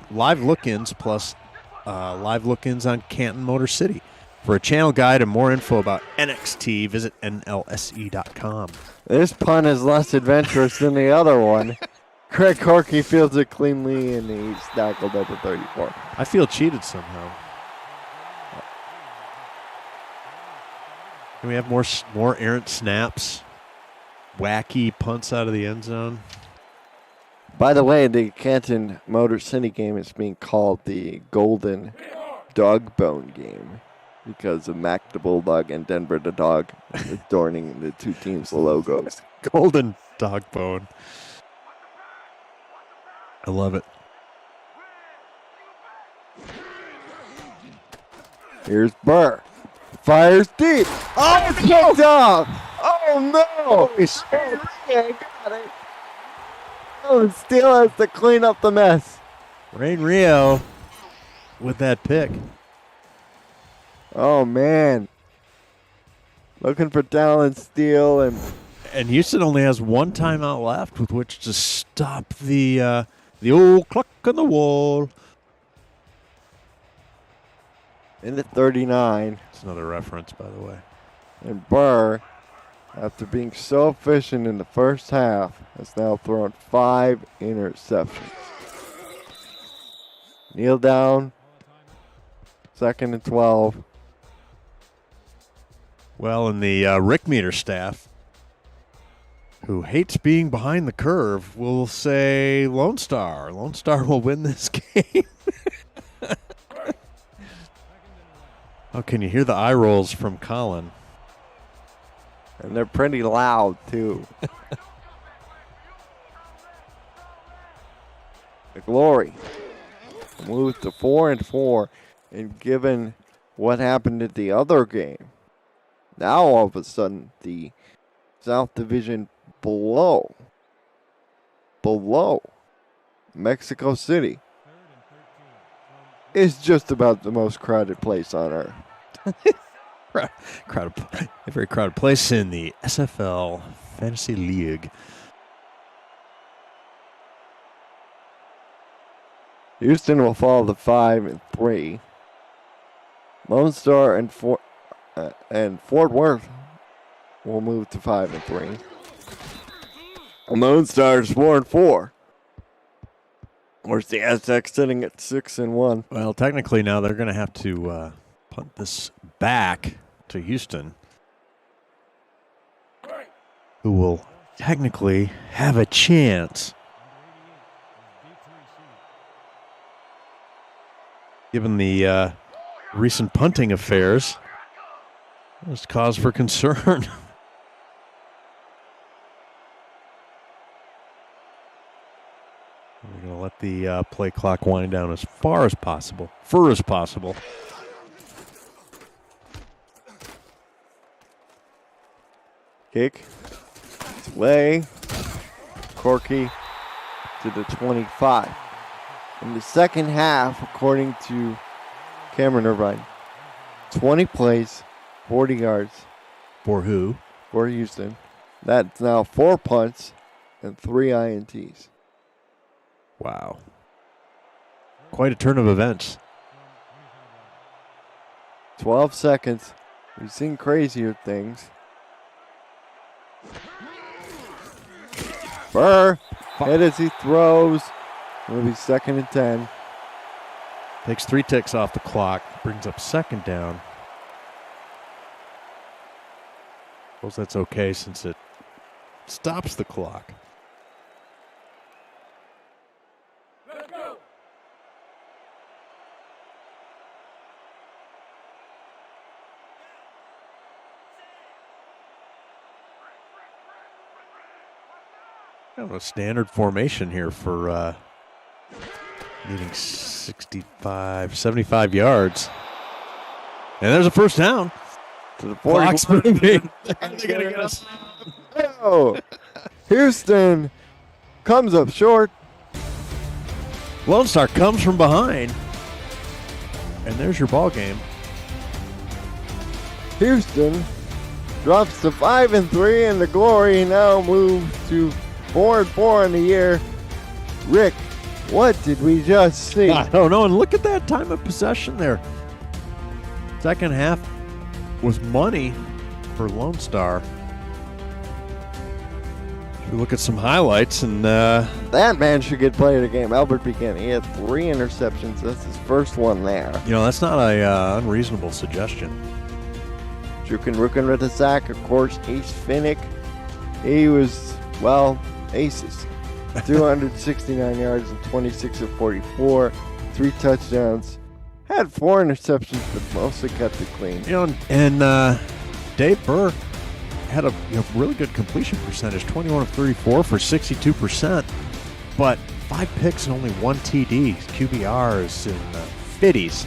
Live look-ins plus live look-ins on Canton Motor City. For a channel guide and more info about NXT, visit NLSE.com. This punt is less adventurous than the other one. Craig Corky fields it cleanly, and he's tackled at the 34. I feel cheated somehow. Can we have more errant snaps? Wacky punts out of the end zone? By the way, the Canton Motor City game is being called the Golden Dog Bone game because of Mac the Bulldog and Denver the Dog adorning the two teams' logos. Golden Dog Bone. I love it. Here's Burr. Fires deep. Oh, it's picked up. Oh, no. Yeah, got it. Oh, still has to clean up the mess. Rain Rio with that pick. Oh, man. Looking for Talon Steele. And Houston only has 1 timeout left with which to stop the old clock on the wall. In the 39. It's another reference, by the way. And Burr, after being so efficient in the first half, has now thrown 5 interceptions. Kneel down. 2nd and 12. Well, and the Rick Meter staff, who hates being behind the curve, will say Lone Star. Lone Star will win this game. Oh, can you hear the eye rolls from Colin? And they're pretty loud, too. The Glory moves to 4-4. And given what happened at the other game, now all of a sudden the South Division below Mexico City is just about the most crowded place on earth. A very crowded place in the SFL Fantasy League. Houston will fall to 5-3. Lone Star and Fort Worth will move to 5-3. Lone Star is 4-4. Where's the Aztecs sitting at 6-1? Well, technically now they're going to have to punt this back to Houston, who will technically have a chance. Given the recent punting affairs, there's cause for concern. We're going to let the play clock wind down as far as possible, Kick. It's way. Corky to the 25. In the second half, according to Cameron Irvine, 20 plays, 40 yards. For who? For Houston. That's now 4 punts and 3 INTs. Wow. Quite a turn of events. 12 seconds. We've seen crazier things. Burr hit as he throws. It'll be 2nd and 10. Takes 3 ticks off the clock. Brings up 2nd down. Suppose that's okay since it stops the clock. Kind of a standard formation here for needing 75 yards. And there's a first down. To the 40. Clock's moving. They're going to get us. Oh, Houston comes up short. Lone Star comes from behind. And there's your ball game. Houston drops to 5-3, and the Glory now moves to 4-4 in the year. Rick, what did we just see? I don't know. And look at that time of possession there. Second half was money for Lone Star. Should we look at some highlights and That man should get player of the game. Albert Buchanan. He had 3 interceptions. That's his first one there. you know, that's not a unreasonable suggestion. Jukin Rukin with a sack. Of course, Ace Finnick. He was, well, aces. 269 yards and 26 of 44. 3 touchdowns. Had 4 interceptions, but mostly kept it clean. You know, and Dave Burr had a really good completion percentage, 21 of 34 for 62%, but 5 picks and only 1 TD. QBRs in the 50s.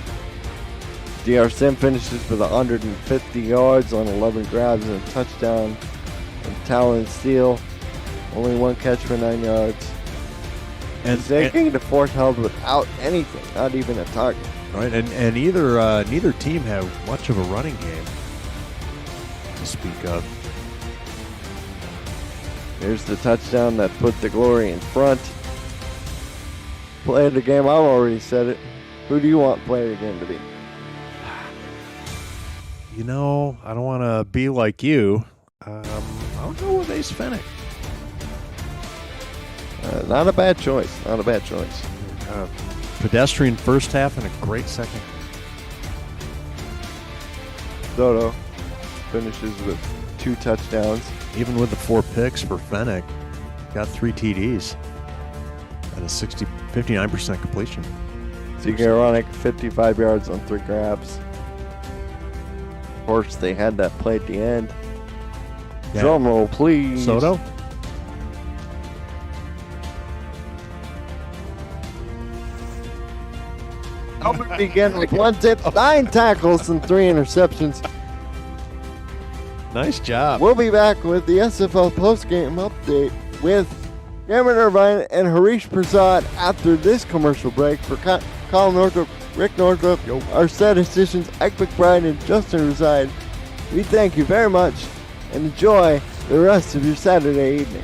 DR Sim finishes with 150 yards on 11 grabs and a touchdown. And Talon Steele, only 1 catch for 9 yards. And Taking the 4th held without anything, not even a target. right, and neither team have much of a running game to speak of. Here's the touchdown that put the Glory in front. Play of the game, I've already said it. Who do you want player of the game to be? You know, I don't want to be like you. I'll go with Ace Finnick. Not a bad choice. Not a bad choice. Pedestrian first half and a great second. Dodo finishes with 2 touchdowns. Even with the 4 picks for Fennec, got 3 TDs and a 59% completion. Zeke Ironic, 55 yards on 3 grabs. Of course, they had that play at the end. Yeah. Drum roll, please. Soto? Albert began with 1 tip, 9 tackles, and 3 interceptions. Nice job. We'll be back with the SFL postgame update with Cameron Irvine and Harish Prasad after this commercial break. For Colin Northrop, Rick Northrop, our statisticians Ike McBride and Justin Reside, we thank you very much and enjoy the rest of your Saturday evening.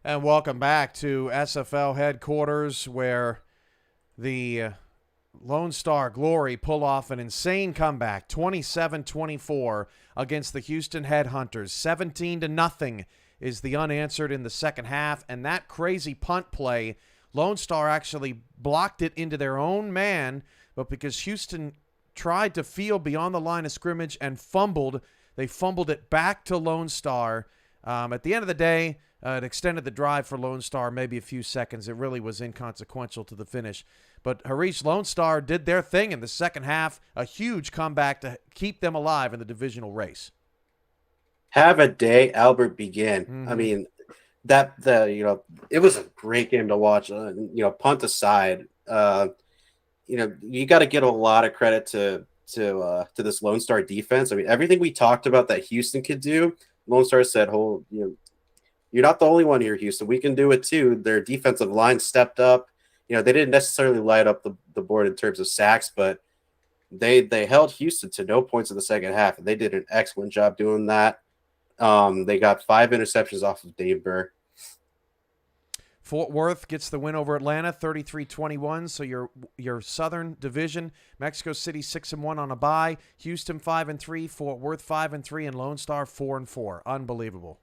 And welcome back to SFL headquarters, where the Lone Star Glory pull off an insane comeback, 27-24 against the Houston Headhunters. 17-0 is the unanswered in the second half, and that crazy punt play, Lone Star actually blocked it into their own man, but because Houston tried to field beyond the line of scrimmage and fumbled, they fumbled it back to Lone Star. At the end of the day, it extended the drive for Lone Star maybe a few seconds. It really was inconsequential to the finish. But Harish, Lone Star did their thing in the second half, a huge comeback to keep them alive in the divisional race. Have a day, Albert Begin. I mean, it was a great game to watch. Punt aside, you got to give a lot of credit to this Lone Star defense. I mean, everything we talked about that Houston could do, Lone Star said, you're not the only one here, Houston. We can do it too. Their defensive line stepped up. They didn't necessarily light up the board in terms of sacks, but they held Houston to no points in the second half, and they did an excellent job doing that. They got 5 interceptions off of Dave Burr. Fort Worth gets the win over Atlanta, 33-21. So your Southern Division, Mexico City 6-1 on a bye, Houston 5-3, Fort Worth 5-3, and Lone Star 4-4. Unbelievable.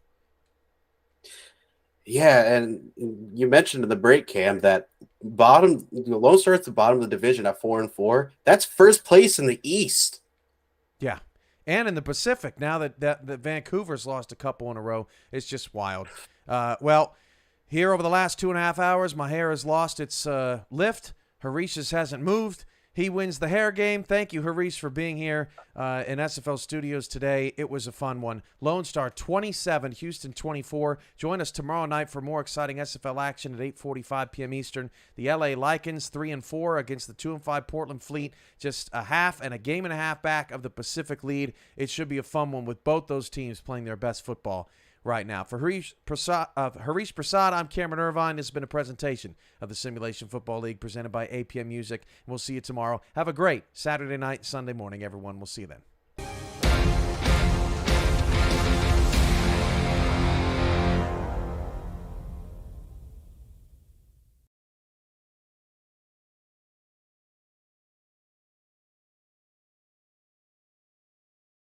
Yeah, and you mentioned in the break, Cam, that Lone Star at the bottom of the division at 4-4. That's first place in the East. Yeah, and in the Pacific, now that Vancouver's lost a couple in a row, it's just wild. Well, here over the last 2.5 hours, my hair has lost its lift. Harish's hasn't moved. He wins the hair game. Thank you, Harish, for being here in SFL Studios today. It was a fun one. Lone Star 27, Houston 24. Join us tomorrow night for more exciting SFL action at 8:45 p.m. Eastern. The LA Lycans 3-4 against the 2-5 Portland Fleet, just a half and a game and a half back of the Pacific lead. It should be a fun one with both those teams playing their best football right now. For Harish Prasad, I'm Cameron Irvine. This has been a presentation of the Simulation Football League presented by APM Music. And we'll see you tomorrow. Have a great Saturday night, Sunday morning, everyone. We'll see you then.